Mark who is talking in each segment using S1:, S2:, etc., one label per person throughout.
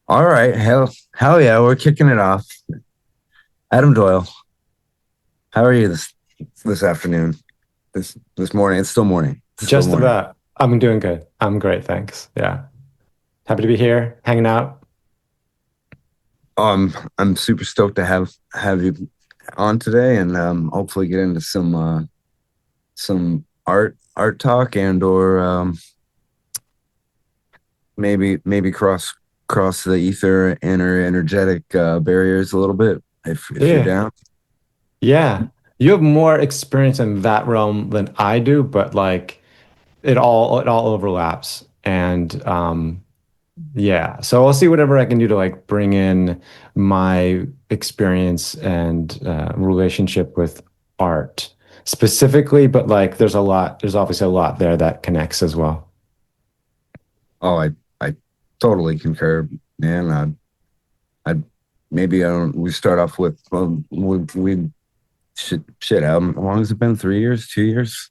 S1: All right, hell yeah, we're kicking it off. Adam Doyle, how are you this afternoon? This morning? It's still morning. It's still
S2: Just
S1: morning.
S2: about. I'm doing good. I'm great, thanks. Yeah. Happy to be here, hanging out.
S1: I'm super stoked to have you on today, and hopefully get into some art talk and or maybe cross the ether and or energetic barriers a little bit if you're
S2: Yeah.
S1: down.
S2: Yeah. You have more experience in that realm than I do, but like it all overlaps. And yeah. So I'll see whatever I can do to like bring in my experience and relationship with art specifically, but like there's obviously a lot there that connects as well.
S1: Oh, I totally concur, man. I maybe I don't. We start off with we shit. How long has it been? 3 years? 2 years?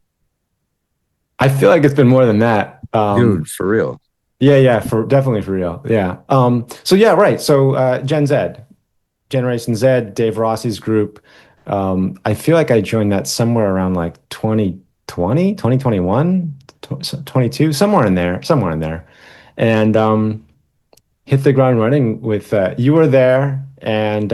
S2: I feel like it's been more than that.
S1: Dude, for real.
S2: Yeah, yeah, for definitely for real. Yeah. So yeah, right. So Gen Zed, Generation Z, Dave Rossi's group. I feel like I joined that somewhere around like 2020, 2021, 22, somewhere in there. And hit the ground running with you were there and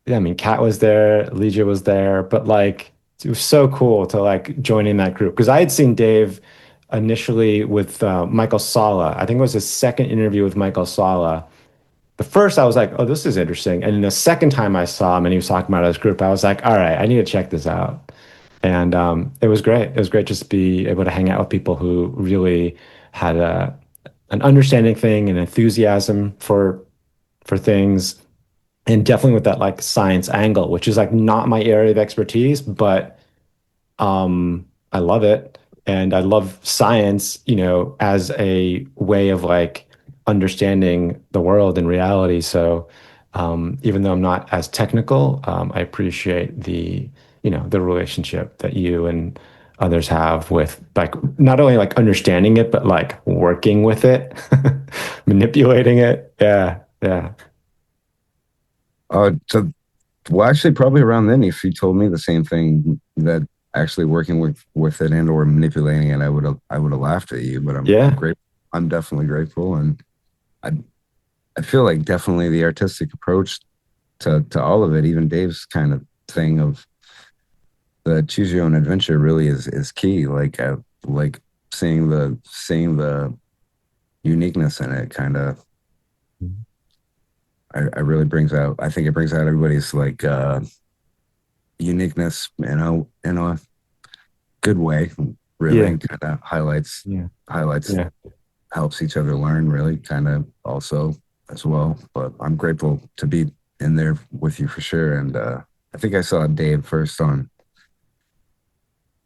S2: yeah, I mean Kat was there, Legia was there, but like it was so cool to like join in that group because I had seen Dave initially with Michael Sala. I think it was his second interview with Michael Sala. The first I was like, oh, this is interesting. And then the second time I saw him and he was talking about his group, I was like, all right, I need to check this out. And it was great. It was great just to be able to hang out with people who really had an understanding thing and enthusiasm for things and definitely with that like science angle, which is like not my area of expertise, but I love it. And I love science, as a way of like understanding the world and reality. So even though I'm not as technical, I appreciate the relationship that you and others have with like not only like understanding it, but like working with it, manipulating it. Yeah, yeah.
S1: So well, actually, probably around then, if you told me the same thing, that actually working with it and or manipulating it, I would have laughed at you. But I'm
S2: Yeah.
S1: great. I'm definitely grateful, and I I feel like definitely the artistic approach to all of it, even Dave's kind of thing of the choose your own adventure really is key. Like seeing the uniqueness in it kind of I really brings out I think it brings out everybody's like uniqueness in a good way, really,
S2: Yeah.
S1: and kind of highlights
S2: Yeah.
S1: helps each other learn, really, kind of also as well. But I'm grateful to be in there with you for sure. And I think I saw Dave first on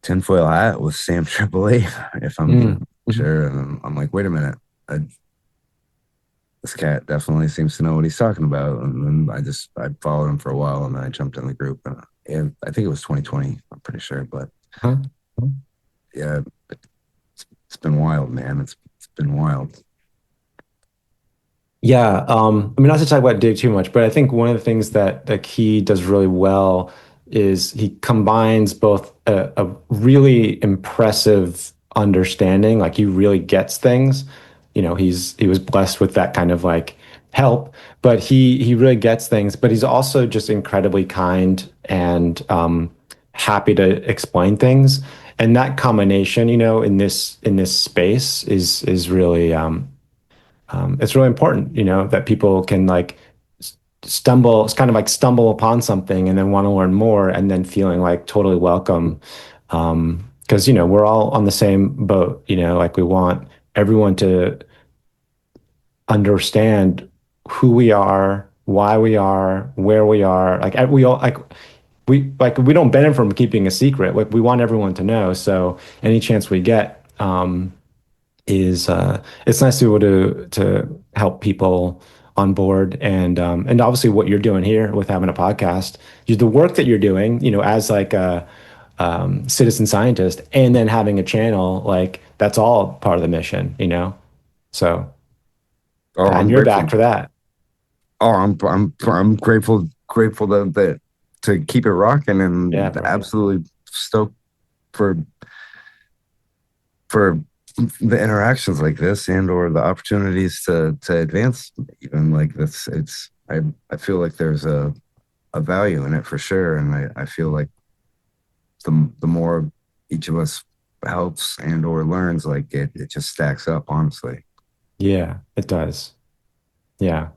S1: Tinfoil Hat with Sam Tripoli, if I'm
S2: Mm. Mhm.
S1: sure. And I'm like, wait a minute. I, this cat definitely seems to know what he's talking about. And then I followed him for a while and then I jumped in the group. And I think it was 2020, I'm pretty sure. But
S2: Huh?
S1: yeah, it's been wild, man. It's been wild.
S2: Yeah, I mean, not to talk about Dave too much, but I think one of the things that he does really well is he combines both a really impressive understanding, like he really gets things. He was blessed with that kind of like help, but he really gets things. But he's also just incredibly kind and happy to explain things. And that combination, in this space is really it's really important, that people can like stumble, it's kind of like stumble upon something and then want to learn more and then feeling like totally welcome. Because, we're all on the same boat, like we want everyone to understand who we are, why we are, where we are. Like we all we don't benefit from keeping a secret. Like we want everyone to know. So any chance we get, is it's nice to be able to help people on board and obviously what you're doing here with having a podcast, the work that you're doing, as like a citizen scientist, and then having a channel like that's all part of the mission. So
S1: Oh,
S2: and
S1: I'm
S2: you're back
S1: grateful.
S2: for that.
S1: Oh, I'm grateful that to keep it rocking,
S2: Yeah,
S1: and
S2: bro.
S1: absolutely stoked for for the interactions like this and or the opportunities to advance even like this. I feel like there's a value in it for sure, and I feel like the more each of us helps and or learns, like it just stacks up, honestly.
S2: Yeah, it does. Yeah.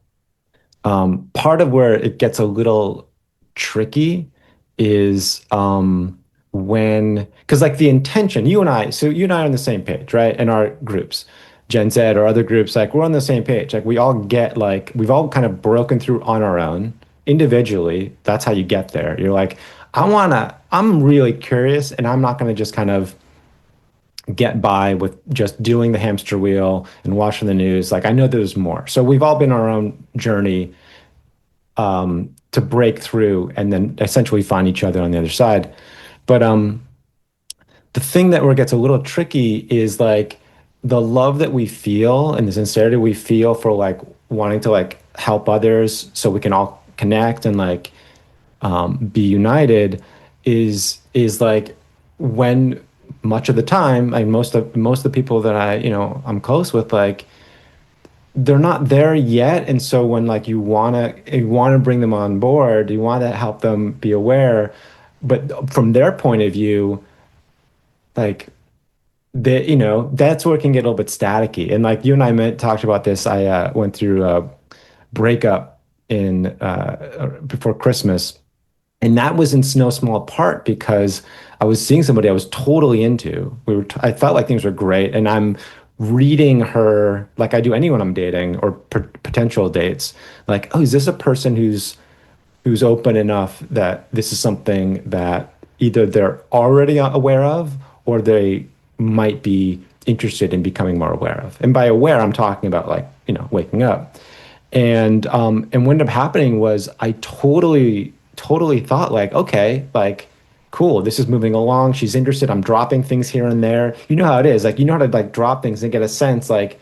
S2: Part of where it gets a little tricky is because like the intention, so you and I are on the same page, right? In our groups, Gen Zed or other groups, like we're on the same page. Like we all get like we've all kind of broken through on our own individually. That's how you get there. You're like, I'm really curious, and I'm not gonna just kind of get by with just doing the hamster wheel and watching the news. Like I know there's more. So we've all been on our own journey to break through and then essentially find each other on the other side. But the thing that where it gets a little tricky is like the love that we feel and the sincerity we feel for like wanting to like help others so we can all connect and like be united is like when much of the time, like most of the people that I'm close with, like they're not there yet. And so when like you wanna bring them on board, you want to help them be aware, but from their point of view, like that's where it can get a little bit staticky. And like you and I talked about this. I went through a breakup in before Christmas, and that was in no small part because I was seeing somebody I was totally into. I felt like things were great, and I'm reading her like I do anyone I'm dating or potential dates. Like, oh, is this a person who's open enough that this is something that either they're already aware of or they might be interested in becoming more aware of. And by aware, I'm talking about like, waking up. And what ended up happening was I totally thought like, okay, like cool, this is moving along. She's interested. I'm dropping things here and there. You know how it is. Like you know how to like drop things and get a sense like,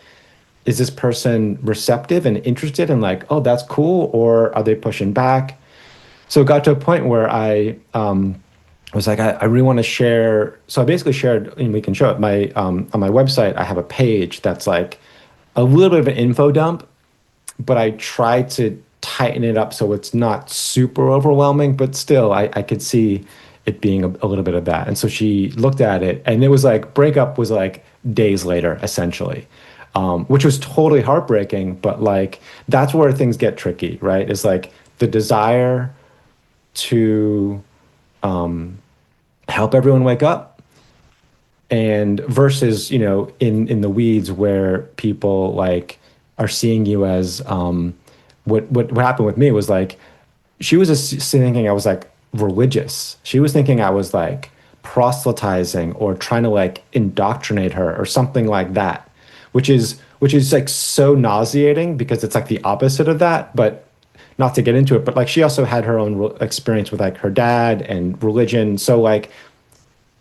S2: is this person receptive and interested and like, oh, that's cool, or are they pushing back? So it got to a point where I was like, I really want to share. So I basically shared, and we can show it my on my website. I have a page that's like a little bit of an info dump, but I try to tighten it up so it's not super overwhelming, but still I could see it being a little bit of that. And so she looked at it, and it was like breakup was like days later, essentially, which was totally heartbreaking. But like that's where things get tricky, right? It's like the desire to help everyone wake up and versus in the weeds where people like are seeing you as what happened with me was like she was just thinking I was like religious. She was thinking I was like proselytizing or trying to like indoctrinate her or something like that, which is like so nauseating because it's like the opposite of that. But not to get into it, but like she also had her own experience with like her dad and religion. So like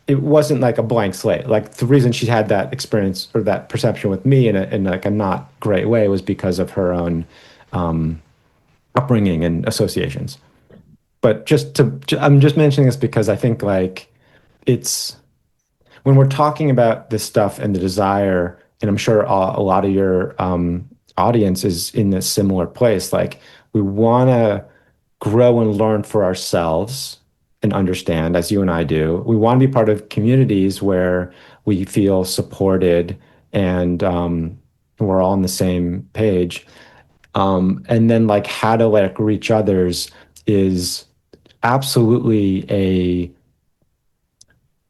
S2: it wasn't like a blank slate. Like the reason she had that experience or that perception with me in like a not great way was because of her own upbringing and associations. But I'm just mentioning this because I think like it's when we're talking about this stuff and the desire, and I'm sure a lot of your audience is in this similar place. Like we want to grow and learn for ourselves and understand, as you and I do. We want to be part of communities where we feel supported and we're all on the same page. And then like how to like reach others is absolutely a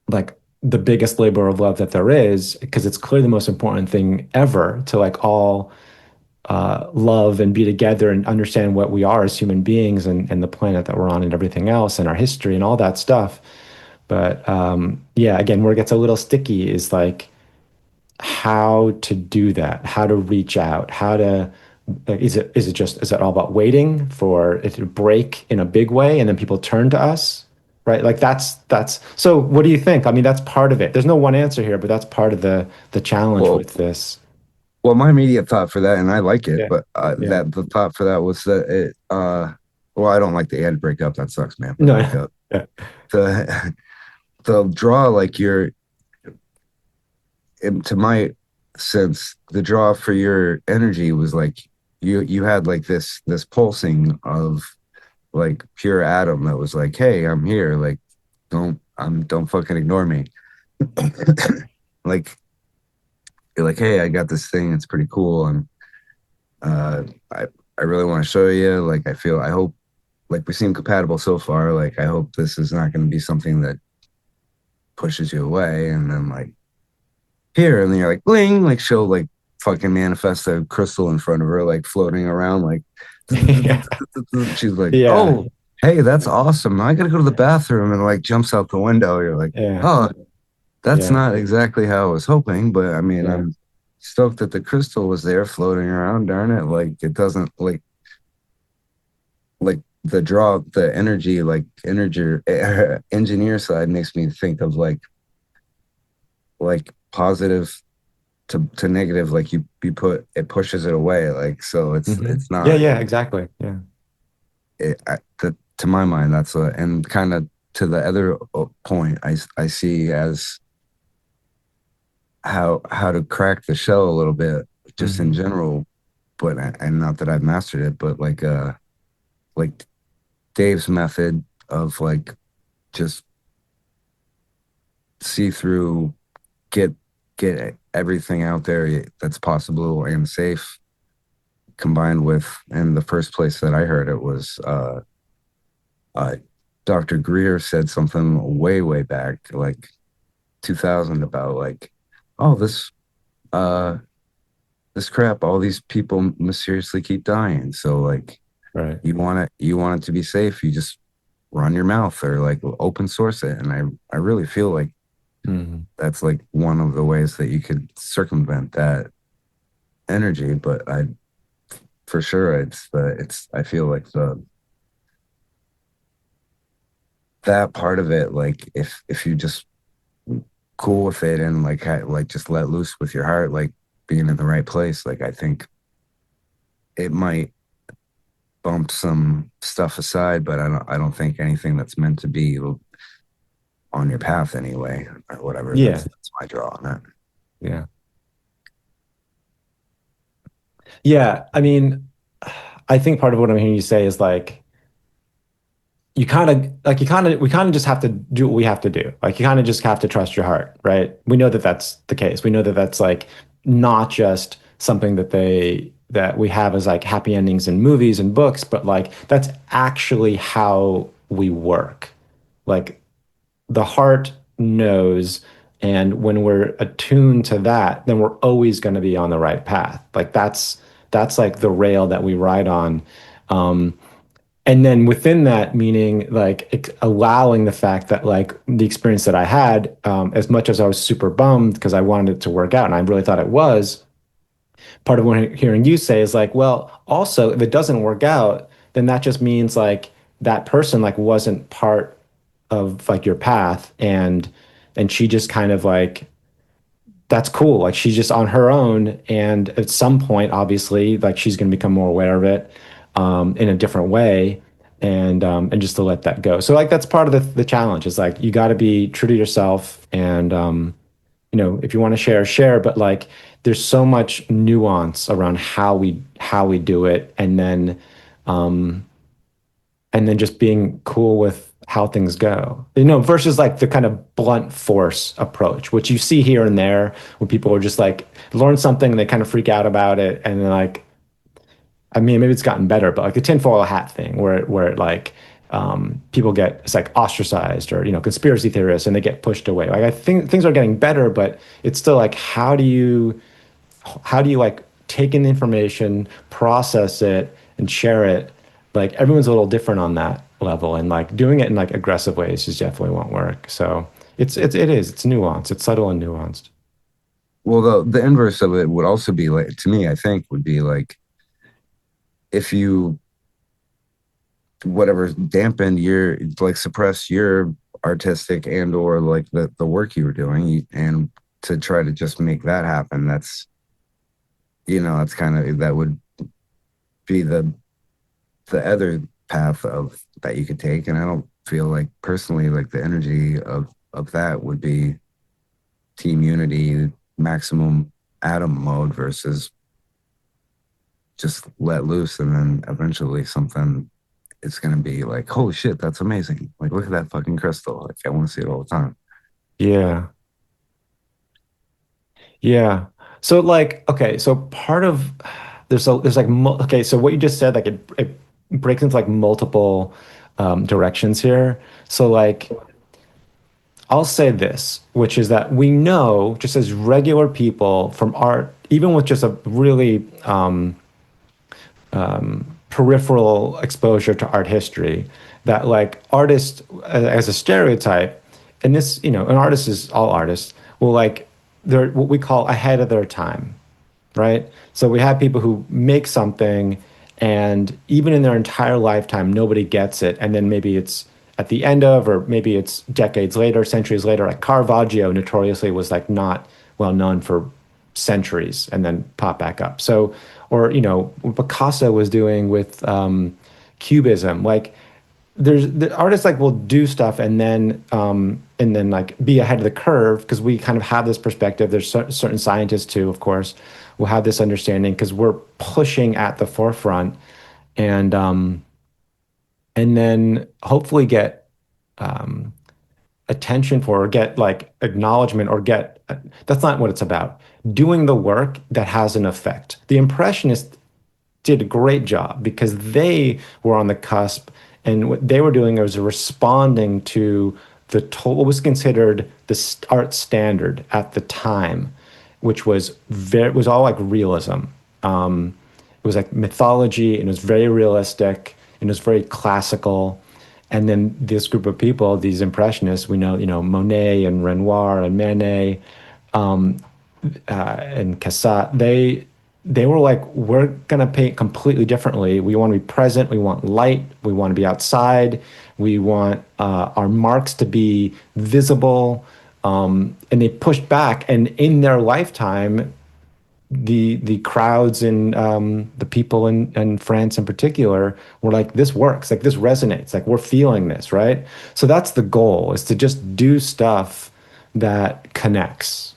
S2: like the biggest labor of love that there is because it's clearly the most important thing ever to like all love and be together and understand what we are as human beings and the planet that we're on and everything else and our history and all that stuff. But yeah, again, where it gets a little sticky is like how to do that, how to reach out, how to like, is it all about waiting for it to break in a big way and then people turn to us? Right? Like that's so what do you think? I mean, that's part of it. There's no one answer here, but that's part of the challenge
S1: Well,
S2: with this.
S1: well, my immediate thought for that, and I like it,
S2: Yeah.
S1: but
S2: Yeah.
S1: that the thought for that was that well, I don't like the end break up. That sucks, man. But
S2: No.
S1: like
S2: Yeah.
S1: the the draw, like to my sense, the draw for your energy was like you had like this pulsing of like pure atom that was like, hey, I'm here. Like, don't fucking ignore me. Like you're like, hey, I got this thing. It's pretty cool, and uh, I I really want to show you. Like, I hope, like we seem compatible so far. Like, I hope this is not going to be something that pushes you away. And then like here, and then you're like, bling, like she'll like fucking manifest a crystal in front of her, like floating around, like
S2: Yeah.
S1: she's like,
S2: Yeah.
S1: oh, hey, that's awesome. I gotta go to the bathroom, and like jumps out the window. You're like,
S2: Yeah.
S1: oh, that's
S2: Yeah.
S1: not exactly how I was hoping, but I mean,
S2: Yeah.
S1: I'm stoked that the crystal was there floating around. Darn it! Like it doesn't like the draw, the energy, like energy engineer side makes me think of like positive to negative. Like you put it pushes it away. Like so, it's
S2: Yeah.
S1: not.
S2: Yeah. Exactly. Yeah.
S1: To my mind, that's a and kind of to the other point I see as how to crack the shell a little bit just in
S2: Hmm.
S1: general, but and not that I've mastered it, but like Dave's method of like just see through, get get everything out there that's possible and safe, combined with, and the first place that I heard it was uh Dr. Greer said something way back, like 2000, about like, oh, uh this crap, all these people mysteriously keep dying. So like
S2: Right.
S1: you want it to be safe, you just run your mouth or like open source it. And I really feel like
S2: Hmm.
S1: that's like one of the ways that you could circumvent that energy. But I for sure it's I feel like the that part of it, like if you just cool with it and like like just let loose with your heart, like being in the right place, like I think it might bump some stuff aside, but I don't think anything that's meant to be on your path anyway, or whatever.
S2: Yeah.
S1: That's my draw on that.
S2: Yeah. Yeah. I mean, I think part of what I'm hearing you say is like, we kind of just have to do what we have to do. Like you kind of just have to trust your heart, right? We know that that's the case. We know that that's like not just something that we have as like happy endings in movies and books, but like that's actually how we work. Like the heart knows, and when we're attuned to that, then we're always going to be on the right path. Like that's like the rail that we ride on. Um, and then within that, meaning like allowing the fact that like the experience that I had, as much as I was super bummed because I wanted it to work out and I really thought it was, part of what I'm hearing you say is like, well, also if it doesn't work out, then that just means like that person like wasn't part of like your path, and she just kind of like, that's cool. Like she's just on her own. And at some point, obviously, like she's going to become more aware of it, in a different way. And just to let that go. So like, that's part of the challenge is like, you got to be true to yourself. And, if you want to share, share, but like, there's so much nuance around how we do it. And then just being cool with how things go, versus like the kind of blunt force approach, which you see here and there where people are just like learn something and they kind of freak out about it. And then like, I mean, maybe it's gotten better, but like the tinfoil hat thing where it like, people get, it's like ostracized, or, conspiracy theorists, and they get pushed away. Like I think things are getting better, but it's still like, how do you like take in information, process it, and share it? Like everyone's a little different on that level, and like doing it in like aggressive ways just definitely won't work. So it's nuanced, it's subtle and nuanced.
S1: Well, the inverse of it would also be like, to me, I think would be like if you whatever dampen your, like suppress your artistic and or like the work you were doing, and to try to just make that happen, it's kind of that would be the other path of that you could take. And I don't feel like personally like the energy of that would be team unity, maximum atom mode versus just let loose and then eventually something it's gonna be like, holy shit, that's amazing. Like look at that fucking crystal. Like I want to see it all the time.
S2: Yeah. Yeah. So like, okay, so part of there's like okay, so what you just said, like it breaks into like multiple directions here. So like I'll say this, which is that we know just as regular people from art, even with just a really peripheral exposure to art history, that like artists as a stereotype, and this, an artist is all artists, will like they're what we call ahead of their time, right? So we have people who make something and even in their entire lifetime, nobody gets it. And then maybe it's at the end of, or maybe it's decades later, centuries later, like Caravaggio notoriously was like not well known for centuries and then pop back up. So, or, what Picasso was doing with Cubism, like there's the artists like will do stuff and then like be ahead of the curve because we kind of have this perspective. There's certain scientists too, of course, will have this understanding because we're pushing at the forefront and then hopefully get um, attention for or get like acknowledgement or get that's not what it's about. Doing the work that has an effect. The Impressionists did a great job because they were on the cusp and what they were doing was responding to what was considered the art standard at the time, which was all like realism. It was like mythology and it was very realistic and it was very classical. And then this group of people, these impressionists, we know, Monet and Renoir and Manet, and Cassatt, they were like, we're gonna paint completely differently. We want to be present. We want light. We want to be outside. We want our marks to be visible. And they pushed back. And in their lifetime, the crowds and the people in France in particular were like, this works. Like this resonates. Like we're feeling this, right? So that's the goal: is to just do stuff that connects.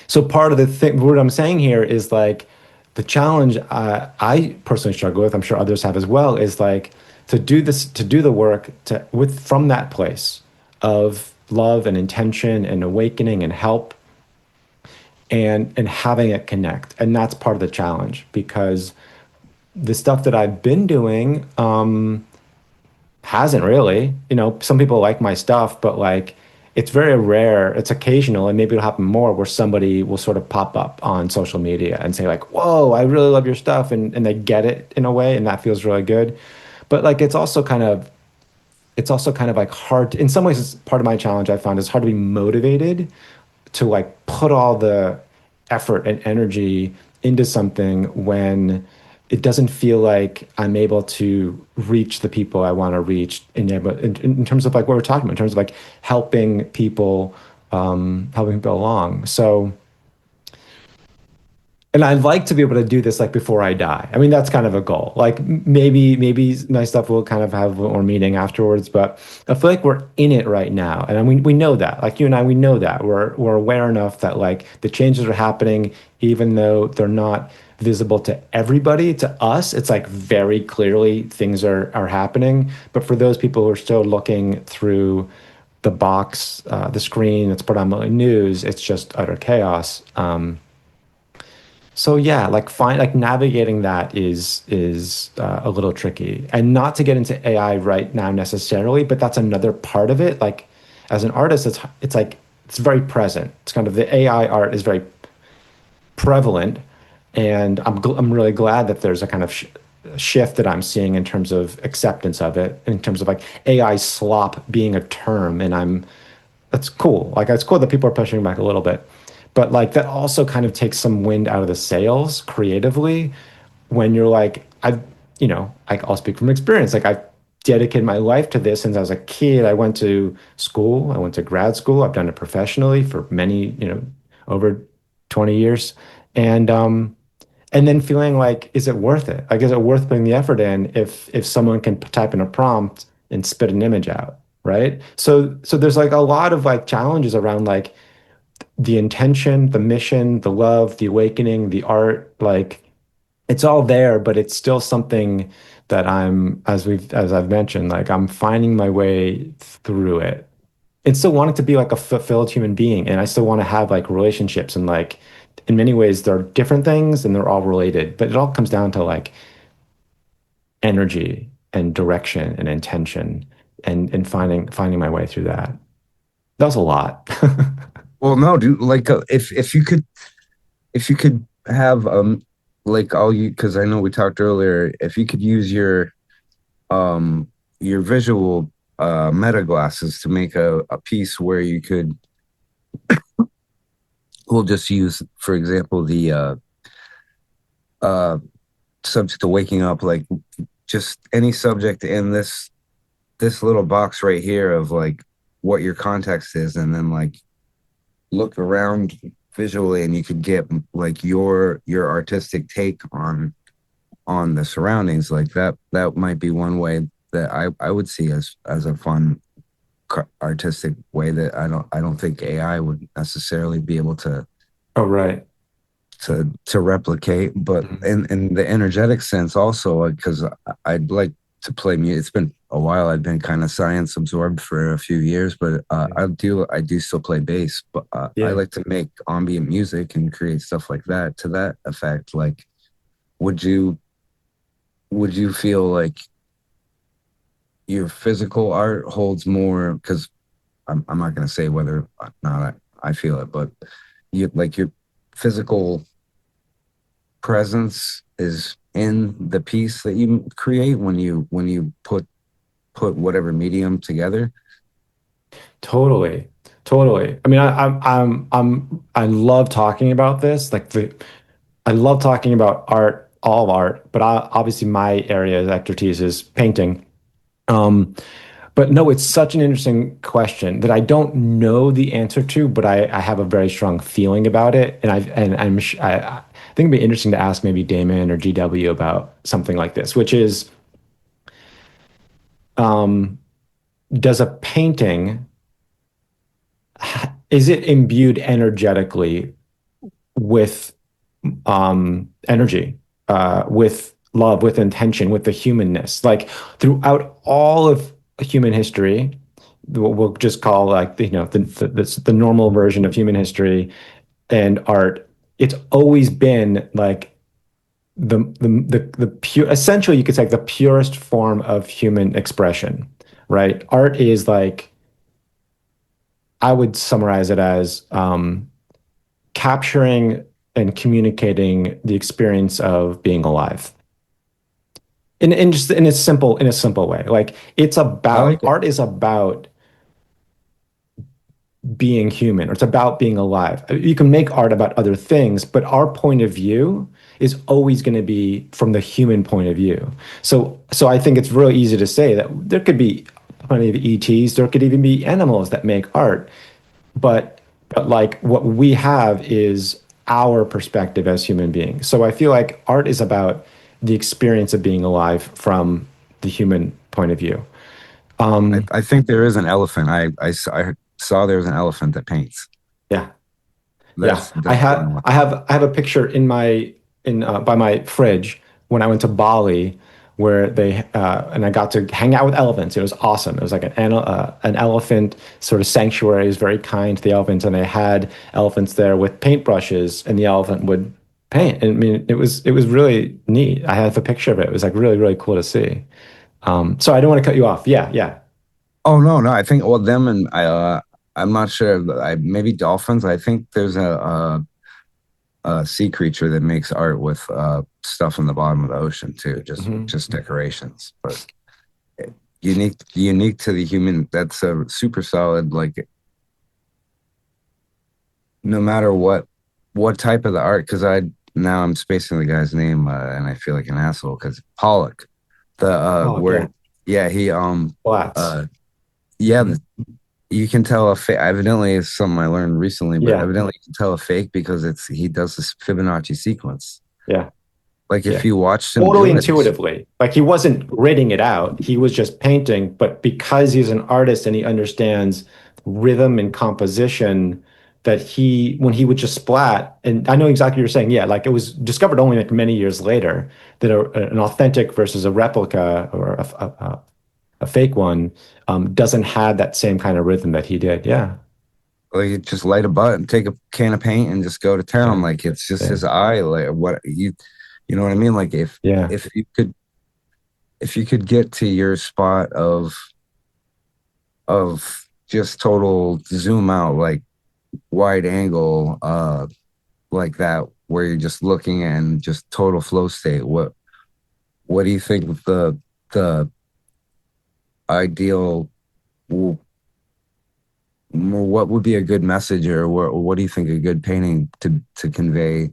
S2: So part of the thing, what I'm saying here is like the challenge I personally struggle with, I'm sure others have as well, is like to do the work from that place of love and intention and awakening and help and having it connect. And that's part of the challenge because the stuff that I've been doing, hasn't really. Some people like my stuff, but like it's very rare. It's occasional, and maybe it'll happen more where somebody will sort of pop up on social media and say like, "Whoa, I really love your stuff," and they get it in a way, and that feels really good. But like it's also kind of like hard. In some ways, it's part of my challenge I found is hard to be motivated to like put all the effort and energy into something when it doesn't feel like I'm able to reach the people I want to reach in terms of like what we're talking about, in terms of like helping people along. So, and I'd like to be able to do this like before I die. I mean, that's kind of a goal. Like maybe my stuff will kind of have more meaning afterwards, but I feel like we're in it right now. And we know that. Like you and I, we know that. We're aware enough that like the changes are happening, even though they're not visible to everybody. To us, it's like very clearly things are happening. But for those people who are still looking through the box, the screen that's predominantly news, it's just utter chaos. So yeah, like navigating that is a little tricky, and not to get into AI right now necessarily, but that's another part of it. Like as an artist, it's like it's very present. It's kind of the AI art is very prevalent, and I'm really glad that there's a kind of shift that I'm seeing in terms of acceptance of it, in terms of like AI slop being a term, and that's cool. Like it's cool that people are pushing back a little bit. But like that also kind of takes some wind out of the sails creatively when you're like, I'll speak from experience. Like I've dedicated my life to this since I was a kid. I went to school, I went to grad school. I've done it professionally for many, over 20 years. And and then feeling like, is it worth it? Like, is it worth putting the effort in if someone can type in a prompt and spit an image out, right? So there's like a lot of like challenges around like the intention, the mission, the love, the awakening, the art, like it's all there, but it's still something that as I've mentioned, like I'm finding my way through it. And still wanting to be like a fulfilled human being. And I still want to have like relationships and like in many ways they're different things and they're all related, but it all comes down to like energy and direction and intention and finding my way through that. That was a lot.
S1: Well, no, dude. Like, if you could have like all you, because I know we talked earlier, if you could use your visual meta glasses to make a piece where you could, we'll just use, for example, the uh subject of waking up, like just any subject in this little box right here of like what your context is, and then like look around visually, and you could get like your artistic take on the surroundings. Like that might be one way that I would see as a fun artistic way that I don't think AI would necessarily be able
S2: Oh, right.
S1: to replicate. But
S2: Mhm.
S1: in the energetic sense also, because I'd like to play music. It's been a while. I've been kind of science absorbed for a few years, but I do still play bass. But I
S2: Yeah,
S1: like to make ambient music and create stuff like that to that effect. Like, would you would you feel like your physical art holds more? Because I'm not going to say whether or not I feel it, but you like your physical presence is in the piece that you create when you put whatever medium together.
S2: totally. Totally. I mean, I love talking about this. I love talking about art, all art, but obviously my area of expertise is painting. Um, but no, it's such an interesting question that I don't know the answer to, but I have a very strong feeling about it, and I think it'd be interesting to ask maybe Damon or GW about something like this, which is, um, does a painting is it imbued energetically with energy, with love, with intention, with the humanness. Like throughout all of human history, what we'll just call like the normal version of human history and art. It's always been like the pure, essentially you could say like the purest form of human expression, right? Art is like I would summarize it as capturing and communicating the experience of being alive in just in a simple way. Like it's
S1: I
S2: about
S1: like it.
S2: art is about being human or it's about being alive. You can make art about other things, but our point of view is always going to be from the human point of view. So I think it's really easy to say that there could be plenty of ETs, there could even be animals that make art, but like what we have is our perspective as human beings. So I feel like art is about the experience of being alive from the human point of view. Um,
S1: I think there is an elephant. I saw there's an elephant that paints.
S2: yeah, yeah.
S1: That's one one.
S2: I have a picture in my in by my fridge when I went to Bali, where they and I got to hang out with elephants. It was awesome. It was like an elephant sort of sanctuary. It was very kind to the elephants, and they had elephants there with paintbrushes, and the elephant would paint. And I mean, it was really neat. I have a picture of it. It was like really cool to see. So I don't want to cut you off. Yeah, yeah.
S1: Oh no, no. I think well them and I'm not sure. Maybe dolphins. I think there's a sea creature that makes art with stuff in the bottom of the ocean too, just
S2: Mhm.
S1: decorations. But unique to the human. That's a super solid. Like no matter what type of the art, because I now I'm spacing the guy's name, and I feel like an asshole because Pollock, the
S2: Oh, yeah.
S1: where yeah he
S2: Flats.
S1: uh yeah
S2: Mhm.
S1: you can tell a fake. Evidently, it's something I learned recently, but
S2: Yeah,
S1: evidently you can tell a fake because it's he does this Fibonacci sequence.
S2: yeah,
S1: Like
S2: yeah.
S1: if you watched him
S2: Totally
S1: do it,
S2: intuitively. Like he wasn't gritting it out. He was just painting, but because he's an artist and he understands rhythm and composition, that when he would just splat, and I know exactly what you're saying. Yeah, like it was discovered only like many years later that an authentic versus a replica or a fake one doesn't have that same kind of rhythm that he did. Yeah.
S1: like you just light a button, take a can of paint, and just go to town.
S2: Yeah.
S1: Like it's just
S2: Yeah.
S1: his eye. Like what you know what I mean? Like
S2: Yeah.
S1: if you could if you could get to your spot of just total zoom out, like wide angle, like that, where you're just looking and just total flow state. What do you think the ideal? What would be a good message, or what do you think a good painting to convey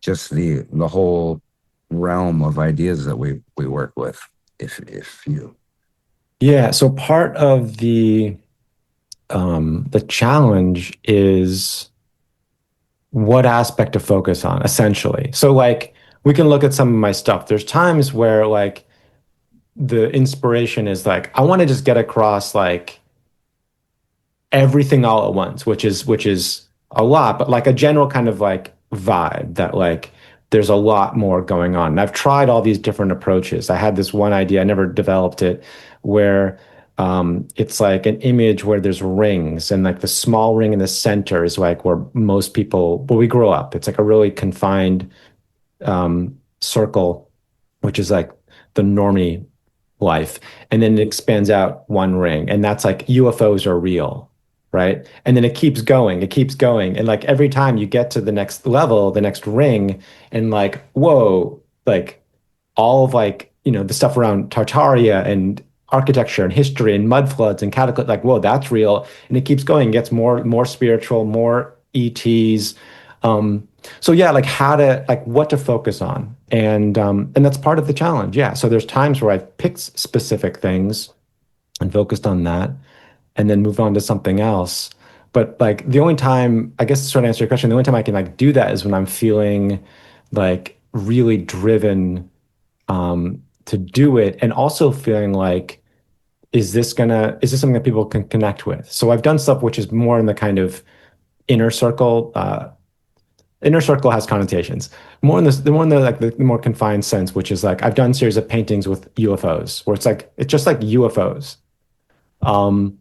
S1: just the whole realm of ideas that we work with? If you
S2: Yeah. So part of the challenge is what aspect to focus on, essentially. So like we can look at some of my stuff. There's times where like the inspiration is like, I want to just get across like everything all at once, which is a lot, but like a general kind of like vibe that like there's a lot more going on. And I've tried all these different approaches. I had this one idea, I never developed it, where it's like an image where there's rings and like the small ring in the center is like where most people, where we grow up. It's like a really confined circle, which is like the normie life. And then it expands out one ring. And that's like UFOs are real, right? And then it keeps going. And like every time you get to the next level, the next ring, and like, whoa, like all of like, the stuff around Tartaria and architecture and history and mud floods and cataclysm, like, whoa, that's real. And it keeps going, gets more spiritual, more ETs. So yeah, like how to like what to focus on. And that's part of the challenge. Yeah. So there's times where I've picked specific things and focused on that and then moved on to something else. But like the only time, I guess to sort of answer your question, the only time I can like do that is when I'm feeling like really driven to do it and also feeling like is this something that people can connect with? So I've done stuff which is more in the kind of inner circle. Inner circle has connotations. More in the like the more confined sense, which is like I've done series of paintings with UFOs, where it's just like UFOs. Um,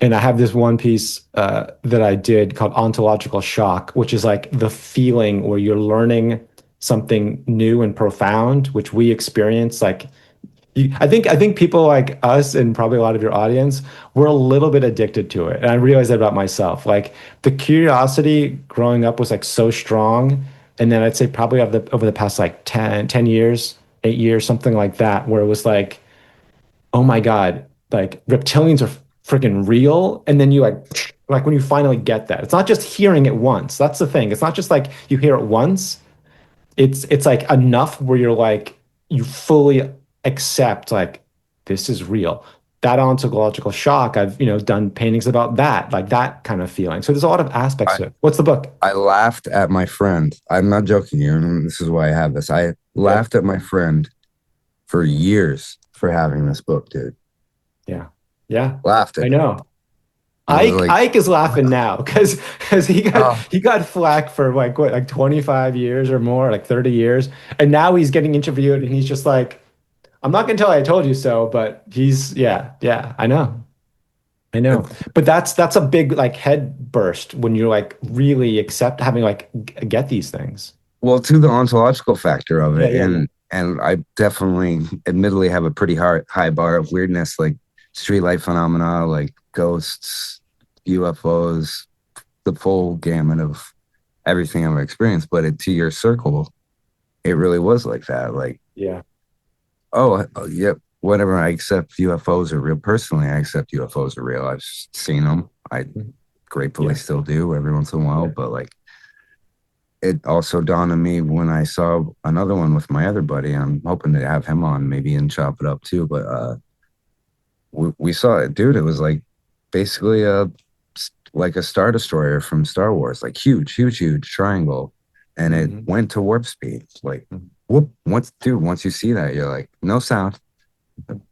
S2: and I have this one piece that I did called ontological shock, which is like the feeling where you're learning something new and profound, which we experience like I think people like us and probably a lot of your audience, we're a little bit addicted to it. And I realized that about myself. Like the curiosity growing up was like so strong. And then I'd say probably over the past like 10 years, 8 years, something like that, where it was like, oh my God, like reptilians are freaking real. And then you like when you finally get that, it's not just hearing it once. That's the thing. It's not just like you hear it once, it's like enough where you're like you fully accept like this is real. That ontological shock, I've done paintings about that, like that kind of feeling. So there's a lot of aspects
S1: I
S2: to it. What's the book?
S1: I laughed at my friend. I'm not joking here, and this is why I have this. I
S2: Yeah,
S1: laughed at my friend for years for having this book, dude.
S2: yeah, yeah.
S1: Laughed
S2: I
S1: at him.
S2: know.
S1: I was like,
S2: Ike is
S1: what?
S2: laughing now because
S1: Oh,
S2: he got flack for like what, like 25 years or more, like 30 years, and now he's getting interviewed and he's just like, I'm not gonna tell you I told you so, but he's yeah, I know. I know. But that's a big like head burst when you're like really accept having like get these things.
S1: well, to the ontological factor of
S2: Yeah,
S1: it,
S2: yeah, yeah.
S1: and I definitely, admittedly, have a pretty high bar of weirdness, like street light phenomena, like ghosts, UFOs, the full gamut of everything I've experienced. But to your circle, it really was like that. Like,
S2: Yeah.
S1: yep, whatever. I accept UFOs are real. Personally, I accept UFOs are real. I've seen them. I
S2: Mhm.
S1: gratefully
S2: Yeah.
S1: still do every once in a while.
S2: Yeah.
S1: But like, it also dawned on me when I saw another one with my other buddy. I'm hoping to have him on maybe and chop it up too. But we saw it, dude. It was like basically like a Star Destroyer from Star Wars, like huge, huge, huge triangle, and it
S2: Mhm.
S1: went to warp speed. Like, whoop! Once you see that, you're like, no sound.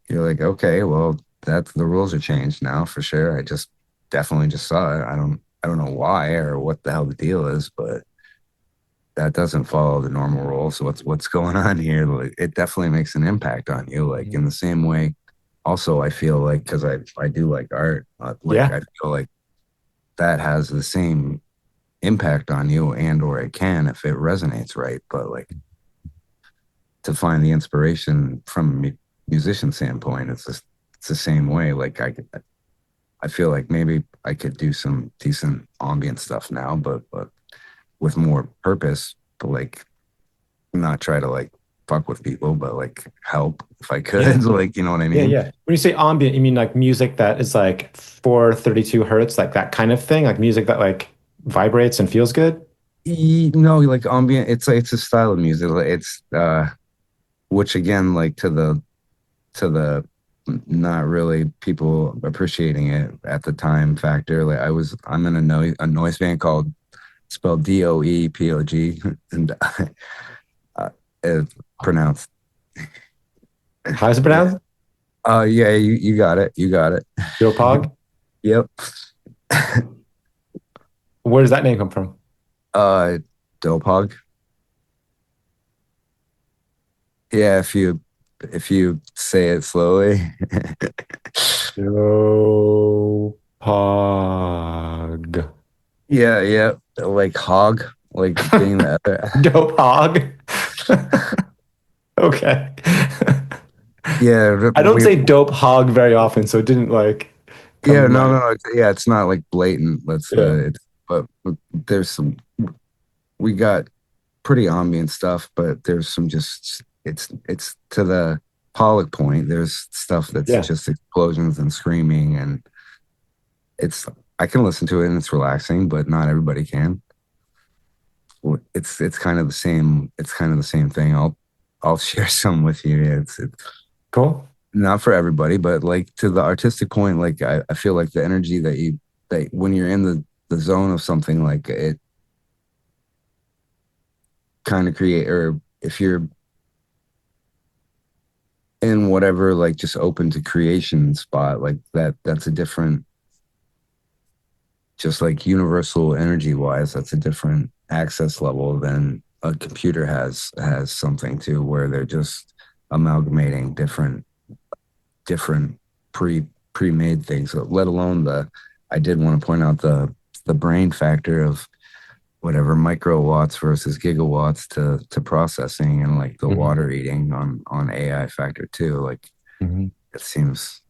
S1: You're like, okay, well, that's the rules are changed now for sure. I just definitely just saw it. I don't know why or what the hell the deal is, but that doesn't follow the normal rules. So what's going on here? Like, it definitely makes an impact on you. Like
S2: Mhm.
S1: in the same way. Also, I feel like because I do like art, like
S2: Yeah.
S1: I feel like that has the same impact on you and or it can if it resonates right. But like to find the inspiration from a musician standpoint, it's the same way. Like I feel like maybe I could do some decent ambient stuff now, but with more purpose. But like not try to like fuck with people, but like help if I
S2: Yeah.
S1: could. Like you know what I
S2: Yeah,
S1: mean?
S2: yeah. When you say ambient, you mean like music that is like 432 hertz, like that kind of thing, like music that like vibrates and feels good?
S1: No, like ambient. It's a style of music. Like, it's which again, like to the not really people appreciating it at the time factor. Like I'm in a noise band called spelled Doepog, and it's pronounced.
S2: How is it
S1: Yeah.
S2: pronounced?
S1: Yeah, you got it. You got it.
S2: Dopog?
S1: Yep.
S2: Where does that name come from?
S1: Uh, Dopog. Yeah, if you say it slowly.
S2: Dopog.
S1: Yeah, yeah. Like hog, like being the other.
S2: Dopog. Okay.
S1: Yeah,
S2: I don't
S1: we
S2: say dope hog very often, so it didn't like come
S1: yeah,
S2: to mind.
S1: no. Yeah, it's not like blatant. Let's
S2: Yeah.
S1: it's but there's some we got pretty ambient stuff, but there's some just it's to the Pollock point. There's stuff that's
S2: Yeah.
S1: just explosions and screaming and it's I can listen to it and it's relaxing, but not everybody can. Well, it's kind of the same. It's kind of the same thing. I'll share some with you. Yeah, it's
S2: Cool.
S1: not for everybody, but like to the artistic point, like I feel like the energy that when you're in the zone of something, like it kind of create or if you're in whatever like just open to creation spot like that's a different just like universal energy wise that's a different access level than a computer has something to where they're just amalgamating different pre-made things let alone the I did want to point out the brain factor of whatever microwatts versus gigawatts to processing and like the
S2: Mhm.
S1: water eating on AI factor too like
S2: Mhm.
S1: it seems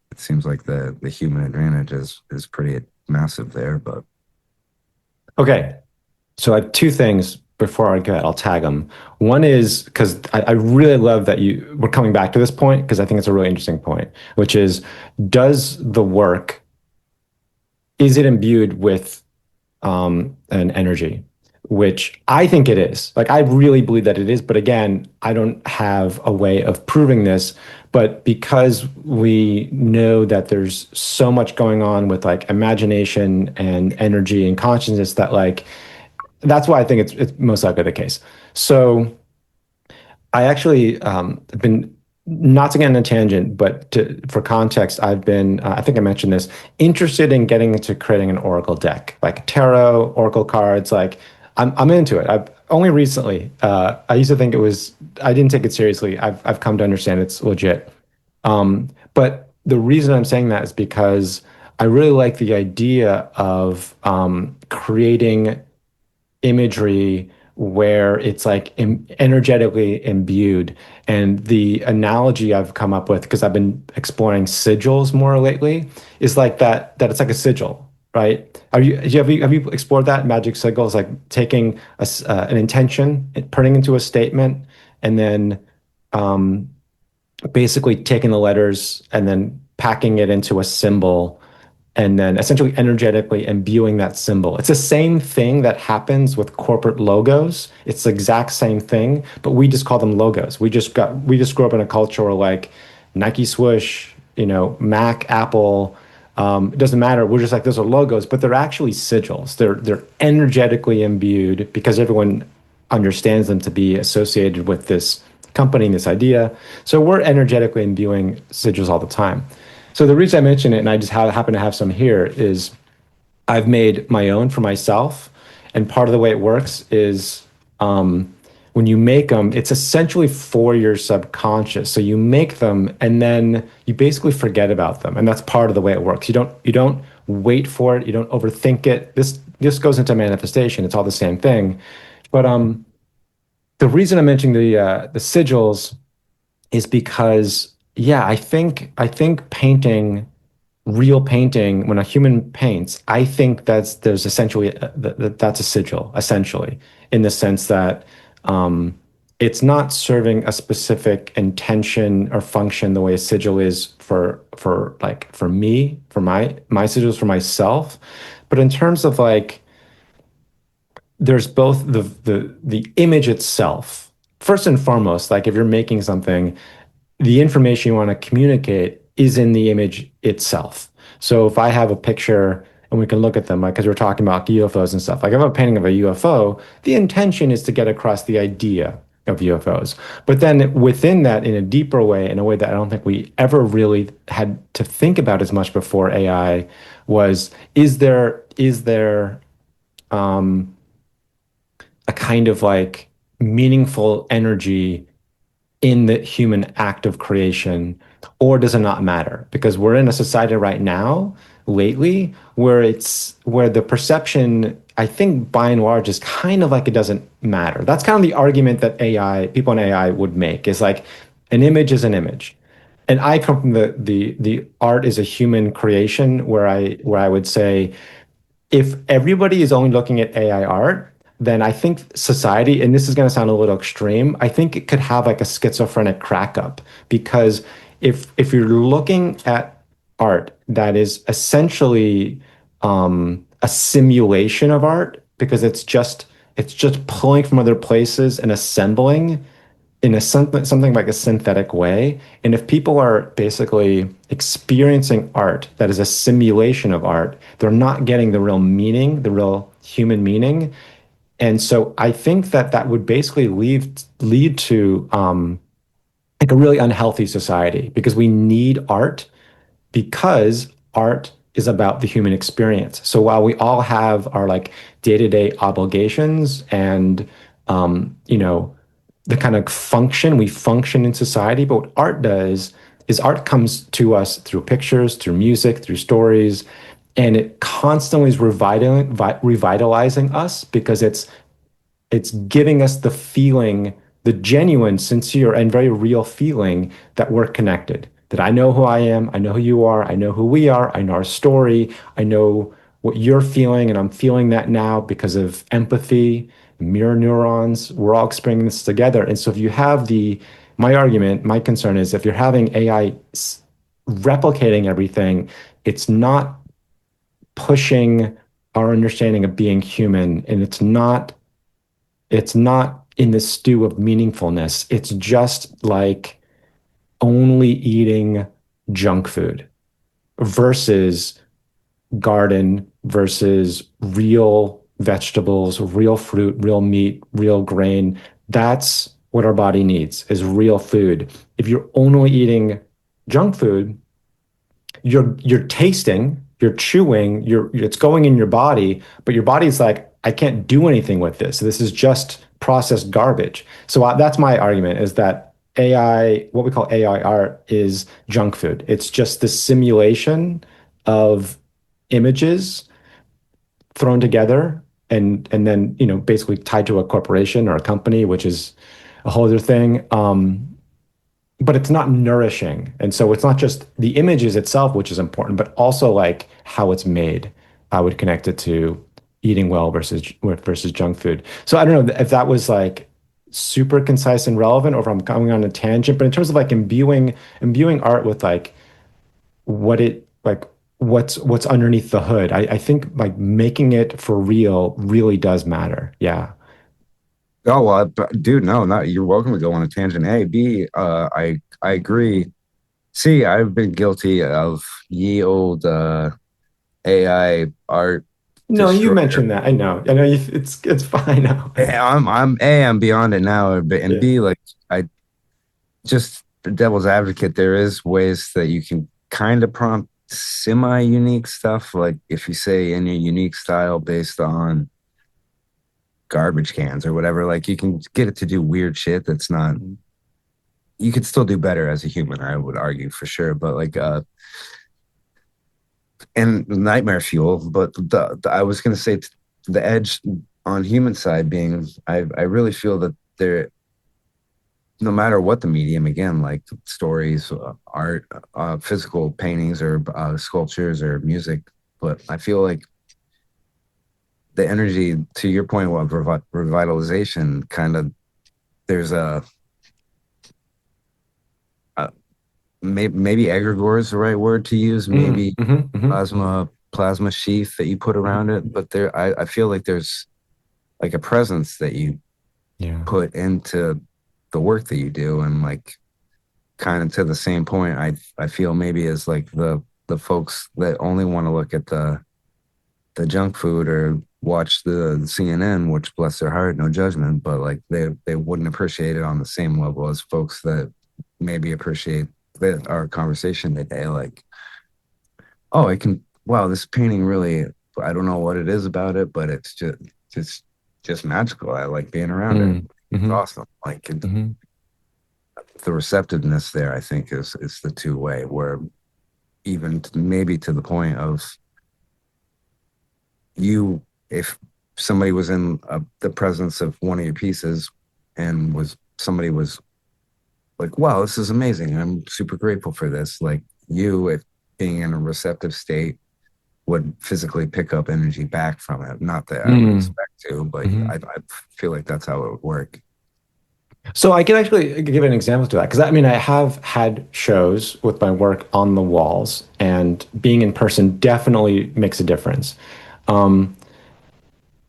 S1: like the human advantage is pretty massive there. But
S2: Okay. So I have two things before I go ahead. I'll tag them. One is because I really love that we're coming back to this point because I think it's a really interesting point, which is does the work, is it imbued with an energy, which I think it is. Like, I really believe that it is. But again, I don't have a way of proving this. But because we know that there's so much going on with like imagination and energy and consciousness that like, that's why I think it's most likely the case. So I actually have been not to get on a tangent, but for context, I've been I think I mentioned this interested in getting into creating an Oracle deck, like tarot, Oracle cards. Like I'm into it. I've only recently. I used to think it was. I didn't take it seriously. I've come to understand it's legit. But the reason I'm saying that is because I really like the idea of creating imagery where it's like energetically imbued. And the analogy I've come up with, because I've been exploring sigils more lately, is like that it's like a sigil, right? Have you explored that magic sigils, like taking an intention, turning into a statement, and then um, basically taking the letters and then packing it into a symbol and then essentially energetically imbuing that symbol. It's the same thing that happens with corporate logos. It's the exact same thing, but we just call them logos. We just grew up in a culture where like Nike swoosh, Mac, Apple, It doesn't matter. We're just like, those are logos, but they're actually sigils. They're energetically imbued because everyone understands them to be associated with this company and this idea. So we're energetically imbuing sigils all the time. So the reason I mention it, and I just happen to have some here, is I've made my own for myself. And part of the way it works is when you make them, it's essentially for your subconscious. So you make them and then you basically forget about them. And that's part of the way it works. You don't wait for it, you don't overthink it. This goes into manifestation. It's all the same thing. But the reason I'm mentioning the sigils is because yeah, I think painting real painting, when a human paints, I think there's essentially that's a sigil, essentially, in the sense that um, it's not serving a specific intention or function the way a sigil is for me, for my sigils for myself. But in terms of like, there's both the image itself. First and foremost, like if you're making something, the information you want to communicate is in the image itself. So if I have a picture and we can look at them, like because we're talking about UFOs and stuff, like if I have a painting of a UFO, the intention is to get across the idea of UFOs. But then within that, in a deeper way, in a way that I don't think we ever really had to think about as much before AI, was is there um, a kind of like meaningful energy in the human act of creation, or does it not matter? Because we're in a society right now, lately, where the perception, I think by and large, is kind of like it doesn't matter. That's kind of the argument that people in AI would make, is like an image is an image. And I come from the art is a human creation, where I would say if everybody is only looking at AI art, then I think society, and this is going to sound a little extreme, I think it could have like a schizophrenic crack up, because if you're looking at art that is essentially a simulation of art, because it's just pulling from other places and assembling in something like a synthetic way. And if people are basically experiencing art that is a simulation of art, they're not getting the real meaning, the real human meaning. And so I think that that would basically lead to like a really unhealthy society, because we need art, because art is about the human experience. So while we all have our like day-to-day obligations and the kind of function we function in society, but what art does is art comes to us through pictures, through music, through stories, and it constantly is revitalizing us, because it's giving us the feeling, the genuine, sincere, and very real feeling that we're connected. That I know who I am, I know who you are, I know who we are, I know our story, I know what you're feeling, and I'm feeling that now because of empathy, mirror neurons. We're all experiencing this together. And so if you have my argument, my concern is if you're having AI replicating everything, it's not pushing our understanding of being human, and it's not in the stew of meaningfulness. It's just like only eating junk food versus garden, versus real vegetables, real fruit, real meat, real grain. That's what our body needs, is real food. If you're only eating junk food, you're tasting, you're chewing, it's going in your body, but your body's like, I can't do anything with this. This is just processed garbage. So that's my argument, is that AI, what we call AI art, is junk food. It's just the simulation of images thrown together, and then basically tied to a corporation or a company, which is a whole other thing. But it's not nourishing. And so it's not just the images itself, which is important, but also like how it's made. I would connect it to eating well versus junk food. So I don't know if that was like super concise and relevant, or if I'm going on a tangent, but in terms of like imbuing art with like what it like what's underneath the hood, I think like making it for real really does matter. Yeah.
S1: Oh well, dude, no, not you're welcome to go on a tangent. A, B, I agree See, I've been guilty of ye old AI art
S2: No, you
S1: destroyer.
S2: mentioned that. I know. It's fine now.
S1: I'm A, I'm beyond it now, but and
S2: Yeah.
S1: B, like I just the devil's advocate, there is ways that you can kind of prompt semi-unique stuff. Like if you say in a unique style based on garbage cans or whatever, like you can get it to do weird shit that's not you could still do better as a human, I would argue for sure. But like and nightmare fuel, but I was gonna say the edge on human side being I really feel that there no matter what the medium, again, like stories, art, physical paintings, or sculptures, or music. But I feel like the energy, to your point, of revitalization, kind of there's a maybe egregore is the right word to use.
S2: Mm,
S1: Maybe
S2: hmm.
S1: plasma sheath that you put around it. But I feel like there's like a presence that you
S2: Yeah.
S1: put into the work that you do, and like kind of to the same point I feel maybe is like the folks that only want to look at the junk food or watch the CNN, which bless their heart, no judgment, but like they wouldn't appreciate it on the same level as folks that maybe appreciate our conversation today. Like, oh, I can wow, this painting really I don't know what it is about it, but it's just just magical. I like being around it.
S2: Mm,
S1: It's
S2: hmm.
S1: awesome. Like
S2: Hmm.
S1: the receptiveness there, I think, is the two way where even maybe to the point of you, if somebody was in the presence of one of your pieces and was somebody was like, wow, this is amazing. I'm super grateful for this. Like you, if being in a receptive state, would physically pick up energy back from it. Not that I would
S2: Mm,
S1: expect to, but
S2: hmm.
S1: I feel like that's how it would work.
S2: So I can actually give an example to that because I mean I have had shows with my work on the walls, and being in person definitely makes a difference. Um,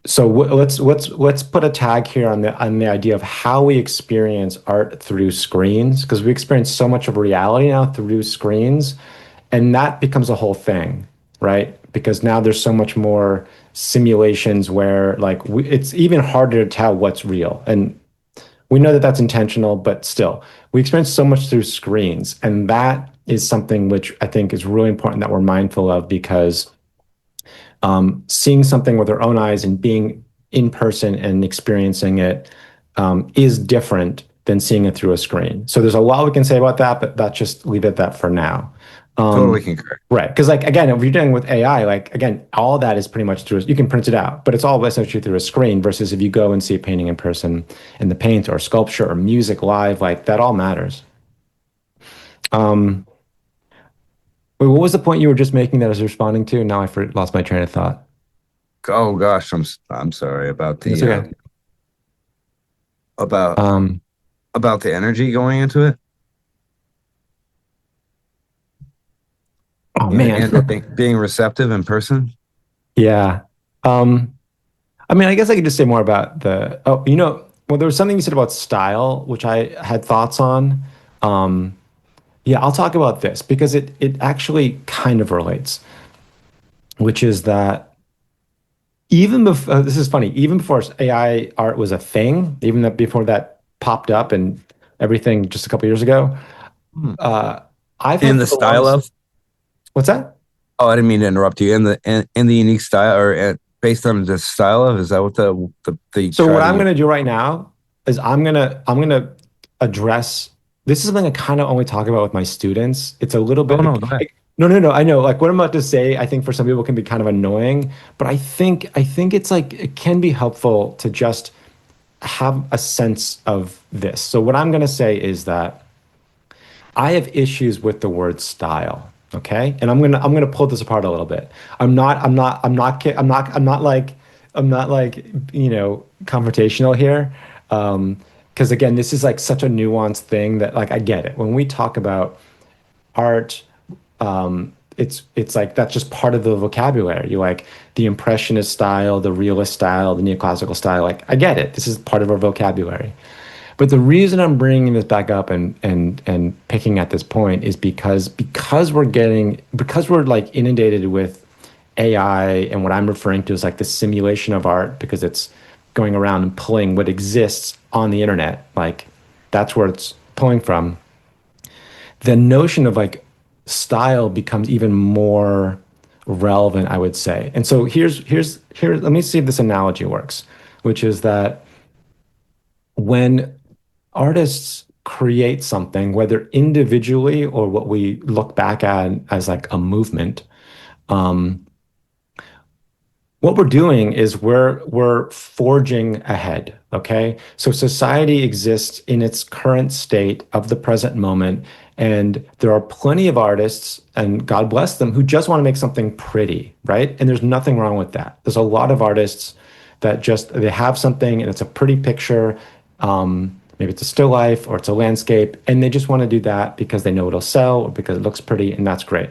S2: so let's put a tag here on the idea of how we experience art through screens, because we experience so much of reality now through screens, and that becomes a whole thing, right? Because now there's so much more simulations where like it's even harder to tell what's real, and we know that that's intentional, but still, we experience so much through screens, and that is something which I think is really important that we're mindful of, because seeing something with our own eyes and being in person and experiencing it is different than seeing it through a screen. So there's a lot we can say about that, but that just leave it at that for now.
S1: Totally concur.
S2: Right. Because like again, if you're dealing with AI, like again, all that is pretty much through, you can print it out, but it's all essentially through a screen versus if you go and see a painting in person in the paint or sculpture or music live, like that all matters. Um, wait, what was the point you were just making that I was responding to? Now lost my train of thought.
S1: Oh gosh, I'm sorry about
S2: That's
S1: the
S2: okay.
S1: about
S2: Um,
S1: about the energy going into it.
S2: oh
S1: And
S2: man.
S1: being receptive in person.
S2: Yeah. Um, I mean, I guess I could just say more about well, there was something you said about style, which I had thoughts on. Um, yeah, I'll talk about this because it actually kind of relates, which is that even before this is funny, even before AI art was a thing, even that before that popped up and everything just a couple years ago,
S1: Hmm.
S2: uh, I've
S1: In
S2: had
S1: the
S2: for the
S1: style
S2: longest.
S1: of,
S2: What's that?
S1: oh, I didn't mean to interrupt you. In the unique style, or based on the style of, is that what the
S2: So
S1: try
S2: what
S1: to
S2: I'm
S1: use?
S2: gonna do right now is I'm gonna address this is something I kind of only talk about with my students. It's a little
S1: Oh
S2: bit
S1: no, go ahead.
S2: no, no, no. I know like what I'm about to say, I think for some people can be kind of annoying, but I think it's like it can be helpful to just have a sense of this. So what I'm gonna say is that I have issues with the word style. Okay, and I'm gonna pull this apart a little bit. I'm not like confrontational here, because again, this is like such a nuanced thing that like I get it when we talk about art. It's like that's just part of the vocabulary. You like the impressionist style, the realist style, the neoclassical style. Like I get it. This is part of our vocabulary. But the reason I'm bringing this back up and picking at this point is because we're like inundated with AI and what I'm referring to is like the simulation of art because it's going around and pulling what exists on the internet. Like that's where it's pulling from. The notion of like style becomes even more relevant, I would say. And so here. Let me see if this analogy works, which is that when artists create something, whether individually or what we look back at as like a movement, um, what we're doing is we're forging ahead. Okay, so society exists in its current state of the present moment, and there are plenty of artists, and God bless them, who just want to make something pretty, right? And there's nothing wrong with that. There's a lot of artists that just they have something and it's a pretty picture. Maybe it's a still life or it's a landscape, and they just want to do that because they know it'll sell or because it looks pretty, and that's great.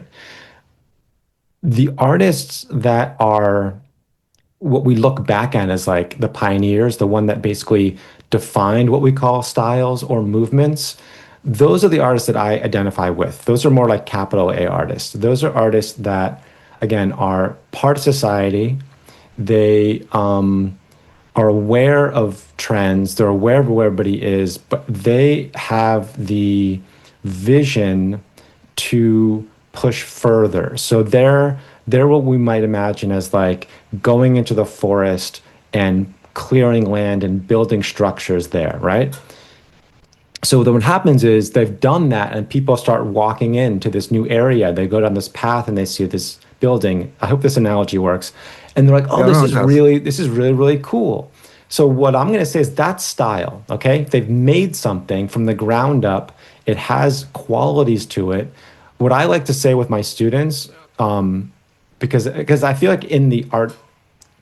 S2: The artists that are what we look back at as like the pioneers, the one that basically defined what we call styles or movements, those are the artists that I identify with. Those are more like capital A artists. Those are artists that, again, are part of society. They are aware of trends, they're aware of where everybody is, but they have the vision to push further. So they're what we might imagine as like going into the forest and clearing land and building structures there, right? So then what happens is they've done that and people start walking into this new area. They go down this path and they see this building. I hope this analogy works. And they're like, oh,
S1: Yeah, no, it does.
S2: this is really, really cool. So what I'm going to say is that's style, okay? They've made something from the ground up. It has qualities to it. What I like to say with my students, because I feel like in the art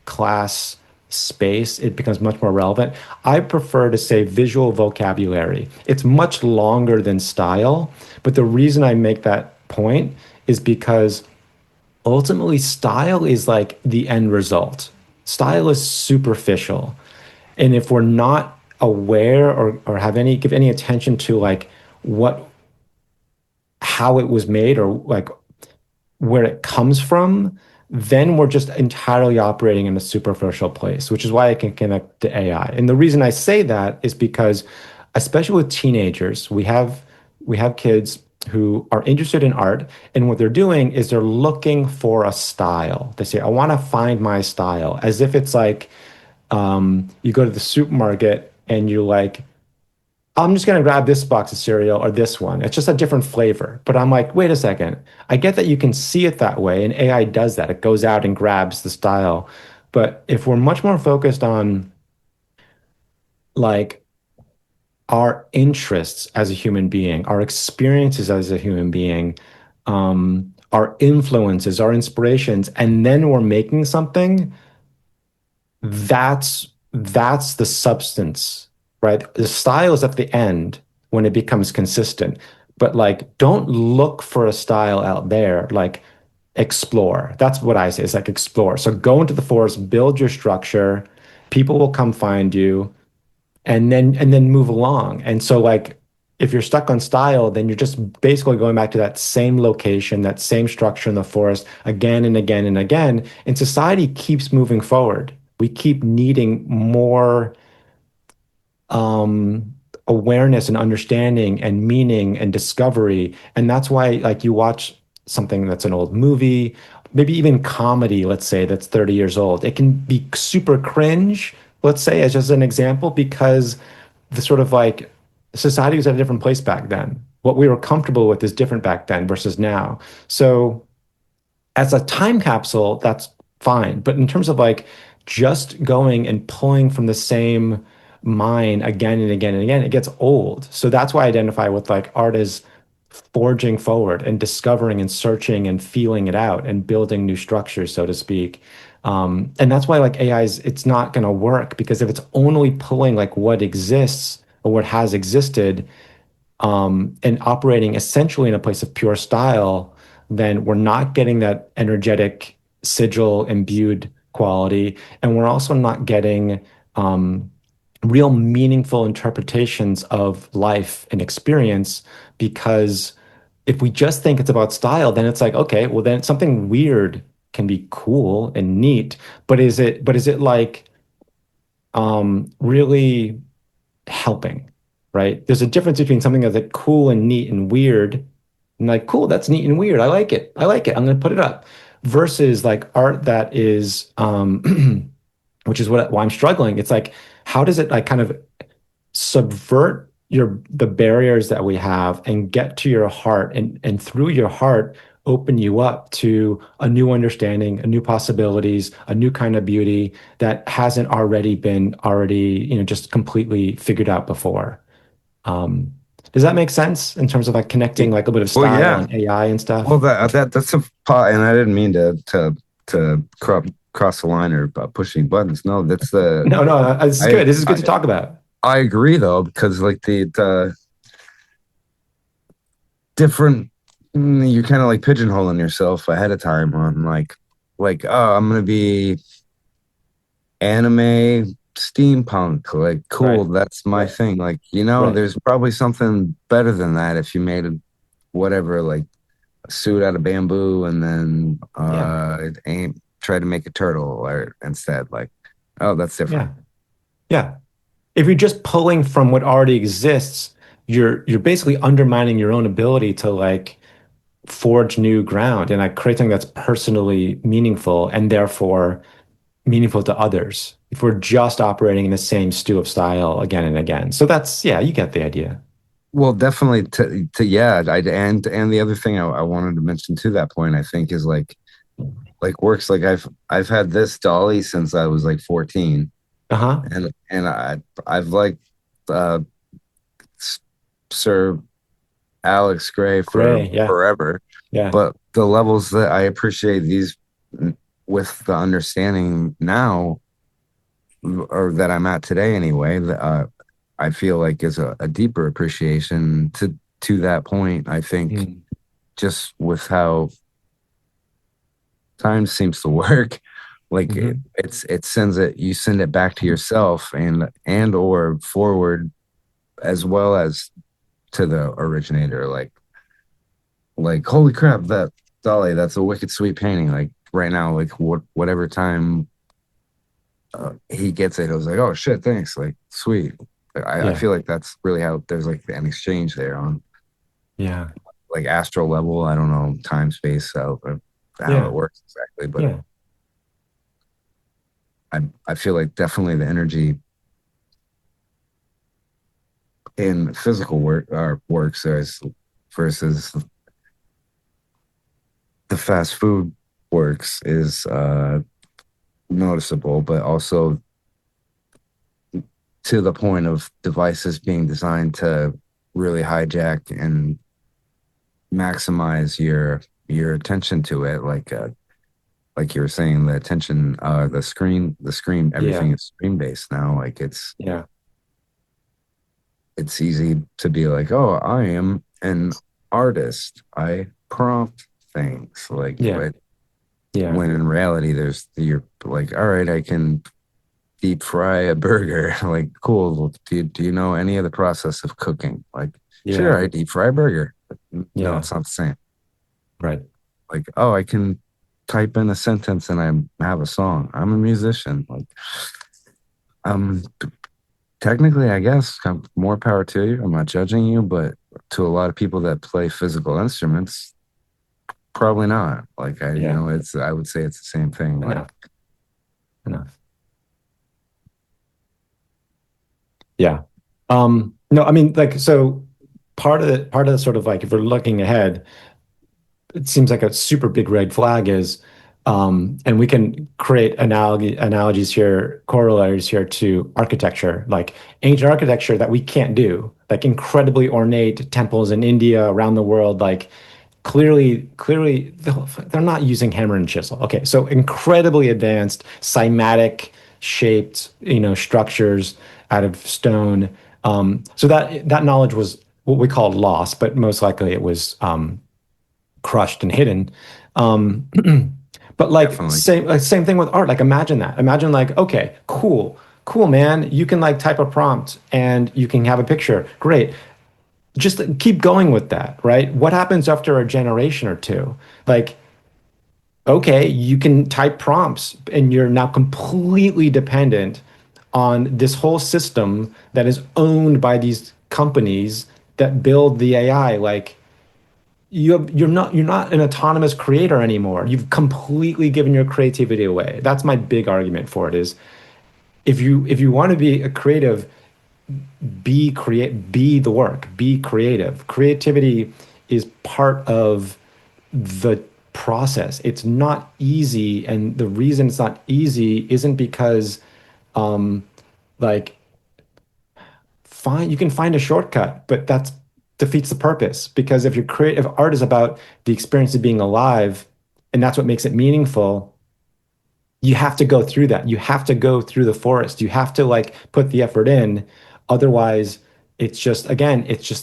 S2: class space, it becomes much more relevant. I prefer to say visual vocabulary. It's much longer than style, but the reason I make that point is because ultimately style is like the end result. Style is superficial. And if we're not aware or have any give any attention to like what how it was made or like where it comes from, then we're just entirely operating in a superficial place, which is why I can connect to AI. And the reason I say that is because, especially with teenagers, we have kids who are interested in art, and what they're doing is they're looking for a style. They say, "I want to find my style," as if it's like you go to the supermarket and you're like, I'm just going to grab this box of cereal or this one. It's just a different flavor. But I'm like, wait a second. I get that you can see it that way, and AI does that. It goes out and grabs the style. But if we're much more focused on like our interests as a human being, our experiences as a human being, our influences, our inspirations, and then we're making something, that's the substance, right? The style is at the end when it becomes consistent. But like, don't look for a style out there. Like, explore. That's what I say. It's like explore. So go into the forest, build your structure. People will come find you, and then move along. And so like, if you're stuck on style, then you're just basically going back to that same location, that same structure in the forest again and again and again. And society keeps moving forward. We keep needing more um, awareness and understanding and meaning and discovery. And that's why, like, you watch something that's an old movie, maybe even comedy, let's say, that's 30 years old. It can be super cringe, let's say, as just an example, because the sort of like society was at a different place back then. What we were comfortable with is different back then versus now. So as a time capsule, that's fine. But in terms of like just going and pulling from the same mine again and again and again, it gets old. So that's why I identify with like art as forging forward and discovering and searching and feeling it out and building new structures, so to speak. And that's why like AI is it's not going to work because if it's only pulling like what exists or what has existed, and operating essentially in a place of pure style, then we're not getting that energetic sigil imbued quality, and we're also not getting um, real meaningful interpretations of life and experience. Because if we just think it's about style, then it's like, okay, well then something weird can be cool and neat, but is it like really helping, right? There's a difference between something that's like cool and neat and weird, and like, cool, that's neat and weird. I like it. I like it. I'm gonna put it up. Versus like art that is, which is why I'm struggling. It's like, how does it like kind of subvert the barriers that we have and get to your heart, and through your heart open you up to a new understanding, a new possibilities, a new kind of beauty that hasn't already been just completely figured out before. um does that make sense in terms of like connecting
S1: Y-
S2: like a bit of
S1: Well,
S2: style
S1: yeah.
S2: and AI and
S1: Well,
S2: stuff?
S1: that's a pot, and I didn't mean to cross the line or push any buttons. No, that's the
S2: No, no, this is
S1: I
S2: good. This is good
S1: I
S2: to talk about.
S1: I agree though, because like the different you're kind of like pigeonholing yourself ahead of time on like oh, I'm gonna be anime steampunk, like cool,
S2: Right.
S1: that's my thing. Like,
S2: Right.
S1: there's probably something better than that if you made a whatever, like a suit out of bamboo and then
S2: Yeah.
S1: try to make a turtle or instead, like, oh, that's different.
S2: Yeah. Yeah. If you're just pulling from what already exists, you're basically undermining your own ability to like forge new ground and like create something that's personally meaningful and therefore meaningful to others. If we're just operating in the same stew of style again and again. So that's, yeah, you get the idea.
S1: Well, definitely to yeah, and the other thing I wanted to mention to that point, I think, is like works like I've had this dolly since I was like 14,
S2: Uh-huh.
S1: and I've liked uh Sir Alex Gray for
S2: Gray. Yeah.
S1: forever,
S2: Yeah.
S1: but the levels that I appreciate these with the understanding now, or that I'm at today anyway, I feel like is a deeper appreciation to that point. I think
S2: Mm.
S1: just with how time seems to work, like
S2: Hmm.
S1: it sends it, you send it back to yourself and or forward as well as to the originator. Like holy crap, that dolly, that's a wicked sweet painting. Like right now, like whatever time he gets it, I was like, oh shit, thanks, like sweet. I
S2: Yeah.
S1: feel like that's really how there's like an exchange there on
S2: Yeah.
S1: like astral level. I don't know time space how it
S2: Yeah.
S1: works exactly, but
S2: Yeah.
S1: I feel like definitely the energy in physical works versus the fast food works is noticeable, but also to the point of devices being designed to really hijack and maximize your attention to it, like you were saying, the attention, the screen,
S2: Yeah.
S1: everything is screen based now. Like
S2: Yeah.
S1: it's easy to be like, oh, I am an artist, I prompt things, like,
S2: Yeah.
S1: but
S2: Yeah.
S1: when in reality you're like, all right, I can deep fry a burger. Like, cool. Well, do you know any of the process of cooking? Like, sure,
S2: Yeah.
S1: I deep fry a burger. No,
S2: Yeah.
S1: it's not the same.
S2: Right.
S1: Like, oh, I can type in a sentence and I have a song. I'm a musician. Like, um, technically, I guess more power to you. I'm not judging you, but to a lot of people that play physical instruments, probably not. Like,
S2: Yeah.
S1: I would say it's the same thing. Like,
S2: Enough. Enough. Yeah. No, I mean, like, so part of the sort of like, if we're looking ahead, it seems like a super big red flag is, and we can create analogies here, corollaries here to architecture, like ancient architecture that we can't do, like incredibly ornate temples in India, around the world, like clearly they're not using hammer and chisel. Okay, so incredibly advanced, cymatic shaped, structures out of stone. So that knowledge was what we call lost, but most likely it was crushed and hidden. But like
S1: definitely.
S2: same thing with art. Like imagine that. Imagine like, okay, cool. Cool, man. You can like type a prompt and you can have a picture. Great. Just keep going with that, right? What happens after a generation or two? Like, okay, you can type prompts and you're now completely dependent on this whole system that is owned by these companies that build the AI. Like, you're not an autonomous creator anymore. You've completely given your creativity away. That's my big argument for it is if you want to be a creative, be the work, be creative. Creativity is part of the process. It's not easy, and the reason it's not easy isn't because um like fine you can find a shortcut, but that defeats the purpose because if art is about the experience of being alive and that's what makes it meaningful, you have to go through that. You have to go through the forest. You have to like put the effort in. Otherwise, it's just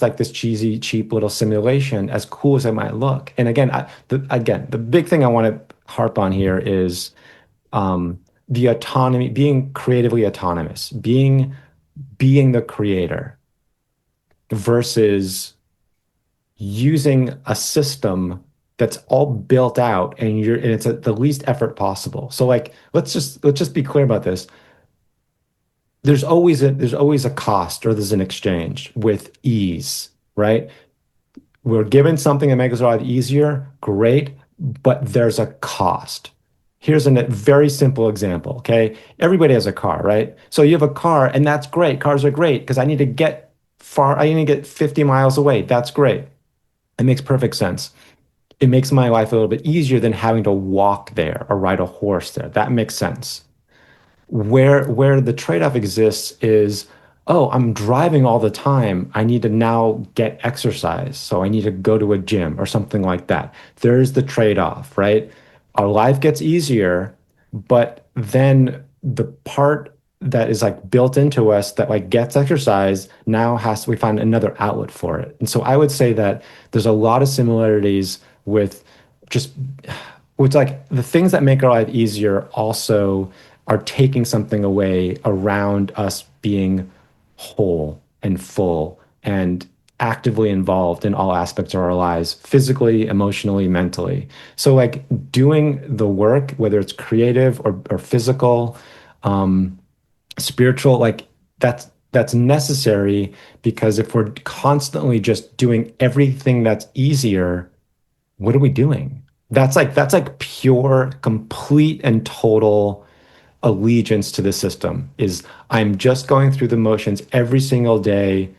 S2: like this cheesy, cheap little simulation, as cool as it might look. And again, the big thing I want to harp on here is the autonomy, being creatively autonomous, being the creator versus using a system that's all built out and it's at the least effort possible. So like let's just be clear about this. There's always a cost or there's an exchange with ease, right? We're given something that makes our life easier, great, but there's a cost. Here's a very simple example, okay? Everybody has a car, right? So you have a car, and that's great. Cars are great because I need to get 50 miles away. That's great. It makes perfect sense. It makes my life a little bit easier than having to walk there or ride a horse there. That makes sense. Where the trade-off exists is, oh, I'm driving all the time. I need to now get exercise. So I need to go to a gym or something like that. There's the trade-off, right? Our life gets easier, but then the part that is like built into us that like gets exercise now we find another outlet for it. And so I would say that there's a lot of similarities with just which like the things that make our life easier also are taking something away around us being whole and full and actively involved in all aspects of our lives, physically, emotionally, mentally. So like doing the work, whether it's creative or physical, spiritual, like that's necessary because if we're constantly just doing everything that's easier, what are we doing? That's like pure, complete, and total allegiance to the system. Is I'm just going through the motions every single day,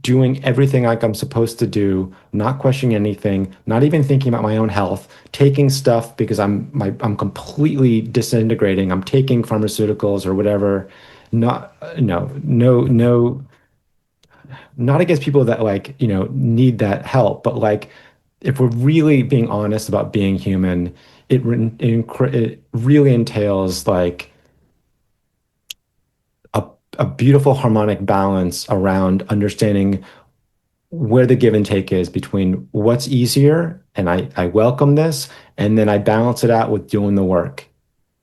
S2: doing everything like I'm supposed to do, not questioning anything, not even thinking about my own health, taking stuff because I'm completely disintegrating. I'm taking pharmaceuticals or whatever. Not no no no not against people that like, need that help, but like if we're really being honest about being human, it really entails like a, a beautiful harmonic balance around understanding where the give and take is between what's easier, and I welcome this, and then I balance it out with doing the work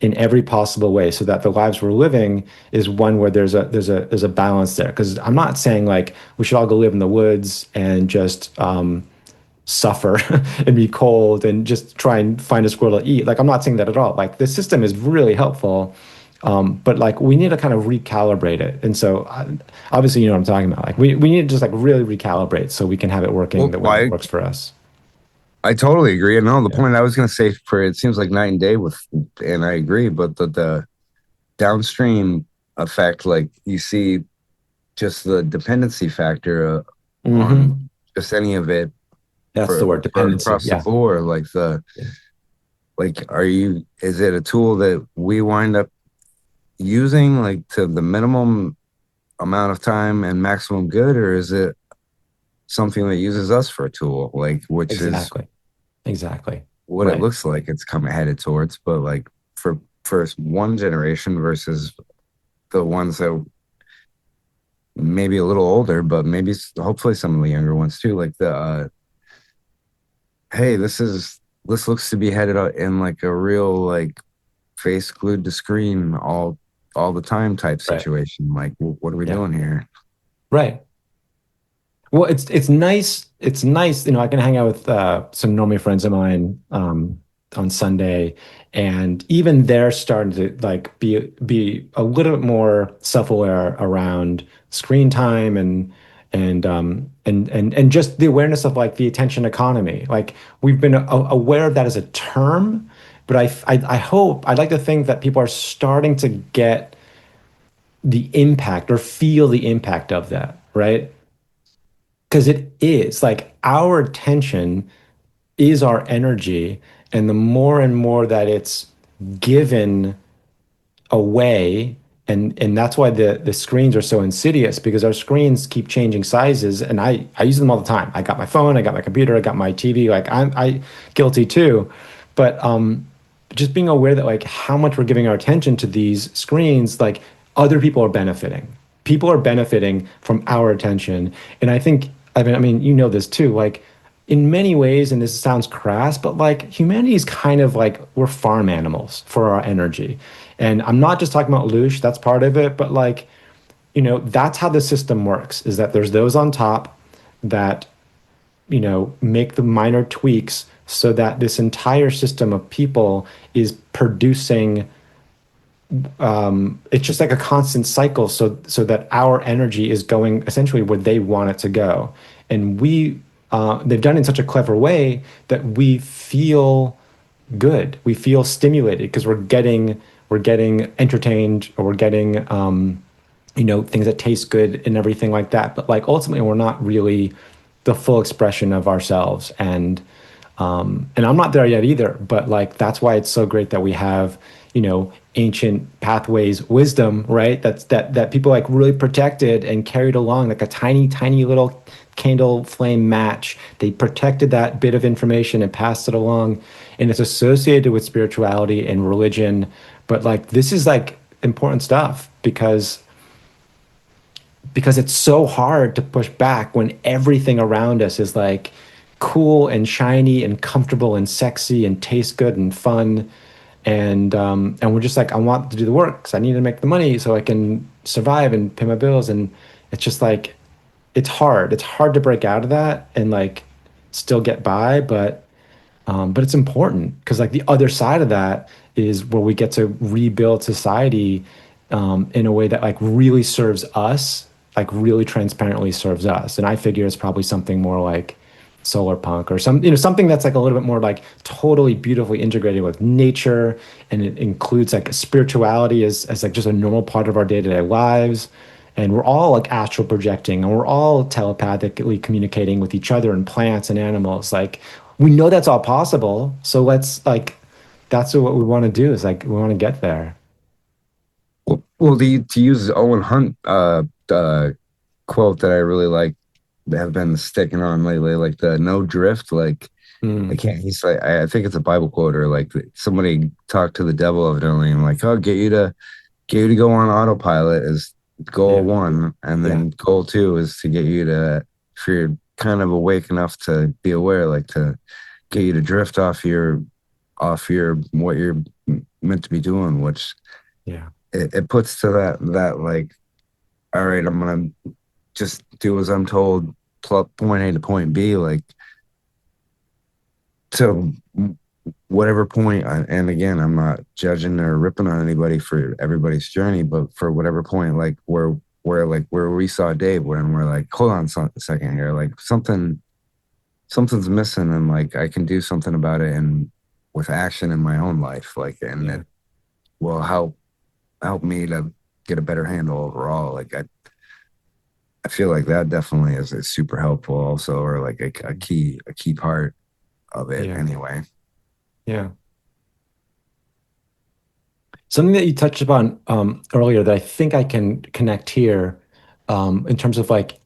S2: in every possible way so that the lives we're living is one where there's a balance there. Because I'm not saying like we should all go live in the woods and just suffer and be cold and just try and find a squirrel to eat. Like I'm not saying that at all. Like the system is really helpful, but like we need to kind of recalibrate it. And so obviously you know what I'm talking about. Like we need to just like really recalibrate so we can have it working
S1: Well,
S2: the way it works for us.
S1: I totally agree. And no, the
S2: Yeah.
S1: point I was going to say for it seems like night and day with, and I agree, but the downstream effect, like you see just the dependency factor on
S2: Hmm.
S1: just any of it
S2: That's the word,
S1: for
S2: dependency.
S1: across the
S2: Yeah.
S1: board,
S2: Yeah.
S1: is it a tool that we wind up using like to the minimum amount of time and maximum good, or is it something that uses us for a tool, like which is
S2: Exactly. Exactly.
S1: what it
S2: Right.
S1: looks like it's coming headed towards, but like for one generation versus the ones that maybe a little older, but maybe hopefully some of the younger ones too, like the hey, this looks to be headed in like a real like face glued to screen all all the time type
S2: Right.
S1: situation. Like, what are we
S2: Yeah.
S1: doing here?
S2: Right. Well, it's nice. It's nice. I can hang out with some normie friends of mine on Sunday, and even they're starting to like be a little bit more self-aware around screen time and just the awareness of like the attention economy. Like we've been aware of that as a term, but I hope I'd like to think that people are starting to get the impact or feel the impact of that, right? Because it is like our attention is our energy. And the more and more that it's given away, and that's why the screens are so insidious because our screens keep changing sizes. And I use them all the time. I got my phone, I got my computer, I got my TV. Like I guilty too. But just being aware that like how much we're giving our attention to these screens, like other people are benefiting. People are benefiting from our attention. And I think, I mean, this too, like in many ways, and this sounds crass, but like humanity is kind of like we're farm animals for our energy. And I'm not just talking about Lush, that's part of it, but like, that's how the system works, is that there's those on top that make the minor tweaks so that this entire system of people is producing it's just like a constant cycle so that our energy is going essentially where they want it to go. And they've done it in such a clever way that we feel good. We feel stimulated because we're getting entertained, or we're getting things that taste good and everything like that. But like ultimately, we're not really the full expression of ourselves. And I'm not there yet either. But like that's why it's so great that we have ancient pathways wisdom, right? That people like really protected and carried along like a tiny tiny little candle flame match. They protected that bit of information and passed it along, and it's associated with spirituality and religion. But like this is like important stuff because it's so hard to push back when everything around us is like cool and shiny and comfortable and sexy and tastes good and fun. And we're just like, I want to do the work because I need to make the money so I can survive and pay my bills. And it's just like it's hard. It's hard to break out of that and like still get by, but it's important because like the other side of that is where we get to rebuild society in a way that like really serves us, like really transparently serves us. And I figure it's probably something more like solar punk or something that's like a little bit more like totally beautifully integrated with nature, and it includes like spirituality as like just a normal part of our day-to-day lives. And we're all like astral projecting, and we're all telepathically communicating with each other and plants and animals. Like we know that's all possible. So let's like, that's what we want to do, is like we want to get there.
S1: Well, to use Owen Hunt quote that I really like, that have been sticking on lately, like the no drift, like I
S2: Mm,
S1: can't. He's like, I think it's a Bible quote, or like somebody talked to the devil evidently, and like, oh, get you to go on autopilot is goal
S2: yeah,
S1: one, and
S2: yeah,
S1: then goal two is to get you to, if you're kind of awake enough to be aware, like to get you to drift off your what you're meant to be doing, which
S2: yeah,
S1: it puts to that like, all right, I'm gonna just do as I'm told, point A to point B, like to whatever point. And again, I'm not judging or ripping on anybody for everybody's journey, but for whatever point, like where we saw Dave, when we're like, hold on a second here, like something's missing, and like I can do something about it, and with action in my own life, like, and
S2: yeah,
S1: it will help me to get a better handle overall. Like I feel like that definitely is super helpful also, or like a key part of it
S2: yeah,
S1: anyway.
S2: yeah. Something that you touched upon earlier that I think I can connect here, in terms of like,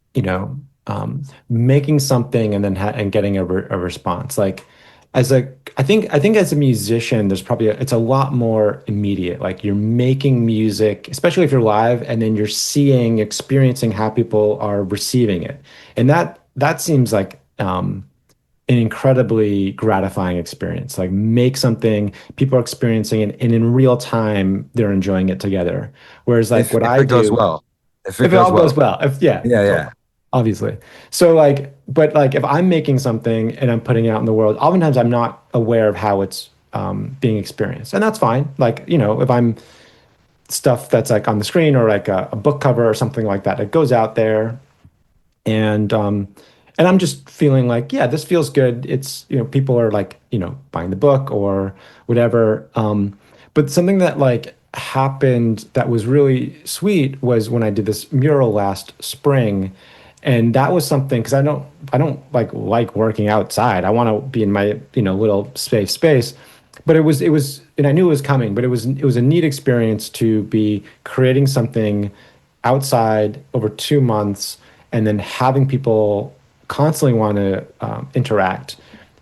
S2: making something and then and getting a response. Like, I think as a musician, there's probably it's a lot more immediate. Like you're making music, especially if you're live, and then you're seeing, experiencing how people are receiving it, and that seems like an incredibly gratifying experience. Like make something, people are experiencing it, and in real time, they're enjoying it together. Whereas like what
S1: If
S2: I
S1: it goes
S2: do,
S1: well, if it
S2: if it
S1: goes
S2: all goes
S1: well,
S2: well, if yeah,
S1: yeah, yeah.
S2: totally, obviously. So like, but like if I'm making something and I'm putting it out in the world, oftentimes I'm not aware of how it's being experienced, and that's fine. Like, you know, if I'm stuff that's like on the screen or like a book cover or something like that, it goes out there, and I'm just feeling like, yeah, this feels good. It's, you know, people are like, you know, buying the book or whatever. But something that like happened that was really sweet was when I did this mural last spring, and that was something because I don't like working outside. I want to be in my, you know, little safe space. But it was, and I knew it was coming, but it was a neat experience to be creating something outside over 2 months and then having people constantly want to interact.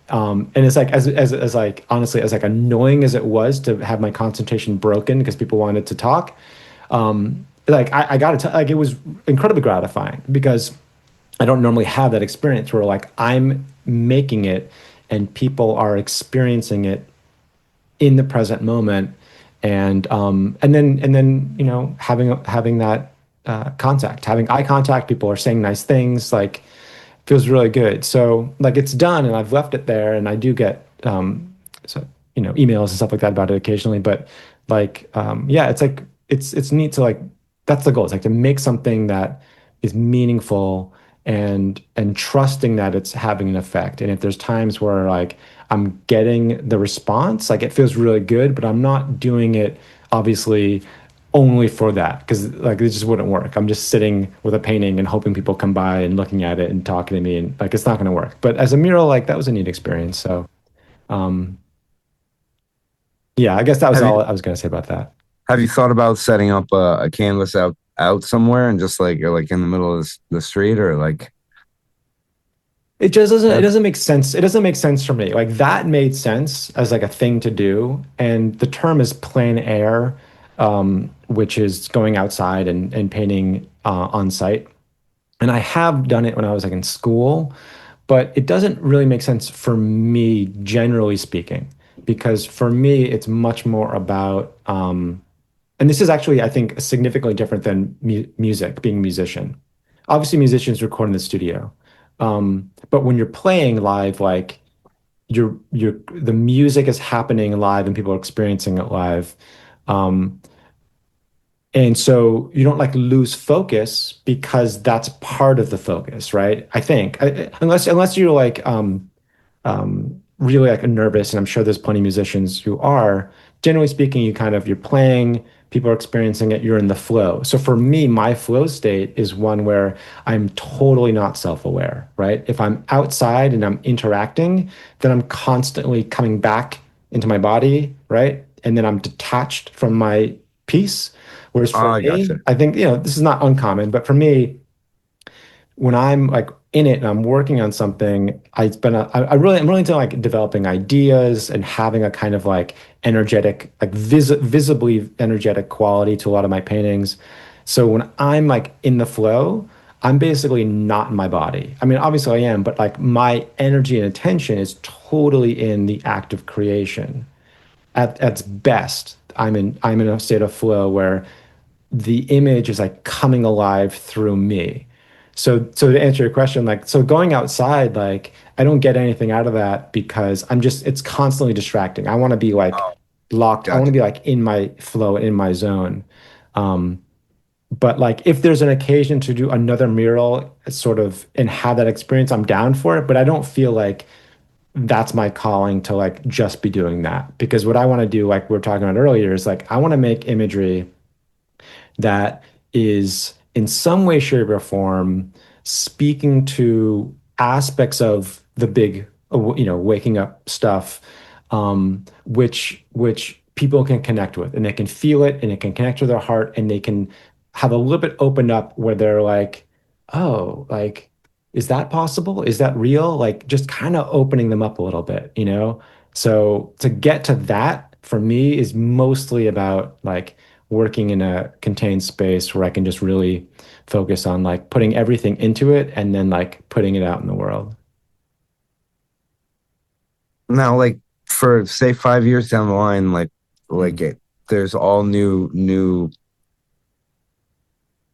S2: And it's like as like honestly as like annoying as it was to have my concentration broken because people wanted to talk. Like I gotta tell, like it was incredibly gratifying because I don't normally have that experience where like I'm making it and people are experiencing it in the present moment, and then you know having that contact, having eye contact, people are saying nice things, like feels really good. So like it's done and I've left it there, and I do get so you know emails and stuff like that about it occasionally, but like yeah, it's like it's neat to like that's the goal. It's like to make something that is meaningful and trusting that it's having an effect. And if there's times where like I'm getting the response, like it feels really good, but I'm not doing it obviously only for that because like it just wouldn't work. I'm just sitting with a painting and hoping people come by and looking at it and talking to me, and like it's not going to work. But as a mural, like that was a neat experience. So um, yeah, I guess that was
S1: Have you
S2: all I was going to say about that.
S1: have you thought about setting up a canvas out somewhere and just like or like in the middle of the street or like
S2: It just doesn't it
S1: that?
S2: doesn't make sense. It doesn't make sense for me. Like that made sense as like a thing to do. And the term is plein air, which is going outside and painting on site. And I have done it when I was like in school, but it doesn't really make sense for me, generally speaking, because for me, it's much more about, and this is actually, I think, significantly different than music, being a musician. Obviously, musicians record in the studio. But when you're playing live, like the music is happening live and people are experiencing it live. Um, and so you don't like lose focus because that's part of the focus, right? I think, unless you're like really like nervous, and I'm sure there's plenty of musicians who are. Generally speaking, you're playing, people are experiencing it, you're in the flow. So for me, my flow state is one where I'm totally not self-aware, right? If I'm outside and I'm interacting, then I'm constantly coming back into my body, right? And then I'm detached from my piece. Whereas
S1: Oh,
S2: for
S1: I
S2: me,
S1: gotcha.
S2: I think, you know, this is not uncommon, but for me, when I'm like in it and I'm working on something, I'm really into like developing ideas and having a kind of like energetic, like visibly energetic quality to a lot of my paintings. So when I'm like in the flow, I'm basically not in my body. I mean, obviously I am, but like my energy and attention is totally in the act of creation. At its best, I'm in a state of flow where the image is like coming alive through me. So to answer your question, like so going outside, like I don't get anything out of that because it's constantly distracting. I want to be like
S1: Oh,
S2: locked. I want to
S1: gotcha.
S2: be like in my flow, in my zone. Um, but like if there's an occasion to do another mural sort of and have that experience, I'm down for it. But I don't feel like that's my calling to like just be doing that because what I want to do, like we were talking about earlier, is like I want to make imagery that is in some way, shape, or form speaking to aspects of the big, you know, waking up stuff, which people can connect with, and they can feel it, and it can connect to their heart, and they can have a little bit opened up where they're like, oh, like, is that possible? Is that real? Like, just kind of opening them up a little bit, you know? So to get to that for me is mostly about like working in a contained space where I can just really focus on like putting everything into it and then like putting it out in the world.
S1: now, like for say 5 years down the line, like
S2: Mm.
S1: it, there's all new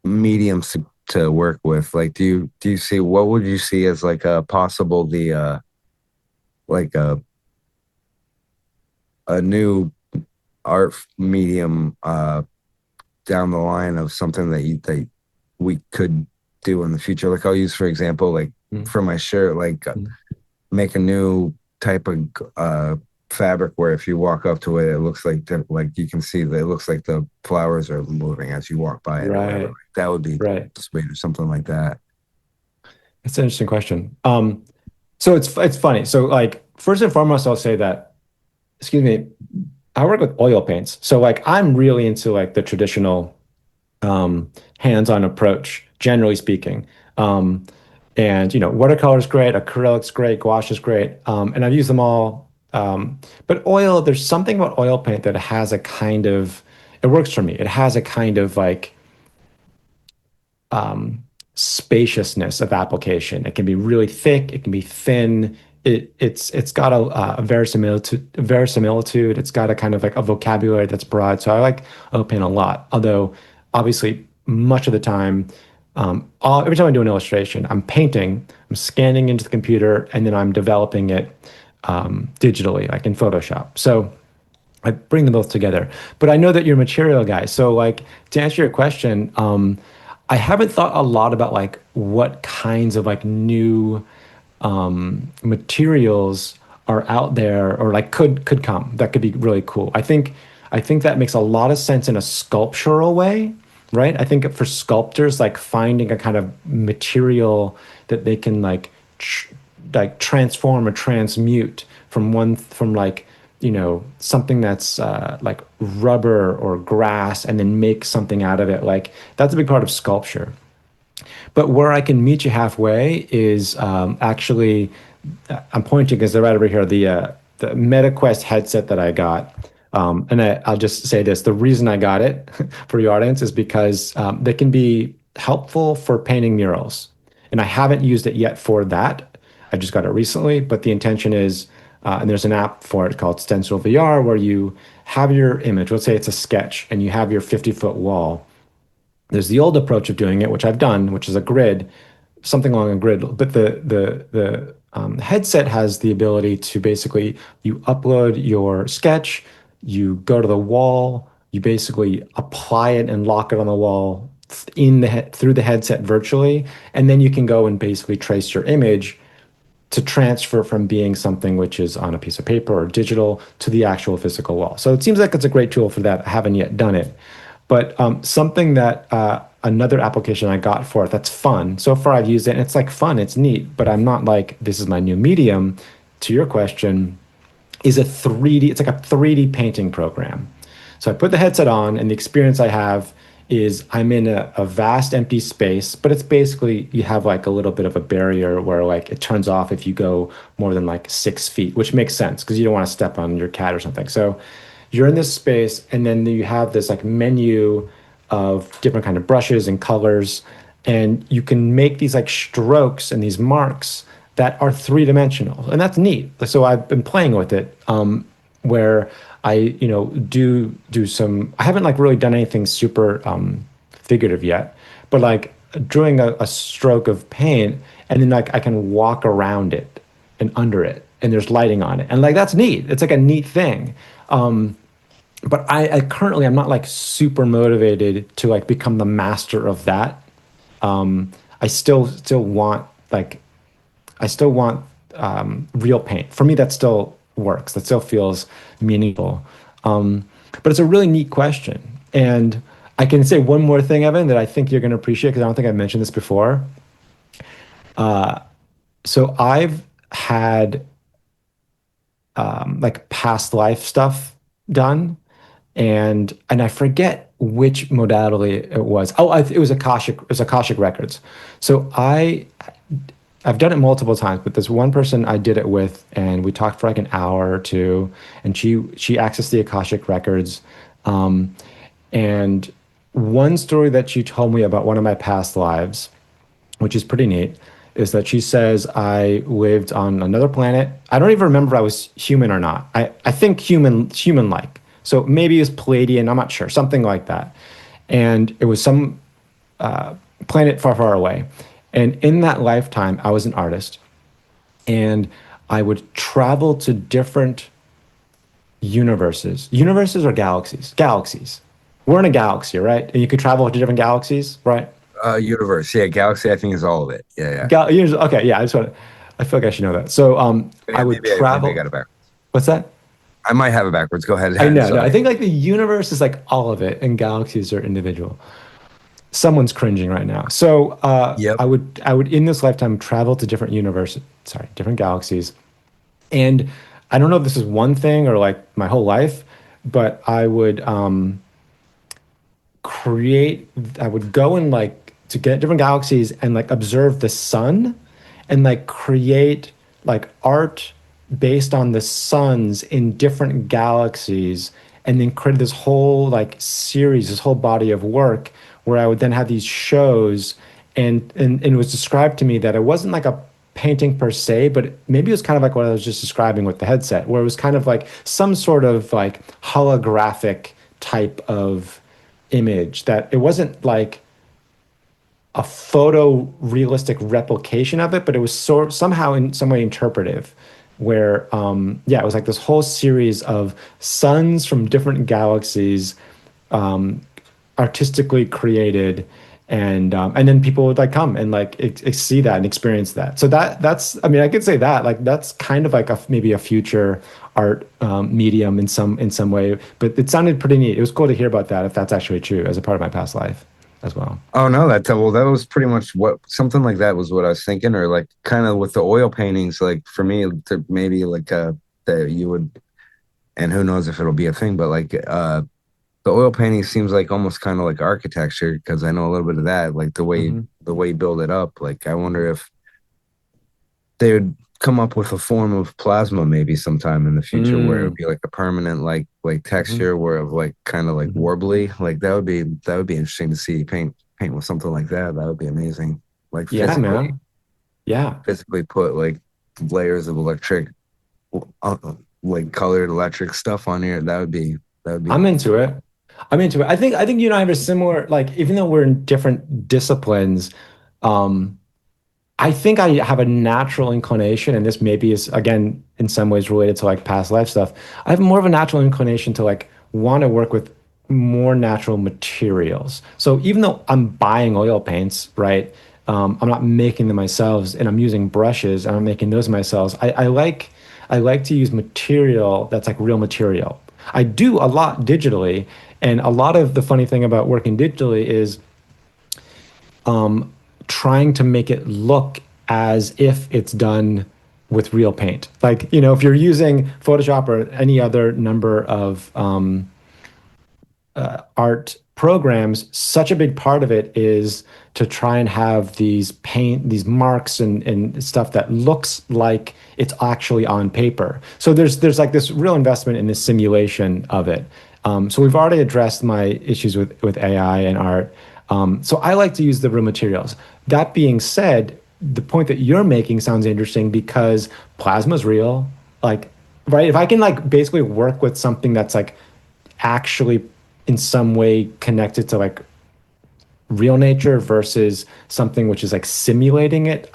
S1: mediums to work with. Like, do you see what would you see as like a possible the like a new art medium down the line of something that we could do in the future? Like I'll use for example, like
S2: Mm.
S1: for my shirt, like
S2: Mm.
S1: make a new type of fabric where if you walk up to it, it looks like you can see that it looks like the flowers are moving as you walk by it or whatever.
S2: Right,
S1: Like, that would be
S2: right.
S1: sweet or something like that.
S2: That's an interesting question. So it's funny. So like first and foremost, I'll say that, excuse me, I work with oil paints. So like I'm really into like the traditional hands-on approach, generally speaking. Um, and watercolor is great, acrylic's great, gouache is great, and I've used them all. But oil, there's something about oil paint that has a kind of, it works for me. It has a kind of like um, spaciousness of application. It can be really thick, it can be thin. It's got a verisimilitude. It's got a kind of like a vocabulary that's broad. So I like oil paint a lot. Although obviously much of the time, every time I do an illustration, I'm painting, I'm scanning into the computer, and then I'm developing it digitally, like in Photoshop. So I bring them both together. But I know that you're a material guy. So like to answer your question, I haven't thought a lot about like what kinds of like new materials are out there or like could come that could be really cool. I think that makes a lot of sense in a sculptural way, right? I think for sculptors, like finding a kind of material that they can like transform or transmute from like something that's like rubber or grass and then make something out of it. Like that's a big part of sculpture. But where I can meet you halfway is actually, I'm pointing because they're right over here, the MetaQuest headset that I got. I'll just say this, the reason I got it for your audience is because they can be helpful for painting murals. And I haven't used it yet for that. I just got it recently, but the intention is, and there's an app for it called Stencil VR where you have your image, let's say it's a sketch, and you have your 50-foot wall. There's the old approach of doing it, which I've done, which is a grid, something along a grid. But the headset has the ability to basically you upload your sketch, you go to the wall, you basically apply it and lock it on the wall through the headset virtually, and then you can go and basically trace your image to transfer from being something which is on a piece of paper or digital to the actual physical wall. So it seems like it's a great tool for that. I haven't yet done it. But something that another application I got for it that's fun. So far, I've used it and it's like fun, it's neat, but I'm not like, this is my new medium. To your question, is a 3D, it's like a 3D painting program. So I put the headset on, and the experience I have is I'm in a vast empty space, but it's basically you have like a little bit of a barrier where like it turns off if you go more than like 6 feet, which makes sense because you don't want to step on your cat or something. So you're in this space, and then you have this like menu of different kind of brushes and colors, and you can make these like strokes and these marks that are three-dimensional, and that's neat. So I've been playing with it, where I do some. I haven't like really done anything super figurative yet, but like drawing a stroke of paint, and then like I can walk around it and under it, and there's lighting on it, and like that's neat. It's like a neat thing. But I currently I'm not like super motivated to like become the master of that. I still want like I still want real paint. For me, that still works. That still feels meaningful. But it's a really neat question. And I can say one more thing, Evan, that I think you're going to appreciate because I don't think I mentioned this before. So I've had like past life stuff done, and I forget which modality it was. Oh, it was Akashic records. So I've done it multiple times, but this one person I did it with, and we talked for like an hour or two, and she accessed the Akashic records. And one story that she told me about one of my past lives, which is pretty neat, is that she says I lived on another planet. I don't even remember if I was human or not. I think human like. So maybe it was Palladian, I'm not sure, something like that. And it was some planet far, far away. And in that lifetime, I was an artist and I would travel to different universes. Universes or galaxies? Galaxies. We're in a galaxy, right? And you could travel to different galaxies, right?
S1: Universe, yeah, galaxy. I think is all of it. Yeah, yeah.
S2: Okay, yeah, I feel like I should know that. So I
S1: Yeah,
S2: would
S1: maybe I
S2: travel.
S1: got it back.
S2: What's that?
S1: I might have it backwards. Go ahead.
S2: I know, no, I
S1: Sorry.
S2: think like the universe is like all of it and galaxies are individual. Someone's cringing right now. So
S1: Yep.
S2: I would in this lifetime travel to different universes, sorry, different galaxies. And I don't know if this is one thing or like my whole life, but create I would go and like to get different galaxies and like observe the sun and like create like art based on the suns in different galaxies and then create this whole like series, this whole body of work where I would then have these shows and it was described to me that it wasn't like a painting per se, but maybe it was kind of like what I was just describing with the headset, where it was kind of like some sort of like holographic type of image that it wasn't like a photorealistic replication of it, but it was somehow in some way interpretive, where yeah, it was like this whole series of suns from different galaxies, um, artistically created, and then people would like come and like see that and experience that. So that's I mean I could say that like that's kind of like a maybe a future art medium in some way, but it sounded pretty neat. It was cool to hear about that if that's actually true as a part of my past life as well.
S1: Oh no, that was pretty much what something like that was what I was thinking, or like kind of with the oil paintings. Like for me, to maybe like that you would, and who knows if it'll be a thing, but like the oil painting seems like almost kind of like architecture because I know a little bit of that, like
S2: Hmm.
S1: the way you build it up. Like I wonder if they would come up with a form of plasma maybe sometime in the future where it would
S2: Mm.
S1: be like a permanent like
S2: Hmm.
S1: texture where of like kind of like
S2: Hmm.
S1: warbly. Like that would be interesting to see paint with something like that. That would be amazing. Like
S2: Yeah, man. Yeah,
S1: physically put like layers of electric like colored electric stuff on here. That would be
S2: I'm into it. I'm into it. I think you and I have a similar like even though we're in different disciplines, um, I think I have a natural inclination, and this maybe is again in some ways related to like past life stuff. I have more of a natural inclination to like want to work with more natural materials. So even though I'm buying oil paints, right? I'm not making them myself, and I'm using brushes, and I'm making those myself. I like to use material that's like real material. I do a lot digitally, and a lot of the funny thing about working digitally is trying to make it look as if it's done with real paint. Like, if you're using Photoshop or any other number of art programs, such a big part of it is to try and have these marks and stuff that looks like it's actually on paper. So there's like this real investment in the simulation of it. So we've already addressed my issues with AI and art. So I like to use the real materials. That being said, the point that you're making sounds interesting because plasma's real. Like, right? If I can like basically work with something that's like actually in some way connected to like real nature versus something which is like simulating it,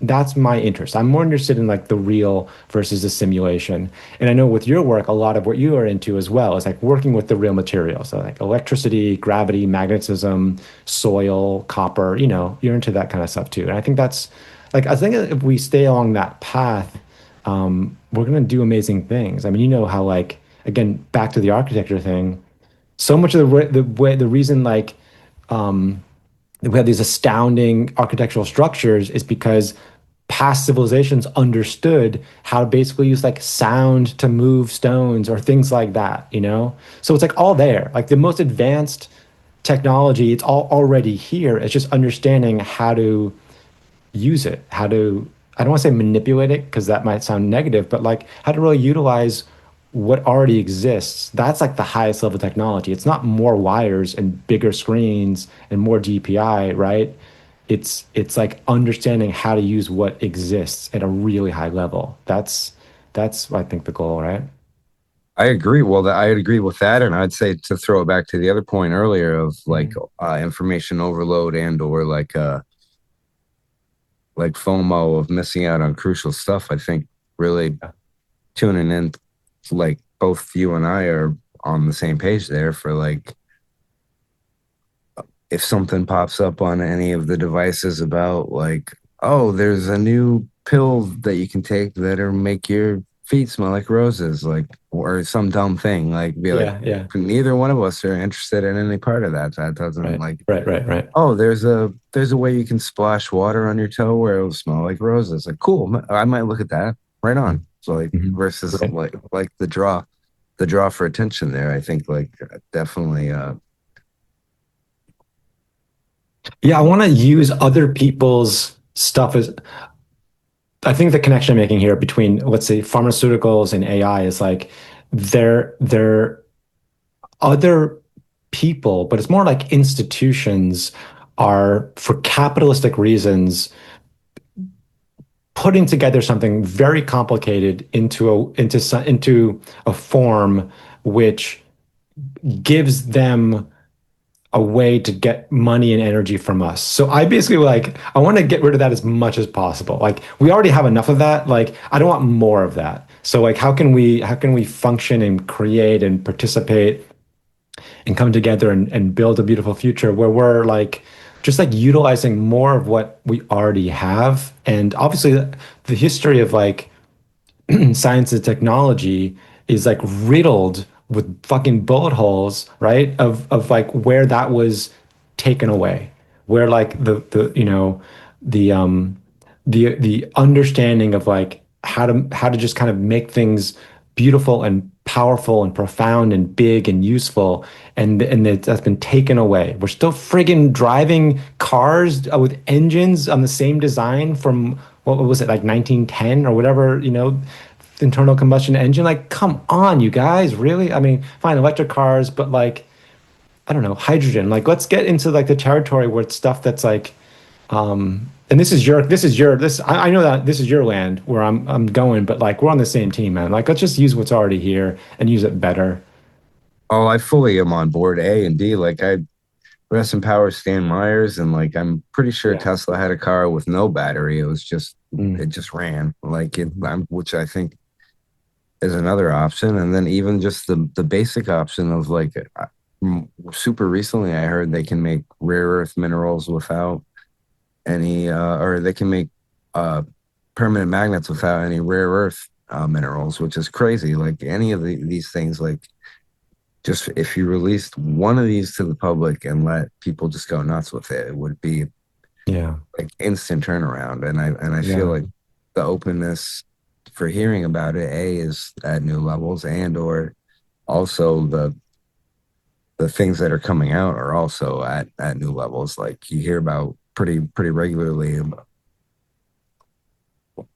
S2: that's my interest. I'm more interested in like the real versus the simulation. And I know with your work a lot of what you are into as well is like working with the real materials, so like electricity, gravity, magnetism, soil, copper, you're into that kind of stuff too. And I think that's like I think if we stay along that path, we're going to do amazing things. I mean, how like again back to the architecture thing, so much of the reason like we have these astounding architectural structures is because past civilizations understood how to basically use like sound to move stones or things like that. So it's like all there, like the most advanced technology, it's all already here. It's just understanding how to use it, how to, I don't want to say manipulate it because that might sound negative, but like how to really utilize what already exists. That's like the highest level technology. It's not more wires and bigger screens and more DPI, right? it's like understanding how to use what exists at a really high level. That's I think the goal, right?
S1: I agree. Well, I'd agree with that, and I'd say to throw it back to the other point earlier of like
S2: Mhm.
S1: information overload and or like FOMO of missing out on crucial stuff. I think really
S2: Yeah.
S1: tuning in, like both you and I are on the same page there for like if something pops up on any of the devices about like, oh, there's a new pill that you can take that'll make your feet smell like roses, like or some dumb thing, like be like,
S2: Yeah, yeah.
S1: neither one of us are interested in any part of that. That doesn't
S2: Right.
S1: like,
S2: Right, right, right.
S1: oh, there's a way you can splash water on your toe where it'll smell like roses. Like, cool, I might look at that. Right on. So like
S2: Mhm.
S1: versus
S2: Right.
S1: like the draw for attention there. I think like definitely
S2: Yeah, I want to use other people's stuff as I think the connection I'm making here between, let's say, pharmaceuticals and AI is like they're other people, but it's more like institutions are, for capitalistic reasons, putting together something very complicated into a form which gives them a way to get money and energy from us. So I basically like I want to get rid of that as much as possible. Like we already have enough of that. Like I don't want more of that. So like how can we function and create and participate and come together and build a beautiful future where we're like just like utilizing more of what we already have. And obviously the history of like science and technology is like riddled with fucking bullet holes, right? Of like where that was taken away, where like the the understanding of like how to just kind of make things beautiful and powerful and profound and big and useful and that's been taken away. We're still friggin' driving cars with engines on the same design from what was it like 1910 or whatever, internal combustion engine. Like, come on, you guys, really? I mean, fine, electric cars, but like, I don't know, hydrogen. Like, let's get into like the territory where it's stuff that's like, and I know that this is your land where I'm going, but like, we're on the same team, man. Like, let's just use what's already here and use it better.
S1: oh, I fully am on board A and D. Like I rest in power Stan Myers, and like I'm pretty sure
S2: Yeah.
S1: Tesla had a car with no battery.
S2: Mm.
S1: It just ran like it,
S2: Mhm.
S1: which I think is another option. And then even just the basic option of like super recently, I heard they can make rare earth minerals without any, or they can make uh, permanent magnets without any rare earth minerals, which is crazy. Like any of these things, like just if you released one of these to the public and let people just go nuts with it, it would be
S2: Yeah.
S1: like instant turnaround. And I feel
S2: Yeah.
S1: like the openness for hearing about it, A, is at new levels, and or also the things that are coming out are also at new levels. Like you hear about pretty regularly.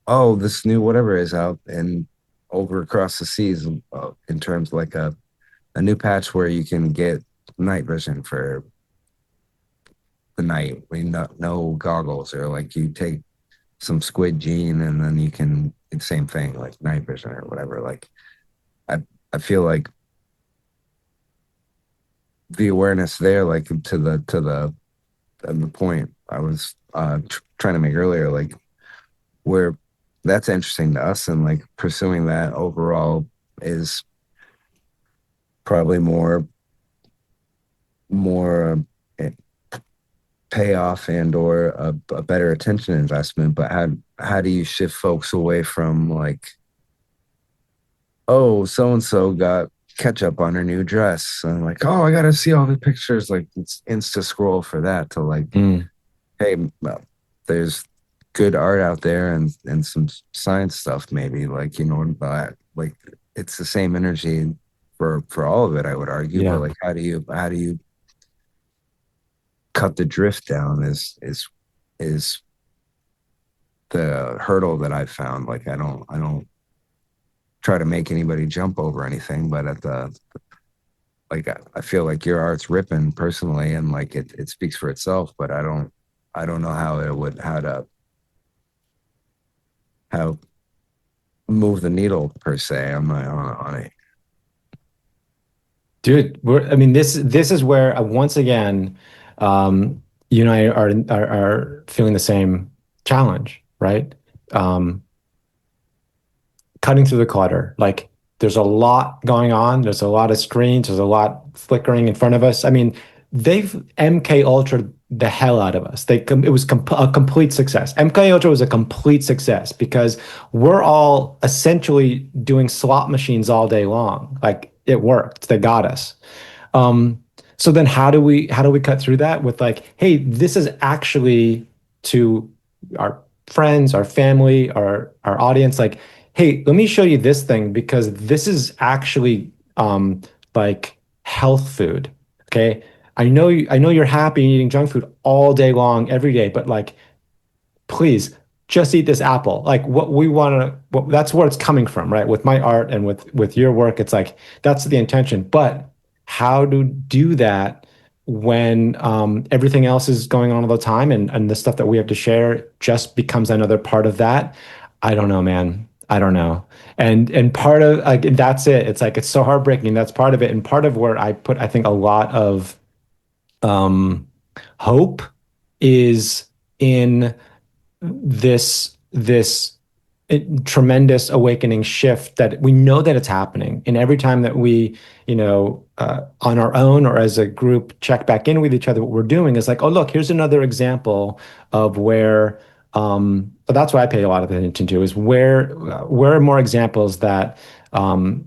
S1: Oh, this new whatever is out and over across the seas in terms of like a new patch where you can get night vision for the night. We no goggles, or like you take some squid gene and then you can same thing like night vision or whatever. Like I I feel like the awareness there, like to the point I was trying to make earlier, like where that's interesting to us and like pursuing that overall is probably more uh, payoff and or a better attention investment. But how do you shift folks away from like, oh, so and so got ketchup on her new dress, and like, oh, I gotta see all the pictures, like it's insta scroll for that, to like,
S2: Mm.
S1: hey, well, there's good art out there and some science stuff maybe, like, but like it's the same energy for all of it, I would argue. But
S2: Yeah.
S1: like how do you cut the drift down is the hurdle that I've found. Like I don't try to make anybody jump over anything, but at the like I feel like your art's ripping personally, and like it speaks for itself. But I don't. I don't know how it would how move the needle per se on it.
S2: Dude, I mean, this is where once again, you and I are feeling the same challenge, right? Um, Cutting through the clutter. Like there's a lot going on. There's a lot of screens. There's a lot flickering in front of us. I mean, they've MK Ultra the hell out of us. It was a complete success. MK Ultra was a complete success because we're all essentially doing slot machines all day long. Like it worked. They got us. Um, so then how do we cut through that with like, hey, this is actually to our friends, our family, our audience, like, hey, let me show you this thing because this is actually like health food. Okay. I know you're happy eating junk food all day long, every day, but like please just eat this apple. Like what we want to, that's where it's coming from, right? With my art and with your work, it's like that's the intention. But how to do that when everything else is going on all the time and the stuff that we have to share just becomes another part of that? I don't know, man. I don't know. And part of like that's it. It's like it's so heartbreaking. That's part of it. And part of where I put, I think, a lot of um, hope is in this tremendous awakening shift that we know that it's happening. And every time that we, on our own or as a group check back in with each other, what we're doing is like, oh, look, here's another example of where, but that's what I pay a lot of attention to is where are more examples that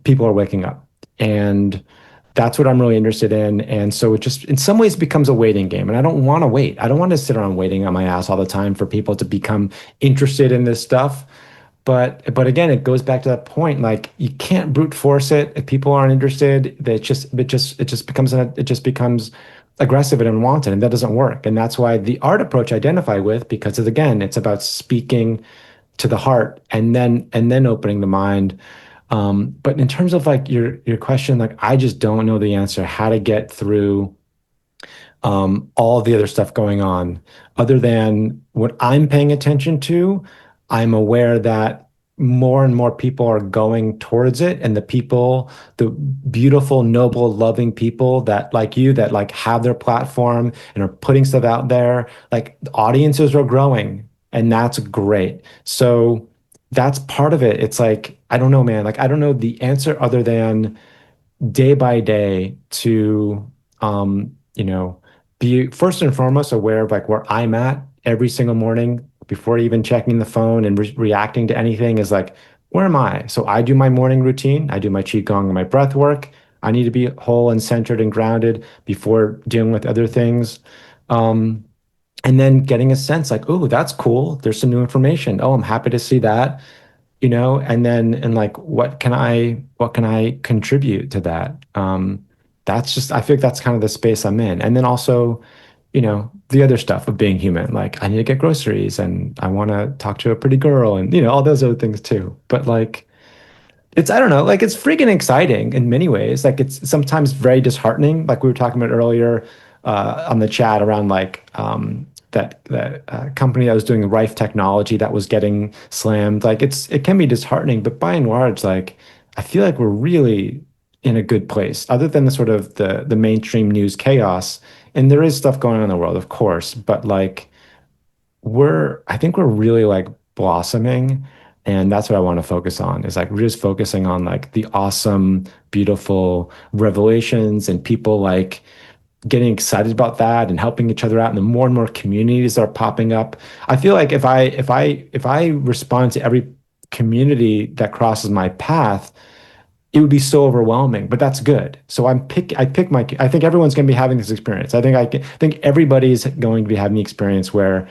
S2: people are waking up. And that's what I'm really interested in. And so it just, in some ways, becomes a waiting game. And I don't want to wait. I don't want to sit around waiting on my ass all the time for people to become interested in this stuff. But again, it goes back to that point. Like you can't brute force it. If people aren't interested, it just becomes aggressive and unwanted, and that doesn't work. And that's why the art approach I identify with, because again, it's about speaking to the heart and then opening the mind. But in terms of like your question, like I just don't know the answer how to get through all the other stuff going on. Other than what I'm paying attention to, I'm aware that more and more people are going towards it, and the people, the beautiful, noble, loving people that like you, that like have their platform and are putting stuff out there, like the audiences are growing, and that's great. So that's part of it. It's like, I don't know, man. Like, I don't know the answer other than day by day to be first and foremost aware of like where I'm at every single morning before even checking the phone and reacting to anything is like, where am I? So I do my morning routine, I do my qigong and my breath work. I need to be whole and centered and grounded before dealing with other things. Um, and then getting a sense like, oh, that's cool. There's some new information. Oh, I'm happy to see that, and then and like what can I contribute to that? That's just, I think that's kind of the space I'm in. And then also, the other stuff of being human, like I need to get groceries and I want to talk to a pretty girl and all those other things too. But like it's, I don't know, like it's freaking exciting in many ways. Like it's sometimes very disheartening, like we were talking about earlier on the chat around like that company that was doing Rife technology that was getting slammed. Like it can be disheartening, but by and large, like I feel like we're really in a good place, other than the sort of the mainstream news chaos. And there is stuff going on in the world, of course, but like I think we're really like blossoming, and that's what I want to focus on is like we're just focusing on like the awesome, beautiful revelations and people like getting excited about that and helping each other out, and the more and more communities that are popping up. I feel like if I respond to every community that crosses my path, it would be so overwhelming, but that's good. So I think everyone's going to be having this experience. I think everybody's going to be having the experience where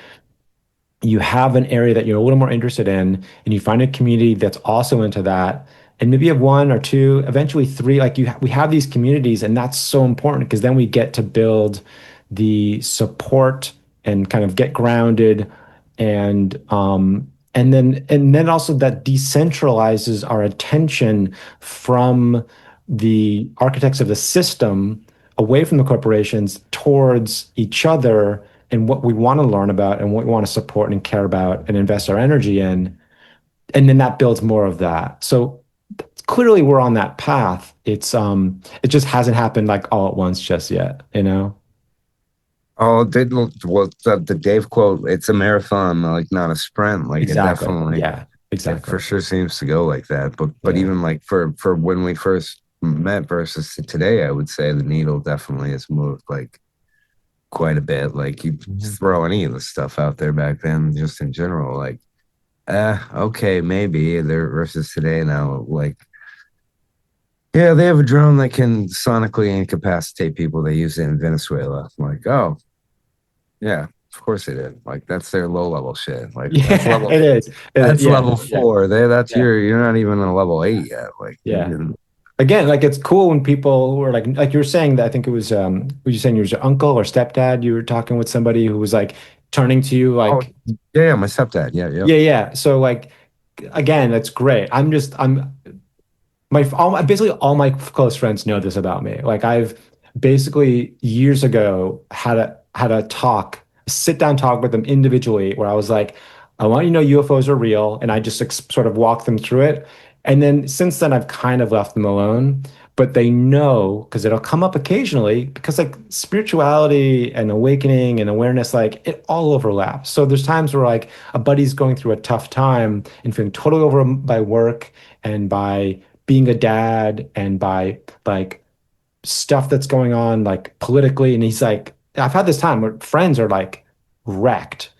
S2: you have an area that you're a little more interested in and you find a community that's also into that, and maybe you have one or two, eventually three, like we have these communities, and that's so important because then we get to build the support and kind of get grounded, and then also that decentralizes our attention from the architects of the system away from the corporations towards each other, and what we want to learn about and what we want to support and care about and invest our energy in. And then that builds more of that. So clearly we're on that path. It just hasn't happened like all at once just yet, you know?
S1: Oh, did well the Dave quote, it's a marathon, like not a sprint. Like it
S2: Exactly.
S1: definitely
S2: Yeah,
S1: it for
S2: exactly.
S1: sure seems to go like that. But
S2: Yeah.
S1: even like for when we first met versus today, I would say the needle definitely has moved like quite a bit. Like you
S2: Mhm.
S1: throw any of the stuff out there back then, just in general, like okay, maybe there versus today now, like yeah, they have a drone that can sonically incapacitate people. They use it in Venezuela. I'm like, oh, yeah, of course they did. Like that's their low level shit. Like
S2: Yeah, it is.
S1: that's
S2: Yeah,
S1: level
S2: yeah,
S1: four. That's
S2: yeah,
S1: you're not even on level eight yet. Like
S2: yeah. Again, like it's cool when people who are like you were saying that I think it was were you saying it was your uncle or stepdad? You were talking with somebody who was like turning to you
S1: oh
S2: like,
S1: yeah, my stepdad. Yeah, yep.
S2: yeah, yeah. So like again, that's great. I'm basically all my close friends know this about me. Like I've basically years ago had a talk, a sit down talk with them individually where I was like, I want you to know UFOs are real, and I just sort of walk them through it. And then since then, I've kind of left them alone, but they know because it'll come up occasionally because like spirituality and awakening and awareness, like it all overlaps. So there's times where like a buddy's going through a tough time and feeling totally overwhelmed by work and by being a dad and by like stuff that's going on like politically. And he's like, I've had this time where friends are like wrecked.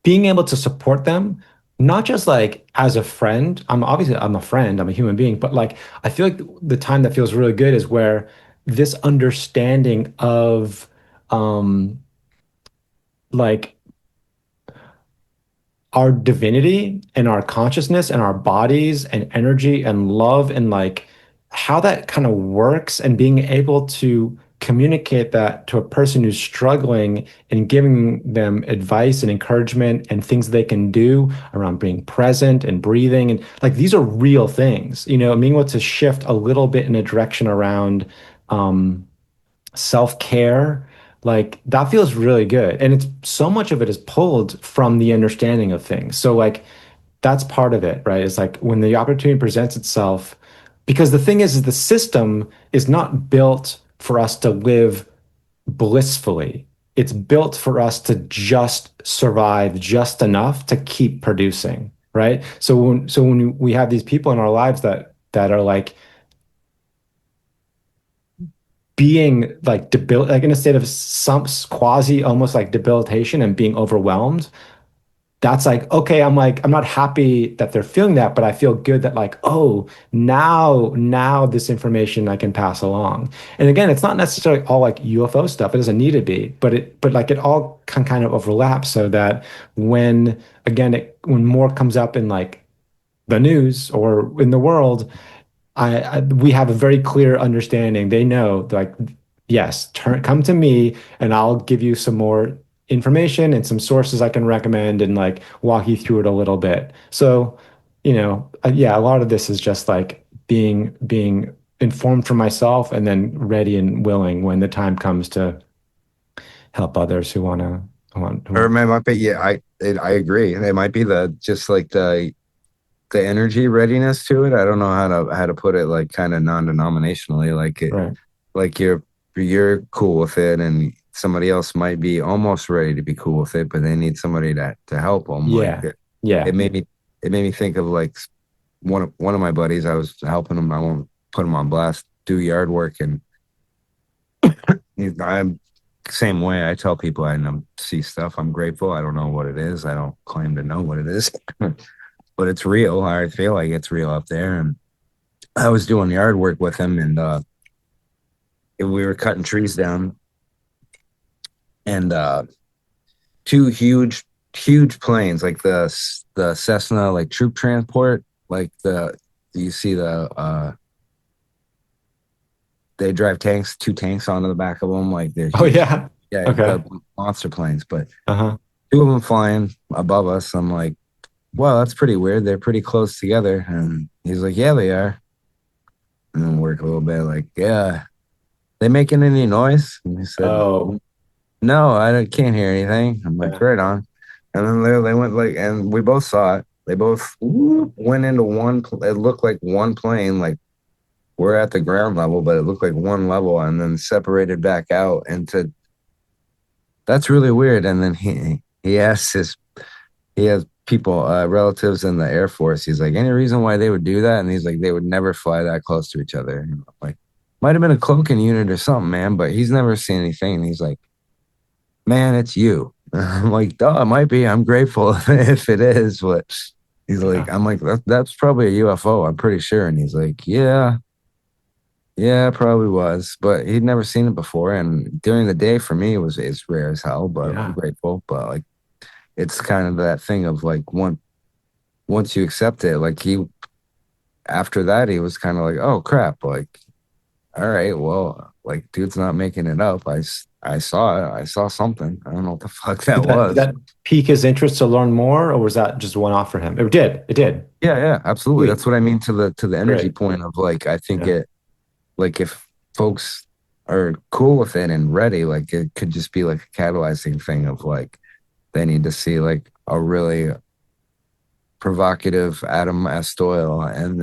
S2: Being able to support them, not just like as a friend. I'm a friend, I'm a human being, but like I feel like the time that feels really good is where this understanding of um like our divinity and our consciousness and our bodies and energy and love and like how that kind of works and being able to communicate that to a person who's struggling and giving them advice and encouragement and things they can do around being present and breathing and like these are real things, being able to shift a little bit in a direction around um, self-care, like that feels really good. And it's so much of it is pulled from the understanding of things. So like that's part of it, right? It's like when the opportunity presents itself, because the thing is the system is not built for us to live blissfully. It's built for us to just survive just enough to keep producing, right? So when we have these people in our lives that are like being like like in a state of some quasi almost like debilitation and being overwhelmed, that's like okay, I'm not happy that they're feeling that, but I feel good that like, oh, now this information I can pass along. And again, it's not necessarily all like UFO stuff, it doesn't need to be, but like it all can kind of overlap so that when again when more comes up in like the news or in the world, we have a very clear understanding. They know, like, yes, come to me, and I'll give you some more information and some sources I can recommend, and like walk you through it a little bit. So, yeah, a lot of this is just like being informed for myself, and then ready and willing when the time comes to help others who
S1: Or
S2: want.
S1: it might be yeah, I agree. It might be the just like the energy readiness to it. I don't know how to put it like kind of non-denominationally. Like it
S2: Right.
S1: like you're cool with it and somebody else might be almost ready to be cool with it, but they need somebody to help them. Like
S2: Yeah.
S1: it
S2: Yeah.
S1: made me think of like one of my buddies. I was helping him. I won't put him on blast. Do yard work, and I'm same way. I tell people I know, see stuff. I'm grateful. I don't know what it is. I don't claim to know what it is, but it's real. I feel like it's real up there. And I was doing yard work with him, and we were cutting trees down, and two huge planes, like the Cessna, like troop transport, like you see they drive tanks, two tanks onto the back of them, like they're
S2: Oh
S1: huge.
S2: yeah.
S1: Yeah,
S2: Okay.
S1: the monster planes, but
S2: Uh-huh.
S1: two of them flying above us. I'm like, well, that's pretty weird. They're pretty close together. And he's like, yeah, they are. And then work a little bit, like, yeah, they making any noise? And he said,
S2: Oh.
S1: no, can't hear anything. I'm like,
S2: Yeah.
S1: right on. And then they went like, and we both saw it. They both went into it looked like one plane, like we're at the ground level, but it looked like one level and then separated back out into, that's really weird. And then he has people, relatives in the Air Force. He's like, any reason why they would do that? And he's like, they would never fly that close to each other. And I'm like, might have been a cloaking unit or something, man, but he's never seen anything. And he's like, man, it's you. I'm like, duh, it might be. I'm grateful if it is. But he's like,
S2: Yeah.
S1: I'm like, that's probably a UFO. I'm pretty sure. And he's like, yeah, it probably was. But he'd never seen it before. And during the day for me, it's rare as hell. But I'm
S2: Yeah.
S1: grateful. But like, it's kind of that thing of like once you accept it, like he after that he was kind of like, oh crap, like all right, well, like dude's not making it up. I saw it. I saw something. I don't know what the fuck that
S2: Did
S1: was.
S2: that pique his interest to learn more, or was that just one off for him? It did. It did.
S1: Yeah, yeah, absolutely.
S2: Sweet.
S1: That's what I mean to the energy
S2: Great.
S1: point of like I think
S2: Yeah.
S1: it like if folks are cool with it and ready, like it could just be like a catalyzing thing of like they need to see like a really provocative Adam S. Doyle and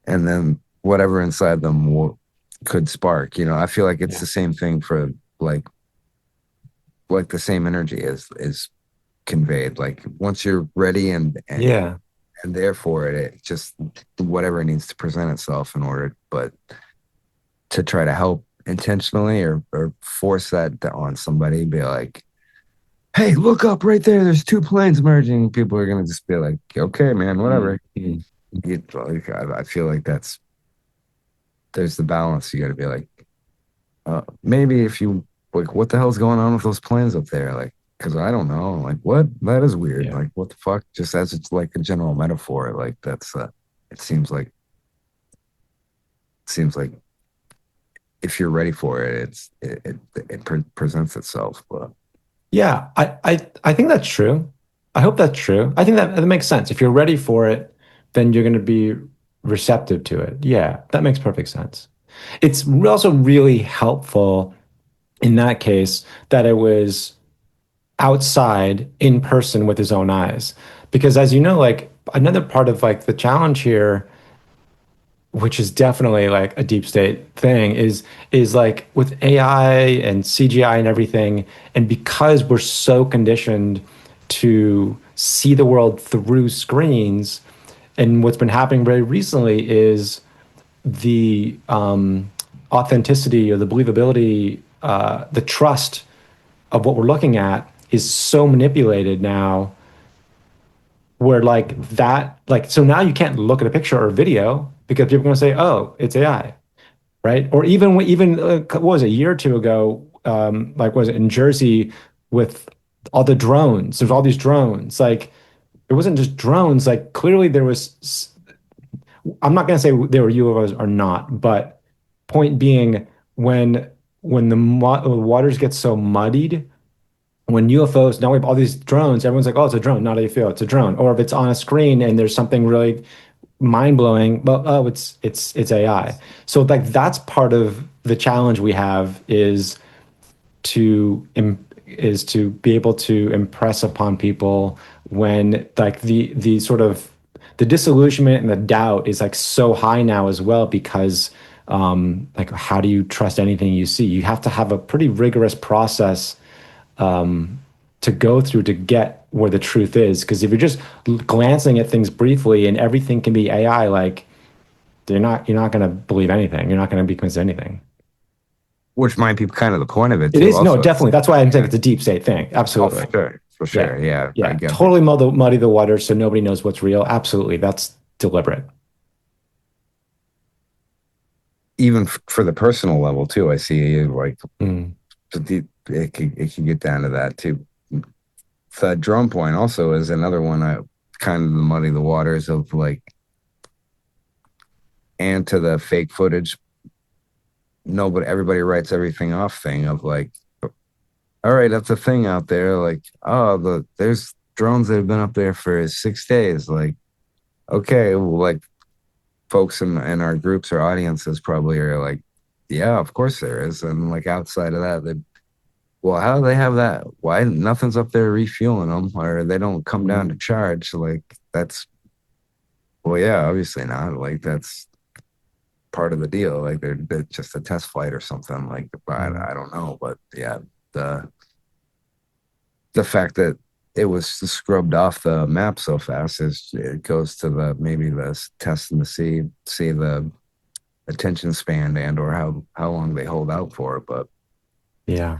S1: then whatever inside them could spark. You know, I feel like it's
S2: Yeah.
S1: the same thing for like the same energy is conveyed. Like once you're ready
S2: Yeah.
S1: and there for it, it just whatever needs to present itself in order, but to try to help intentionally or force that on somebody, be like, hey, look up right there. There's two planes merging. People are gonna just be like, okay, man,
S2: Mm,
S1: whatever.
S2: mm.
S1: Like, I feel like there's the balance. You got to be like, maybe if you like, what the hell's going on with those planes up there? Like, because I don't know. Like, what? That is weird.
S2: Yeah.
S1: Like, what the fuck? Just as it's like a general metaphor. Like, that's it seems like if you're ready for it, it presents itself. But
S2: Yeah. I think that's true. I hope that's true. I think that makes sense. If you're ready for it, then you're going to be receptive to it. Yeah, that makes perfect sense. It's also really helpful in that case that it was outside in person with his own eyes. Because as you know, like another part of like the challenge here, which is definitely like a deep state thing, is like with AI and CGI and everything, and because we're so conditioned to see the world through screens, and what's been happening very recently is the authenticity or the believability, the trust of what we're looking at is so manipulated now where like that like so now you can't look at a picture or a video because people are going to say, oh, it's AI, right? Or even what was it, a year or two ago, like was it in Jersey with all the drones, there's all these drones, like it wasn't just drones, like clearly there was, I'm not going to say they were UFOs or not, but point being, when the waters get so muddied, when UFOs, now we have all these drones, everyone's like, oh, it's a drone. Not how you feel, it's a drone. Or if it's on a screen and there's something really mind blowing, but oh, it's AI. So like that's part of the challenge we have to is to be able to impress upon people when like the sort of the disillusionment and the doubt is like so high now as well because like how do you trust anything you see? You have to have a pretty rigorous process to go through to get where the truth is. Because if you're just glancing at things briefly and everything can be AI, like you're not going to believe anything. You're not going to be convinced of anything.
S1: which might be kind of the point of it
S2: It
S1: too.
S2: is no,
S1: Also,
S2: definitely. That's why I'm saying
S1: yeah.
S2: it's a deep state thing.
S1: Oh,
S2: Absolutely.
S1: for
S2: Yeah.
S1: sure. Yeah, I
S2: Yeah.
S1: get it.
S2: Totally muddy the water so nobody knows what's real. Absolutely. That's deliberate.
S1: Even for the personal level too. I see like
S2: Mm.
S1: it can get down to that too. The drum point also is another one. I kind of muddy the waters of like, and to the fake footage. No, but everybody writes everything off thing of like, all right, that's a thing out there. Like, oh, there's drones that have been up there for 6 days. Like, okay, well, like folks in our groups or audiences probably are like, yeah, of course there is. And like outside of that, Well, how do they have that? Why nothing's up there refueling them, or they don't come down to
S2: Mm,
S1: charge? Like that's well, yeah, obviously not. Like that's part of the deal. Like they're just a test flight or something. Like
S2: mm.
S1: I don't know, but yeah, the the fact that it was scrubbed off the map so fast is it goes to the maybe the testing to see the attention span and or how long they hold out for. But
S2: Yeah.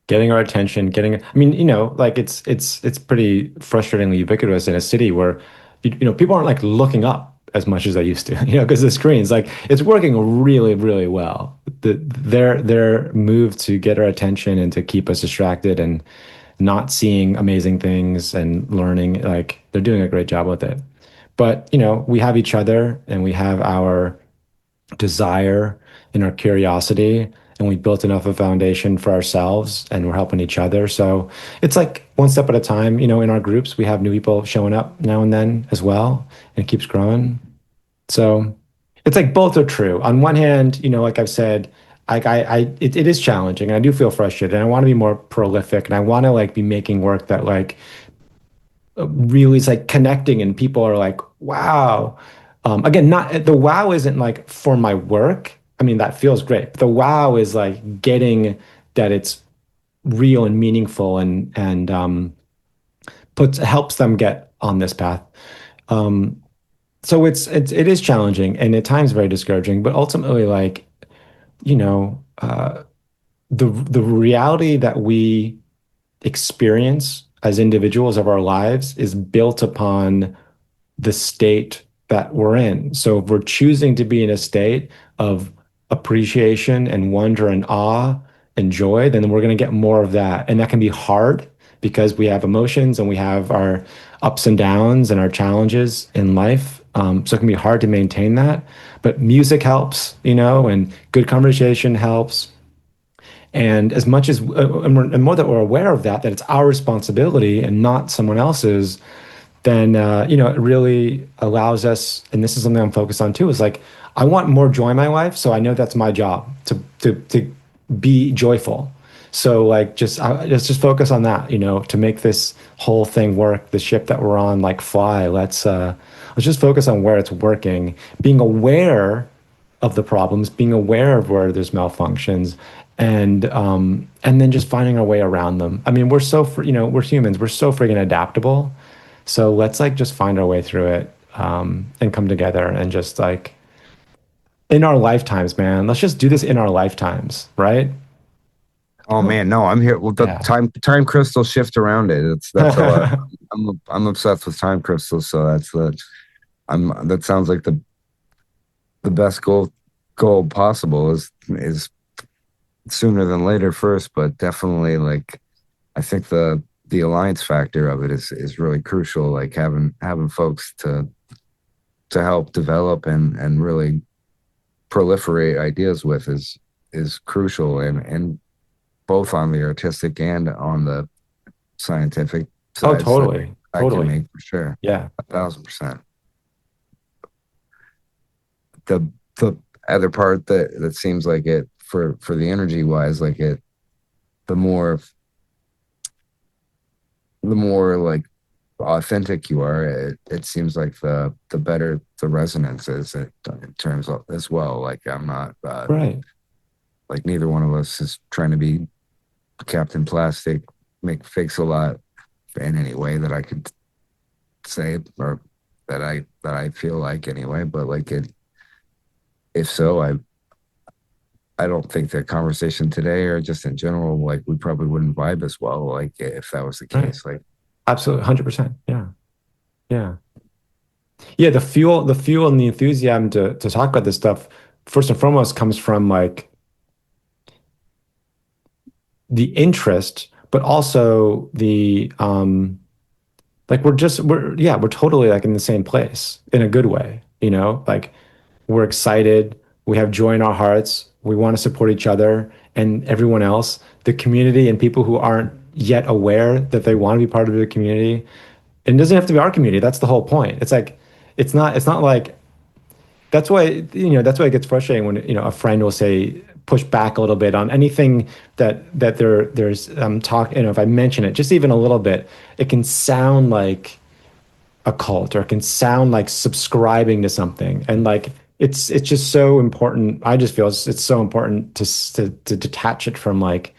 S2: Getting our attention, getting, I mean, like it's pretty frustratingly ubiquitous in a city where people aren't like looking up as much as they used to, because the screens, like it's working really, really well. Their move to get our attention and to keep us distracted and not seeing amazing things and learning, like they're doing a great job with it. But, we have each other and we have our desire and our curiosity, and we built enough of a foundation for ourselves and we're helping each other. So it's like one step at a time. In our groups we have new people showing up now and then as well, and it keeps growing. So it's like both are true. On one hand, like I've said, like it is challenging and I do feel frustrated and I want to be more prolific and I want to like be making work that like really is like connecting and people are like, wow. Again, not the wow isn't like for my work. I mean, that feels great. But the wow is like getting that it's real and meaningful and puts helps them get on this path. Um, so it is challenging and at times very discouraging, but ultimately, like, the reality that we experience as individuals of our lives is built upon the state that we're in. So if we're choosing to be in a state of appreciation and wonder and awe and joy, then we're going to get more of that. And that can be hard because we have emotions and we have our ups and downs and our challenges in life. So it can be hard to maintain that. But music helps, and good conversation helps. And as much as, and more that we're aware of that it's our responsibility and not someone else's, then it really allows us, and this is something I'm focused on too, is like I want more joy in my life, so I know that's my job to be joyful. So like let's just focus on that, to make this whole thing work, the ship that we're on like fly. Let's just focus on where it's working, being aware of the problems, being aware of where there's malfunctions, and then just finding our way around them. I mean, we're humans, we're so freaking adaptable. So let's like just find our way through it, and come together and just like in our lifetimes, man. Let's just do this in our lifetimes, right?
S1: oh man, no, I'm here. Well, the
S2: Yeah.
S1: time crystals shift around it. That's a lot. I'm obsessed with time crystals, so that's the I'm that sounds like the best goal possible is sooner than later first, but definitely like I think the alliance factor of it is really crucial. Like having folks to help develop and really proliferate ideas with is crucial and both on the artistic and on the scientific
S2: Oh,
S1: side. So
S2: totally.
S1: I can
S2: Totally.
S1: make for sure.
S2: Yeah.
S1: 1,000%. The other part that seems like it for the energy wise, like it the more like authentic you are, it seems like the better the resonance is in terms of as well. Like I'm not
S2: Right.
S1: like neither one of us is trying to be Captain Plastic, make fakes a lot in any way that I could say or that I feel like anyway. But like it, if so, I don't think that conversation today or just in general, like we probably wouldn't vibe as well. Like if that was the
S2: Right.
S1: case, like
S2: Absolutely. 100%. Yeah. Yeah. Yeah. The fuel and the enthusiasm to talk about this stuff, first and foremost, comes from like the interest, but also like we're totally like in the same place in a good way, like we're excited, we have joy in our hearts, we want to support each other and everyone else, the community and people who aren't yet aware that they want to be part of the community. And it doesn't have to be our community. That's the whole point. It's like it's not like that's why it gets frustrating when a friend will say push back a little bit on anything that there's talk, if I mention it just even a little bit, it can sound like a cult, or it can sound like subscribing to something. And like it's just so important. I just feel it's so important to detach it from like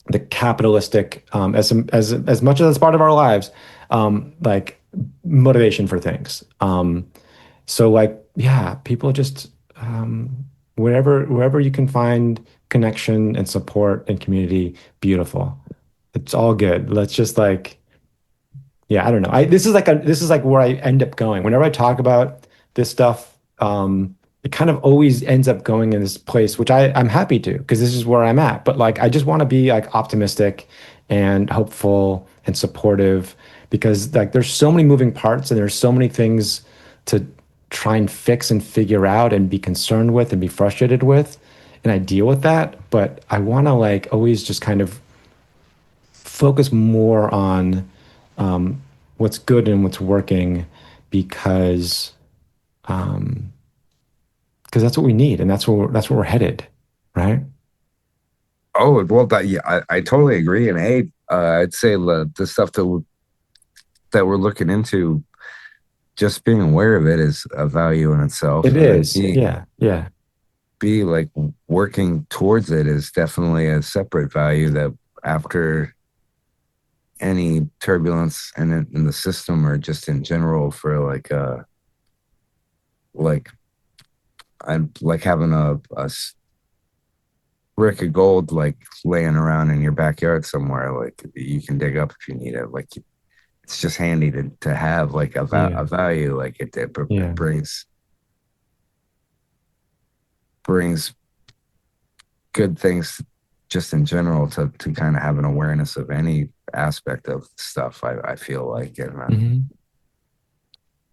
S2: the capitalistic, as much as it's part of our lives, like motivation for things. So like, yeah, people just, wherever you can find connection and support and community, beautiful. It's all good. Let's just like, yeah, I don't know. This is like where I end up going. Whenever I talk about this stuff, it kind of always ends up going in this place, which I'm happy to, because this is where I'm at. But like, I just want to be like optimistic and hopeful and supportive, because like there's so many moving parts and there's so many things to try and fix and figure out and be concerned with and be frustrated with. And I deal with that, but I want to like always just kind of focus more on what's good and what's working, because um, because that's what we need, and that's where we're headed, right?
S1: Oh, well, yeah, I totally agree. And hey, I'd say the stuff that we're looking into, just being aware of it is a value in itself,
S2: It
S1: and then
S2: is, yeah, yeah.
S1: be like working towards it is definitely a separate value that after any turbulence in the system or just in general for like I'm like having a brick of gold like laying around in your backyard somewhere like you can dig up if you need it like it's just handy to have like
S2: Yeah,
S1: a value like it
S2: yeah.
S1: brings good things just in general to kind of have an awareness of any aspect of stuff I feel like and
S2: Hmm.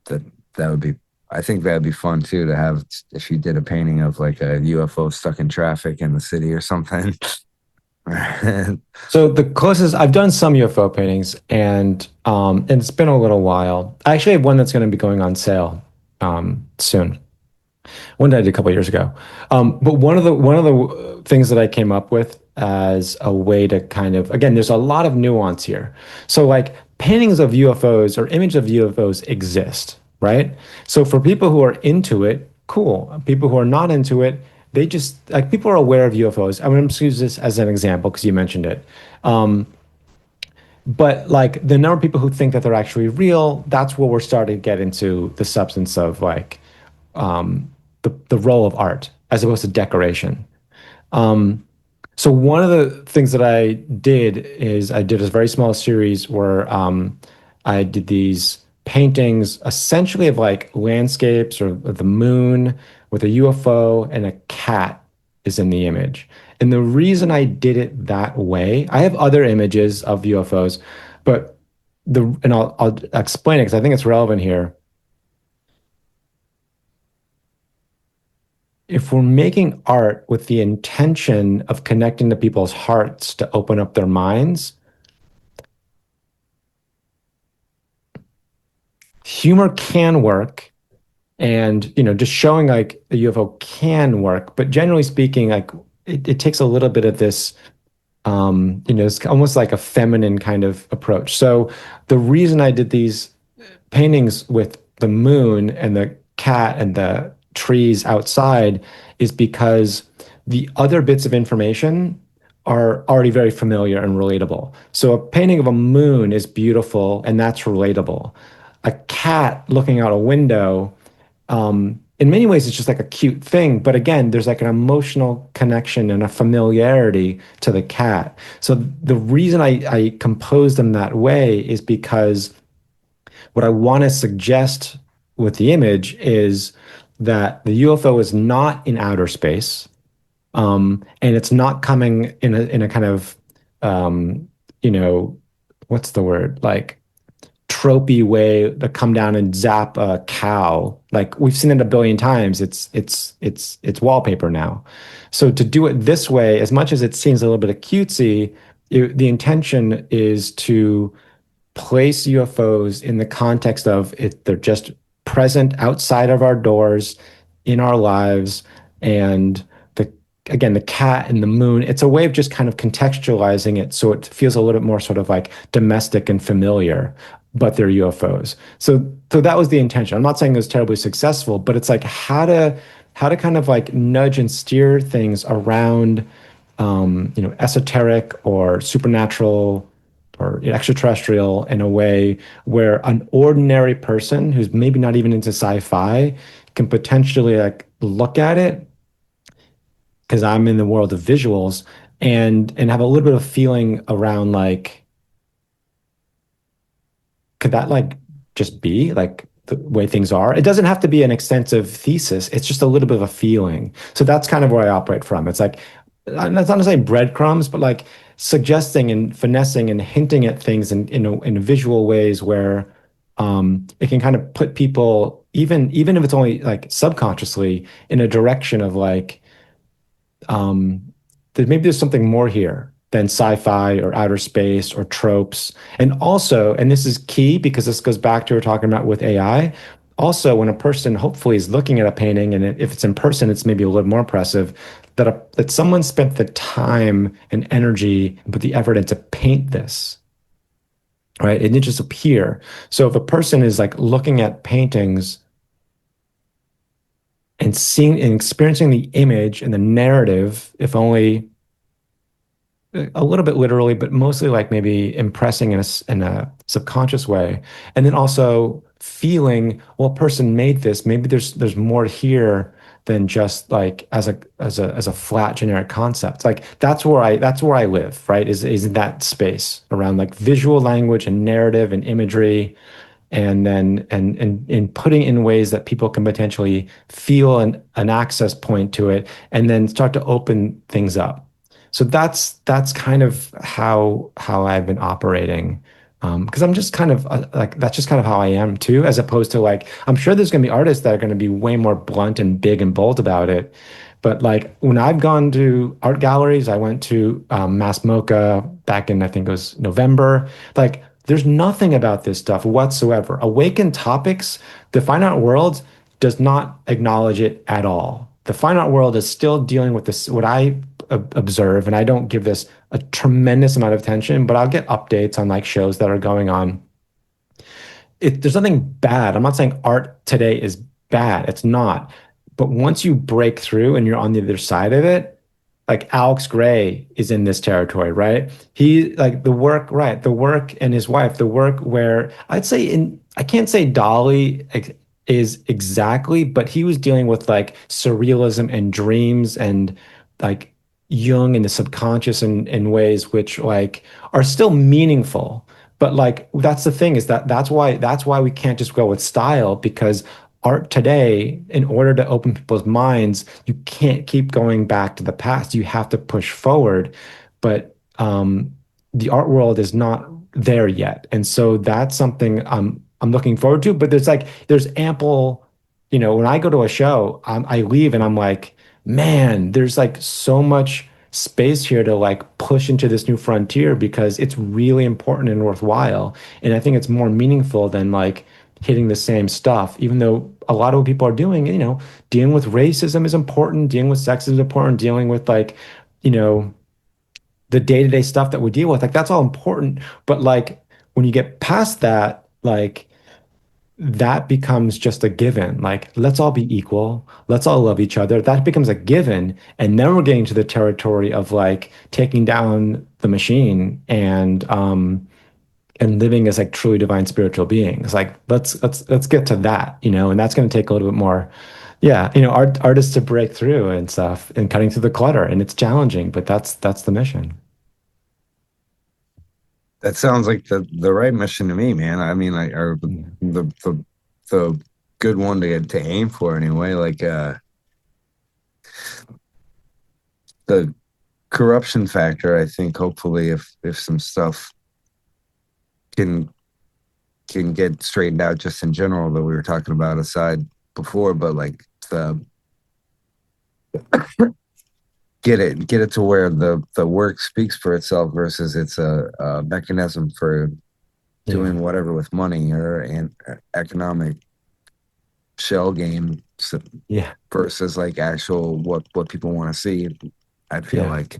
S1: that that would be I think that'd be fun too to have if you did a painting of like a UFO stuck in traffic in the city or something.
S2: So the closest I've done some UFO paintings, and it's been a little while. I actually have one that's going to be going on sale soon. One that I did a couple of years ago. But one of the things that I came up with as a way to kind of, again, there's a lot of nuance here. So like paintings of UFOs or images of UFOs exist, right? So for people who are into it, cool. People who are not into it, they just like people are aware of UFOs. I'm going to use this as an example because you mentioned it. But like the number of people who think that they're actually real, that's where we're starting to get into the substance of like the role of art as opposed to decoration. So one of the things that I did is I did a very small series where I did these paintings essentially of like landscapes or the moon with a UFO, and a cat is in the image. And the reason I did it that way, I have other images of UFOs, but I'll explain it because I think it's relevant here. If we're making art with the intention of connecting to people's hearts to open up their minds, humor can work, and just showing like a UFO can work, but generally speaking, like it takes a little bit of this, it's almost like a feminine kind of approach. So the reason I did these paintings with the moon and the cat and the trees outside is because the other bits of information are already very familiar and relatable. So a painting of a moon is beautiful and that's relatable. A cat looking out a window, in many ways, it's just like a cute thing. But again, there's like an emotional connection and a familiarity to the cat. So the reason I compose them that way is because what I want to suggest with the image is that the UFO is not in outer space, and it's not coming in a kind of, um, you know, what's the word, like tropey way to come down and zap a cow. Like we've seen it a billion times. It's wallpaper now. So to do it this way, as much as it seems a little bit of cutesy, the intention is to place UFOs in the context of it, they're just present outside of our doors in our lives, and the again, the cat and the moon, it's a way of just kind of contextualizing it so it feels a little bit more sort of like domestic and familiar, but they're UFOs. So that was the intention. I'm not saying it was terribly successful, but it's like how to kind of like nudge and steer things around esoteric or supernatural or extraterrestrial in a way where an ordinary person who's maybe not even into sci-fi can potentially like look at it because I'm in the world of visuals and have a little bit of feeling around like could that like just be like the way things are? It doesn't have to be an extensive thesis. It's just a little bit of a feeling. So that's kind of where I operate from. It's like that's not to say breadcrumbs, but like suggesting and finessing and hinting at things in visual ways where it can kind of put people even if it's only like subconsciously in a direction of like um, that maybe there's something more here than sci-fi or outer space or tropes. And also, and this is key because this goes back to what we're talking about with AI. Also, when a person hopefully is looking at a painting, and if it's in person, it's maybe a little more impressive that someone spent the time and energy and put the effort in to paint this, right? It didn't just appear. So if a person is like looking at paintings and seeing and experiencing the image and the narrative, if only a little bit literally, but mostly like maybe impressing in a subconscious way. And then also feeling, well, a person made this. Maybe there's more here than just like as a flat generic concept. Like that's where I live, right? Is in that space around like visual language and narrative and imagery and then and putting in ways that people can potentially feel an access point to it and then start to open things up. So that's kind of how I've been operating. Because I'm just kind of like that's just kind of how I am too, as opposed to like I'm sure there's going to be artists that are going to be way more blunt and big and bold about it. But like when I've gone to art galleries, I went to Mass Mocha back in I think it was November. Like there's nothing about this stuff whatsoever. Awakened Topics, the fine art world does not acknowledge it at all. The fine art world is still dealing with this, what I observe, and I don't give this a tremendous amount of attention, but I'll get updates on like shows that are going on. There's nothing bad. I'm not saying art today is bad. It's not. But once you break through and you're on the other side of it, like Alex Gray is in this territory, right? He like the work, right? The work and his wife, the work where I'd say I can't say Dolly is exactly, but he was dealing with like surrealism and dreams and like Jung and the subconscious in ways which like are still meaningful. But like that's the thing is that's why we can't just go with style because art today, in order to open people's minds, you can't keep going back to the past. You have to push forward. But the art world is not there yet. And so that's something I'm looking forward to. But there's ample, when I go to a show, I leave and I'm like, man, there's like so much space here to like push into this new frontier because it's really important and worthwhile. And I think it's more meaningful than like hitting the same stuff, even though a lot of what people are doing, dealing with racism is important, dealing with sexism is important, dealing with like, you know, the day-to-day stuff that we deal with, like that's all important. But like when you get past that, like that becomes just a given. Like, let's all be equal. Let's all love each other. That becomes a given. And then we're getting to the territory of like taking down the machine and living as like truly divine spiritual beings. Like let's get to that, and that's going to take a little bit more, yeah, artists to break through and stuff and cutting through the clutter. And it's challenging, but that's the mission.
S1: That sounds like the right mission to me, man. I mean, like, or
S2: Yeah.
S1: the good one to aim for anyway. Like, the corruption factor. I think hopefully, if some stuff can can get straightened out, just in general that we were talking about aside before, but like the get it to where the work speaks for itself versus it's a mechanism for
S2: Yeah.
S1: doing whatever with money or an economic shell game so,
S2: Yeah.
S1: versus like actual what people want to see. I feel
S2: Yeah.
S1: like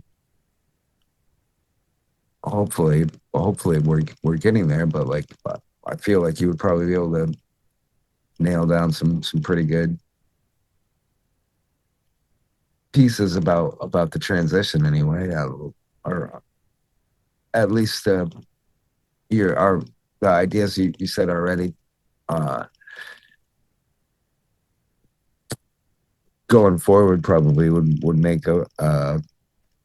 S1: hopefully hopefully we're getting there, but like I feel like you would probably be able to nail down some pretty good pieces about the transition anyway, or at least your our the ideas you said already. Uh, Going forward probably would make a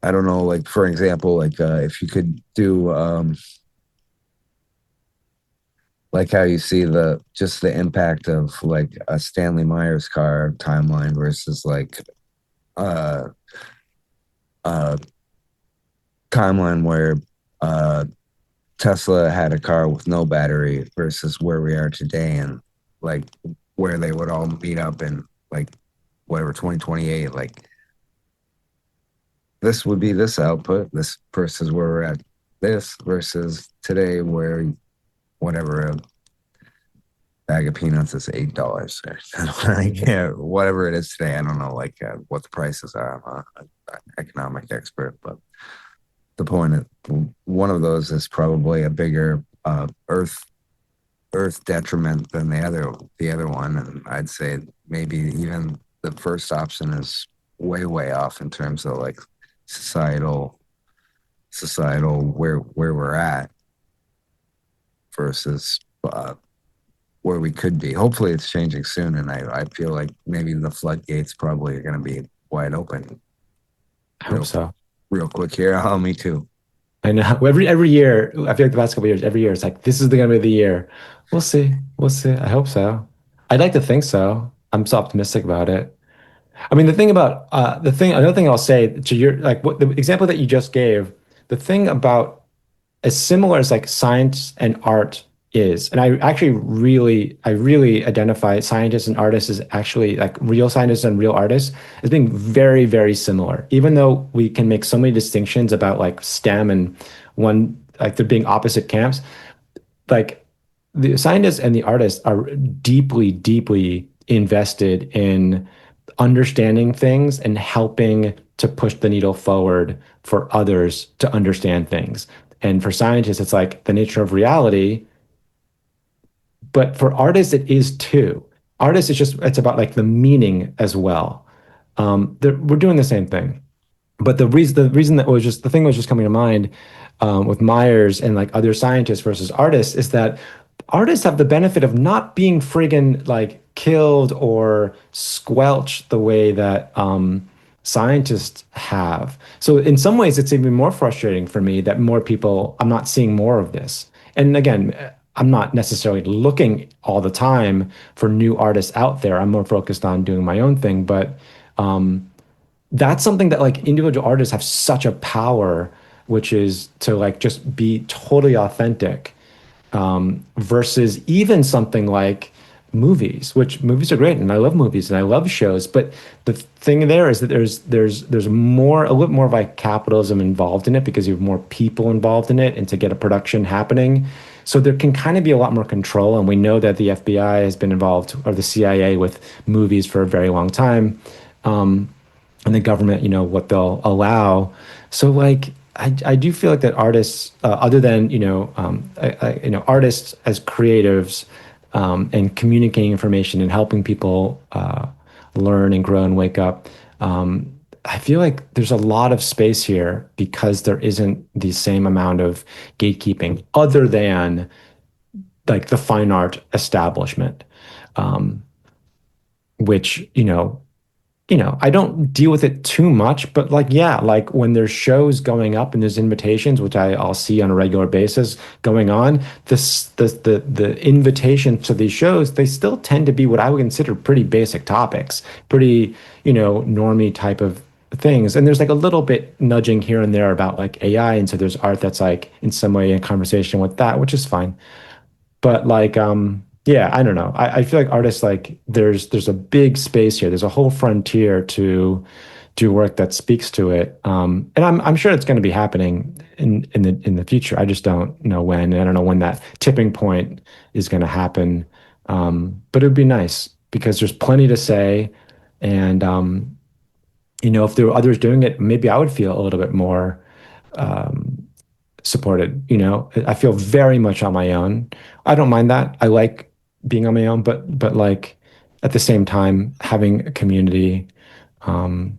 S1: I don't know, like for example, like if you could do like how you see the just the impact of like a Stanley Myers car timeline versus like uh uh timeline where uh Tesla had a car with no battery versus where we are today, and like where they would all meet up in like whatever 2028, like this would be this output, this versus where we're at, this versus today where whatever a bag of peanuts is $8 or like, yeah, whatever it is today. I don't know like what the prices are. I'm an economic expert, but the point is one of those is probably a bigger earth detriment than the other one, and I'd say maybe even the first option is way off in terms of like societal where we're at versus where we could be. Hopefully it's changing soon, and I feel like maybe the floodgates probably are going to be wide open
S2: I hope
S1: real
S2: so.
S1: real quick here. Oh, me too.
S2: I know. Every year, I feel like the past couple of years, every year it's like this is gonna be the year. We'll see. We'll see. I hope so. I'd like to think so. I'm so optimistic about it. I mean, another thing I'll say to your like what the example that you just gave, the thing about as similar as like science and art is, and I really identify scientists and artists as actually like real scientists and real artists as being very, very similar. Even though we can make so many distinctions about like STEM and one like they're being opposite camps, like the scientists and the artists are deeply, deeply invested in understanding things and helping to push the needle forward for others to understand things. And for scientists, it's like the nature of reality. But for artists, it is too. Artists, it's about like the meaning as well. We're doing the same thing. But the reason that was just the thing that was just coming to mind with Myers and like other scientists versus artists is that artists have the benefit of not being friggin' like killed or squelched the way that scientists have. So in some ways, it's even more frustrating for me that more people, I'm not seeing more of this. And again, I'm not necessarily looking all the time for new artists out there. I'm more focused on doing my own thing, but that's something that like individual artists have such a power, which is to like just be totally authentic versus even something like movies, which movies are great and I love movies and I love shows. But the thing there is that there's more a little more of like capitalism involved in it because you have more people involved in it and to get a production happening. So there can kind of be a lot more control. And we know that the FBI has been involved or the CIA with movies for a very long time. And the government, what they'll allow. So like I do feel like that artists, other than artists as creatives and communicating information and helping people learn and grow and wake up. I feel like there's a lot of space here because there isn't the same amount of gatekeeping, other than like the fine art establishment, um, which I don't deal with it too much, but like, yeah, like when there's shows going up and there's invitations, which I'll see on a regular basis going on, the invitations to these shows, they still tend to be what I would consider pretty basic topics, pretty, normie type of things. And there's like a little bit nudging here and there about like AI. And so there's art that's like in some way in conversation with that, which is fine. But like, yeah, I don't know. I feel like artists like there's a big space here. There's a whole frontier to do work that speaks to it. And I'm sure it's going to be happening in the future. I just don't know when. And I don't know when that tipping point is going to happen. But it would be nice. because there's plenty to say. And, if there were others doing it, maybe I would feel a little bit more um, supported. I feel very much on my own. I don't mind that. I like being on my own, but like at the same time, having a community um,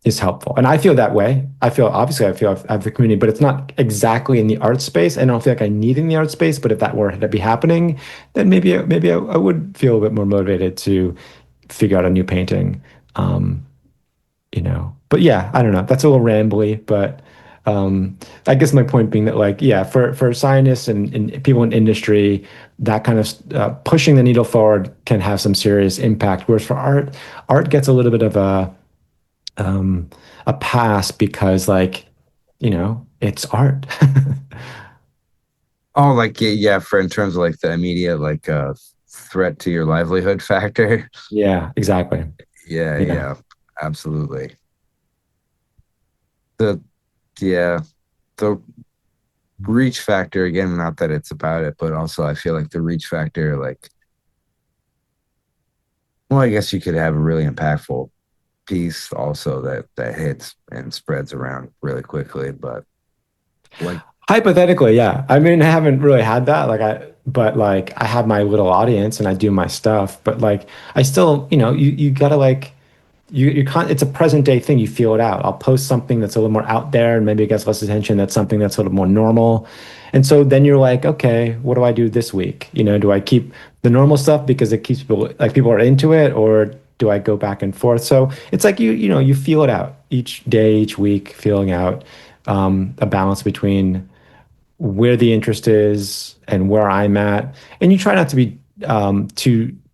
S2: is helpful. And I feel that way. I feel I have the community, but it's not exactly in the art space. I don't feel like I need in the art space, but if that were to be happening, then maybe I would feel a bit more motivated to figure out a new painting. Um, but yeah, I don't know. That's a little rambly, but I guess my point being that, like, yeah, for scientists and people in industry, that kind of pushing the needle forward can have some serious impact. Whereas for art gets a little bit of um, a pass because, like, it's art.
S1: Oh, like yeah, yeah, for in terms of like the immediate like threat to your livelihood factor.
S2: Yeah, exactly.
S1: Yeah,
S2: Yeah.
S1: yeah, absolutely. The yeah, the reach factor again, not that it's about it, but also I feel like the reach factor, like, well, I guess you could have a really impactful piece also that hits and spreads around really quickly, but like,
S2: Hypothetically, yeah. I mean, I haven't really had that. But like, I have my little audience and I do my stuff. But like, I still, you gotta like, you can't. It's a present day thing. You feel it out. I'll post something that's a little more out there and maybe it gets less attention. That's something that's a little more normal. And so then you're like, okay, what do I do this week? Do I keep the normal stuff because it keeps people are into it, or do I go back and forth? So it's like you feel it out each day, each week, feeling out a balance between where the interest is and where I'm at. And you try not to be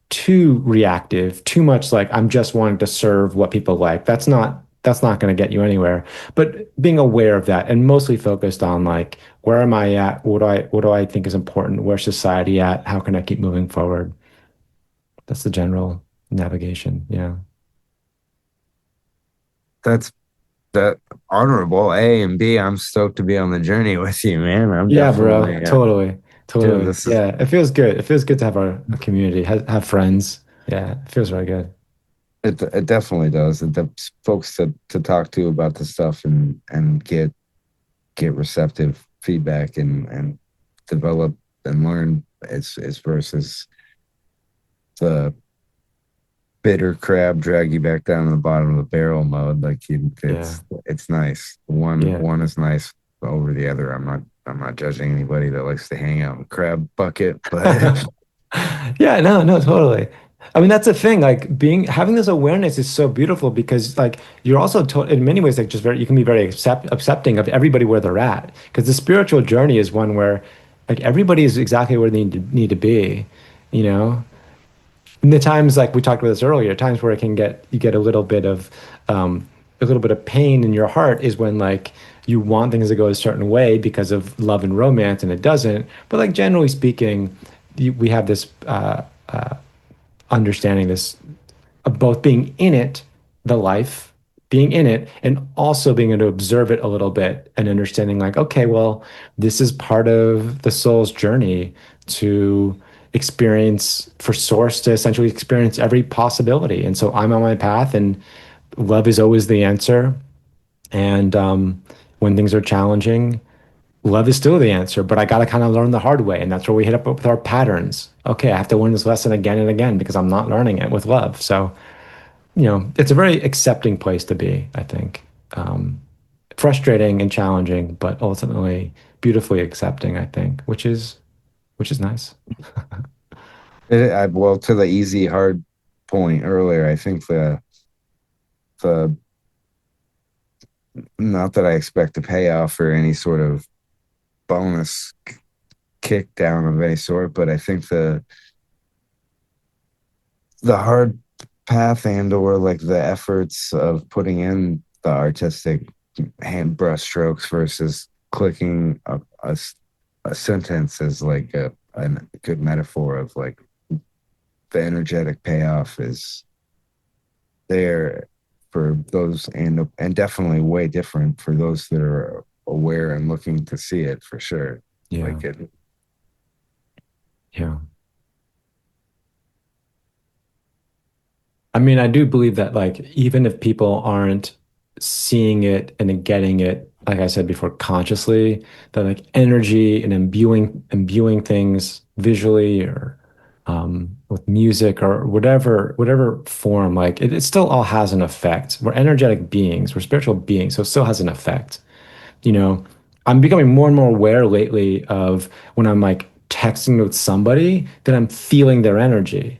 S2: too reactive, too much like I'm just wanting to serve what people like. That's not going to get you anywhere. But being aware of that and mostly focused on like where am I at? What do I think is important? Where's society at? How can I keep moving forward? That's the general navigation. Yeah.
S1: that's that honorable A and B. I'm stoked to be on the journey with you, man. I'm
S2: Yeah, bro.
S1: definitely
S2: Totally.
S1: dude,
S2: Totally.
S1: this is
S2: Yeah. It feels good. It feels good to have a community, have friends. Yeah. It feels really good.
S1: it definitely does. Folks to talk to about the stuff and get receptive feedback and develop and learn is versus the bitter crab drag you back down to the bottom of the barrel mode. Like
S2: Yeah.
S1: it's nice. One
S2: Yeah.
S1: one is nice over the other. I'm not judging anybody that likes to hang out in the crab bucket, but
S2: Yeah, no, no, totally. I mean, that's the thing. Like having this awareness is so beautiful because like you're also in many ways like just you can be very accepting of everybody where they're at. Because the spiritual journey is one where like everybody is exactly where they need to be, you know? And the times like we talked about this earlier, times where you get a little bit of pain in your heart is when like you want things to go a certain way because of love and romance and it doesn't. But like generally speaking, we have this understanding this of both being in it, the life, being in it, and also being able to observe it a little bit and understanding, like, okay, well, this is part of the soul's journey to experience, for source to essentially experience every possibility. And so I'm on my path, and love is always the answer. And when things are challenging, love is still the answer, but I got to kind of learn the hard way. And that's where we hit up with our patterns. Okay, I have to learn this lesson again and again because I'm not learning it with love. So, it's a very accepting place to be, I think. Frustrating and challenging, but ultimately beautifully accepting, I think, which is nice.
S1: well, to the easy hard point earlier, I think the not that I expect a payoff or any sort of bonus kick down of any sort, but I think the hard path and or like the efforts of putting in the artistic hand brush strokes versus clicking a sentence is like a good metaphor of like the energetic payoff is there for those and definitely way different for those that are aware and looking to see it for sure.
S2: Yeah.
S1: Like it
S2: Yeah. I mean, I do believe that like even if people aren't seeing it and then getting it, like I said before, consciously, that like energy and imbuing things visually or with music or whatever form, like it still all has an effect. We're energetic beings, we're spiritual beings, so it still has an effect. You know, I'm becoming more and more aware lately of when I'm like texting with somebody that I'm feeling their energy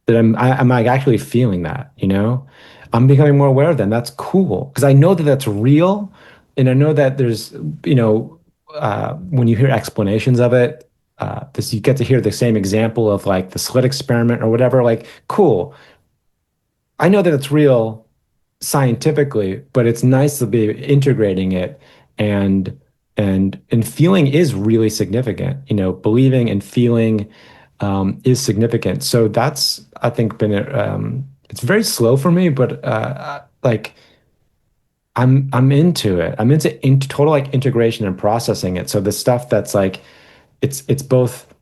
S2: that I'm like actually feeling that, you know? I'm becoming more aware of that. And that's cool because I know that that's real. And I know that there's, you know, when you hear explanations of it, this you get to hear the same example of like the slit experiment or whatever. Like, cool. I know that it's real scientifically, but it's nice to be integrating it and and feeling is really significant. You know, believing and feeling is significant. So that's I think been it's very slow for me, but like I'm into it. I'm into total like integration and processing it. So the stuff that's like it's both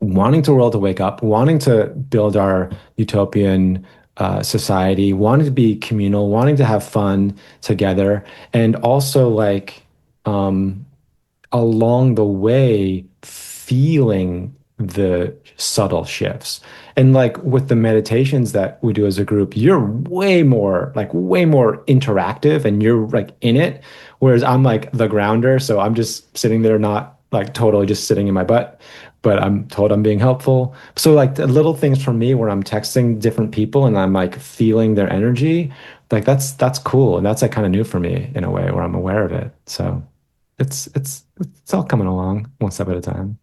S2: wanting the world to wake up, wanting to build our utopian society, wanting to be communal, wanting to have fun together, and also like um, along the way feeling the subtle shifts. And like with the meditations that we do as a group, you're way more interactive and you're like in it. Whereas I'm like the grounder. So I'm just sitting there, not like totally just sitting in my butt, but I'm told I'm being helpful. So like the little things for me where I'm texting different people and I'm like feeling their energy, like that's cool. And that's like kind of new for me in a way where I'm aware of it. So it's all coming along one step at a time.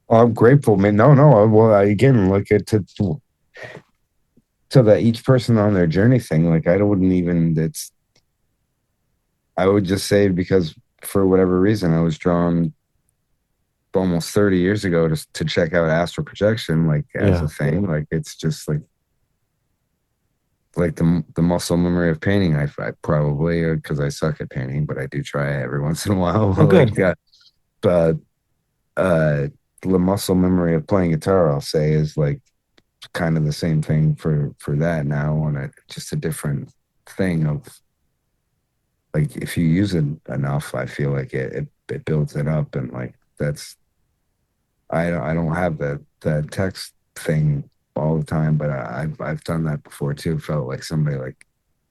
S1: Well, I'm grateful, man. No, no. Well, again, like it to the each person on their journey thing. Like I wouldn't even. It's I would just say because for whatever reason I was drawn almost 30 years ago to check out astral projection like as a
S2: Yeah.
S1: thing. Like it's just like the muscle memory of painting. I probably because I suck at painting, but I do try every once in a while.
S2: Oh,
S1: like
S2: good.
S1: uh, uh, the muscle memory of playing guitar, I'll say, is like kind of the same thing for that now on a just a different thing of like if you use it enough, I feel like it builds it up and like that's I don't have that text thing all the time, but I've done that before too. Felt like somebody like,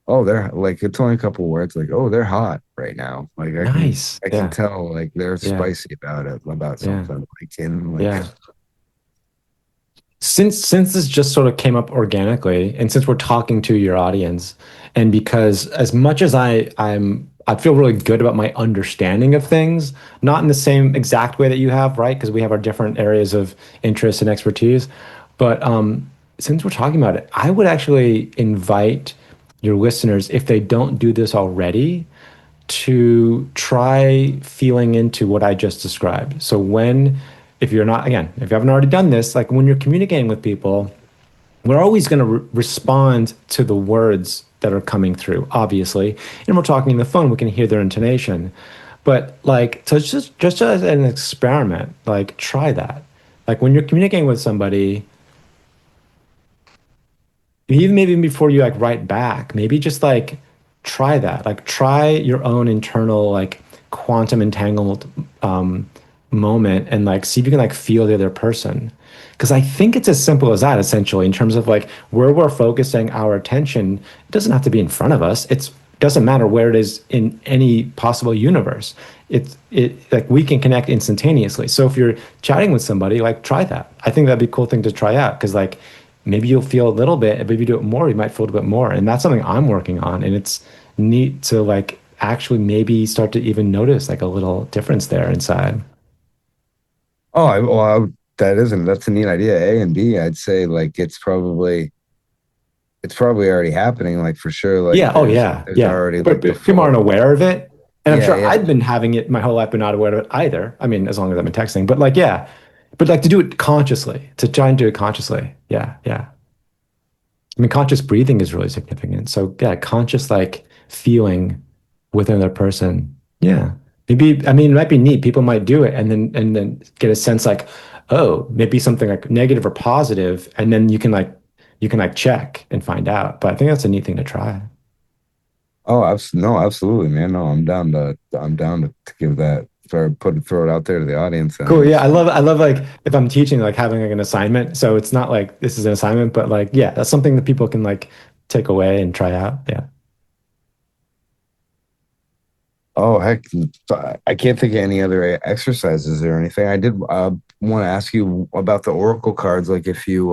S1: oh, they're like it's only a couple words, like, oh, they're hot right now. Like
S2: Nice.
S1: I can
S2: Yeah.
S1: tell like they're
S2: Yeah.
S1: spicy about
S2: Yeah.
S1: something. Like in like
S2: Yeah. Since this just sort of came up organically, and since we're talking to your audience, and because as much as I feel really good about my understanding of things, not in the same exact way that you have, right? Because we have our different areas of interest and expertise. But since we're talking about it, I would actually invite your listeners, if they don't do this already, to try feeling into what I just described. So if you're not, again, if you haven't already done this, like when you're communicating with people, we're always going to respond to the words that are coming through, obviously. And we're talking on the phone, we can hear their intonation. But like, so it's just as an experiment, like try that. Like when you're communicating with somebody, even maybe before you like write back, maybe just like try that. Like try your own internal like quantum entangled moment and like see if you can like feel the other person. Because I think it's as simple as that essentially in terms of like where we're focusing our attention. It doesn't have to be in front of us. It doesn't matter where it is in any possible universe. It like we can connect instantaneously. So if you're chatting with somebody, like try that. I think that'd be a cool thing to try out because like maybe you'll feel a little bit, but if you do it more, you might feel a bit more. And that's something I'm working on. And it's neat to like actually maybe start to even notice like a little difference there inside.
S1: oh that isn't that's a neat idea. A and B, I'd say like it's probably already happening. Like for sure, like
S2: Yeah. Oh, yeah.
S1: there's
S2: Yeah.
S1: already
S2: But,
S1: like the
S2: but people aren't
S1: flow.
S2: aware of it. And I'm
S1: Yeah,
S2: sure
S1: yeah.
S2: I've been having it my whole life, but not aware of it either. I mean, as long as I've been texting, but like, yeah. But like to do it consciously, to try and do it consciously. Yeah. Yeah. I mean, conscious breathing is really significant. So yeah, conscious like feeling with another person. Yeah. Maybe, I mean, it might be neat. People might do it and then get a sense like, oh, maybe something like negative or positive, and then you can like you can like check and find out. But I think that's a neat thing to try.
S1: Oh, no, absolutely, man. No, I'm down to give that throw it out there to the audience
S2: Cool.
S1: and
S2: Yeah,
S1: see.
S2: I love like if I'm teaching, like having like an assignment. So it's not like this is an assignment, but like yeah, that's something that people can like take away and try out. Yeah.
S1: Oh, heck, I can't think of any other exercises or anything. I did want to ask you about the oracle cards, like if you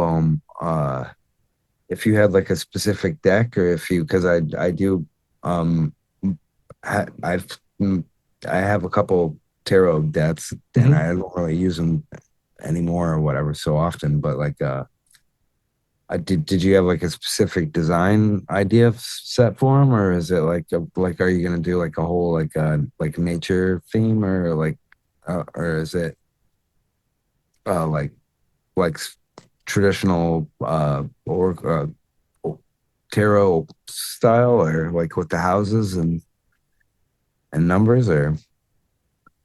S1: had like a specific deck or if you because I do um I've I have a couple tarot decks and
S2: Mhm.
S1: I don't really use them anymore or whatever so often, but like did you have like a specific design idea set for them, or is it like are you gonna do like a whole like nature theme or is it like traditional or tarot style or like with the houses and numbers or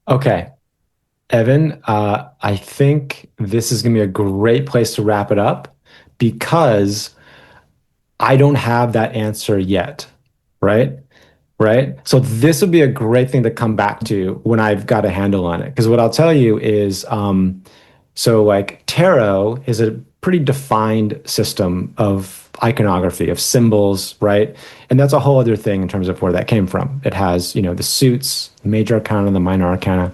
S2: Okay. Evan, I think this is going to be a great place to wrap it up because I don't have that answer yet, right? Right. So this would be a great thing to come back to when I've got a handle on it. Because what I'll tell you is, so like tarot is a pretty defined system of iconography, of symbols, right? And that's a whole other thing in terms of where that came from. It has, the suits, major arcana, the minor arcana.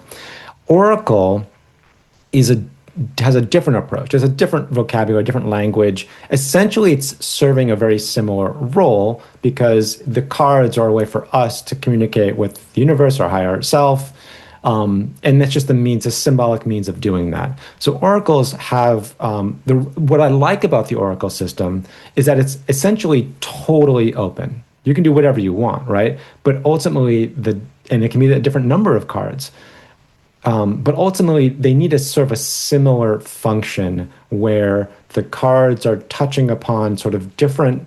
S2: Oracle is a has a different approach. There's a different vocabulary, different language. Essentially, it's serving a very similar role because the cards are a way for us to communicate with the universe, our higher self. And that's just a symbolic means of doing that. So oracles have what I like about the oracle system is that it's essentially totally open. You can do whatever you want, right? But ultimately, and it can be a different number of cards. But ultimately, they need to serve a similar function where the cards are touching upon sort of different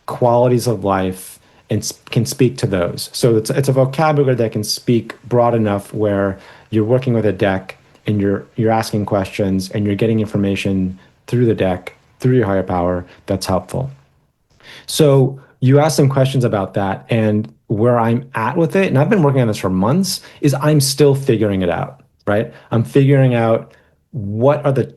S2: qualities of life and can speak to those. So it's a vocabulary that can speak broad enough where you're working with a deck and you're asking questions and you're getting information through the deck, through your higher power that's helpful. So you asked some questions about that, and where I'm at with it, and I've been working on this for months, is I'm still figuring it out, right? I'm figuring out what are the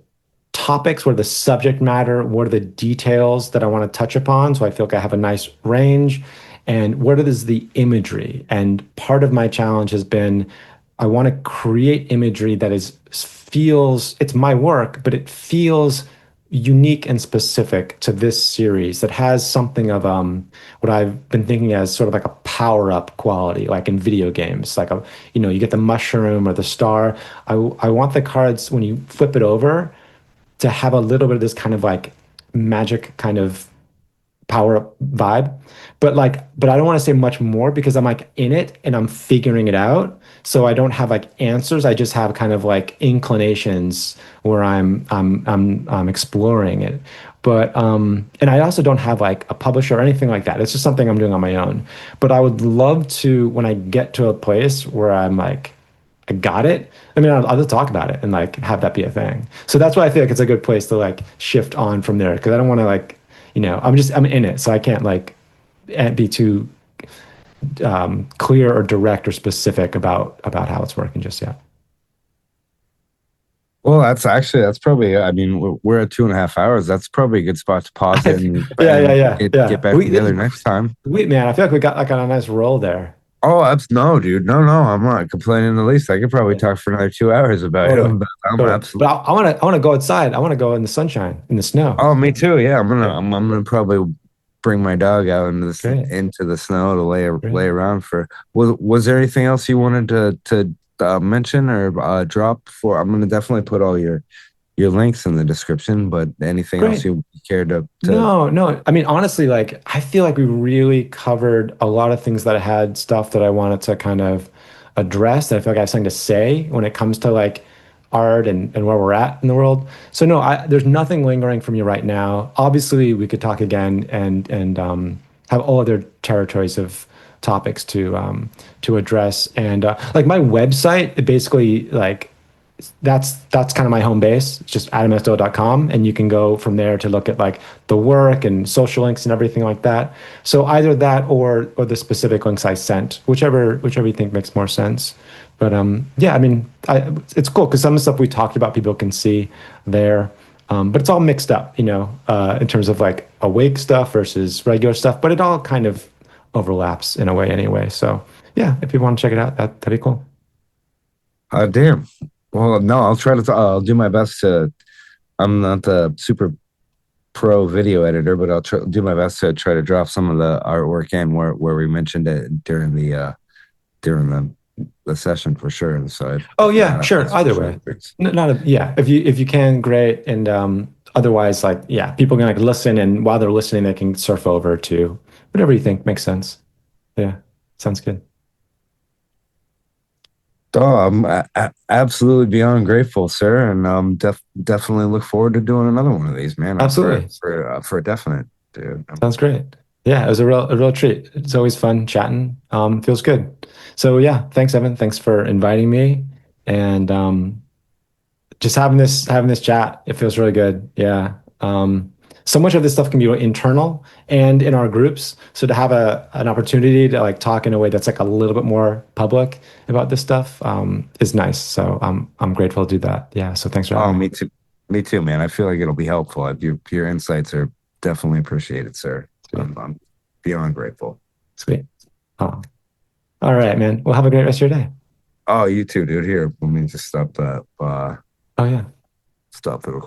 S2: topics, what are the subject matter, what are the details that I want to touch upon. So I feel like I have a nice range, and what is the imagery. And part of my challenge has been I want to create imagery that feels it's my work, but it feels unique and specific to this series that has something of what I've been thinking as sort of like a power up quality, like in video games, like you get the mushroom or the star. I want the cards when you flip it over to have a little bit of this kind of like magic kind of power up vibe. But I don't want to say much more because I'm like in it and I'm figuring it out. So I don't have like answers. I just have kind of like inclinations where I'm exploring it. But and I also don't have like a publisher or anything like that. It's just something I'm doing on my own. But I would love to when I get to a place where I'm like I got it. I mean, I'll just talk about it and like have that be a thing. So that's why I feel like it's a good place to like shift on from there because I don't want to like, I'm in it, so I can't like be too clear or direct or specific about how it's working just yet.
S1: well that's probably I mean we're at 2.5 hours. That's probably a good spot to pause it
S2: Yeah, yeah,
S1: and
S2: yeah,
S1: get
S2: yeah.
S1: back together next time.
S2: Man, I feel like we got like on a nice roll there.
S1: Oh, that's no, dude. No, I'm not complaining in the least. I could probably
S2: Yeah,
S1: talk for another 2 hours about it.
S2: totally,
S1: I'm
S2: totally. But
S1: absolutely.
S2: I want to go outside. I want to go in the sunshine, in the snow.
S1: Oh, me too. Yeah,
S2: Yeah,
S1: I'm gonna probably bring my dog out
S2: great,
S1: into the snow to lay
S2: great.
S1: around for. Was there anything else you wanted to mention or drop for? I'm gonna definitely put all your links in the description. But anything else
S2: Great.
S1: you care to?
S2: No, no. I mean, honestly, like I feel like we really covered a lot of things that I had stuff that I wanted to kind of address. And I feel like I have something to say when it comes to like art and where we're at in the world. So no, there's nothing lingering from you right now. Obviously, we could talk again and have all other territories of topics to address. And like my website, it basically like that's kind of my home base. It's just adamsdoyle.com, and you can go from there to look at like the work and social links and everything like that. So either that or the specific links I sent, whichever you think makes more sense. But yeah, I mean, it's cool because some of the stuff we talked about, people can see there. But it's all mixed up, in terms of like awake stuff versus regular stuff. But it all kind of overlaps in a way anyway. So yeah, if you want to check it out, that'd be cool.
S1: Damn. Well, no, I'll try to. I'll do my best to. I'm not the super pro video editor, but do my best to try to drop some of the artwork in where we mentioned it during the session for sure. And so
S2: Oh
S1: if
S2: yeah,
S1: not,
S2: sure.
S1: that's for
S2: Either
S1: sure.
S2: way, not a, yeah. If you can, great. And otherwise, like yeah, people can like listen, and while they're listening, they can surf over to whatever you think makes sense. Yeah, sounds good.
S1: Oh, I'm absolutely beyond grateful, sir, and definitely look forward to doing another one of these, man.
S2: Absolutely,
S1: For a definite, dude.
S2: sounds great. Yeah, it was a real treat. It's always fun chatting. Feels good. So yeah, thanks, Evan. Thanks for inviting me, and just having this chat, it feels really good. Yeah. So much of this stuff can be internal and in our groups. So to have an opportunity to like talk in a way that's like a little bit more public about this stuff is nice. So I'm grateful to do that. Yeah. So thanks for
S1: Oh,
S2: having me.
S1: me too, man. I feel like it'll be helpful. Your insights are definitely appreciated, sir.
S2: Sweet.
S1: I'm beyond grateful.
S2: Sweet. Oh, all right, man. Well, have a great rest of your day.
S1: Oh, you too, dude. Here, let me just stop
S2: Oh yeah.
S1: stop the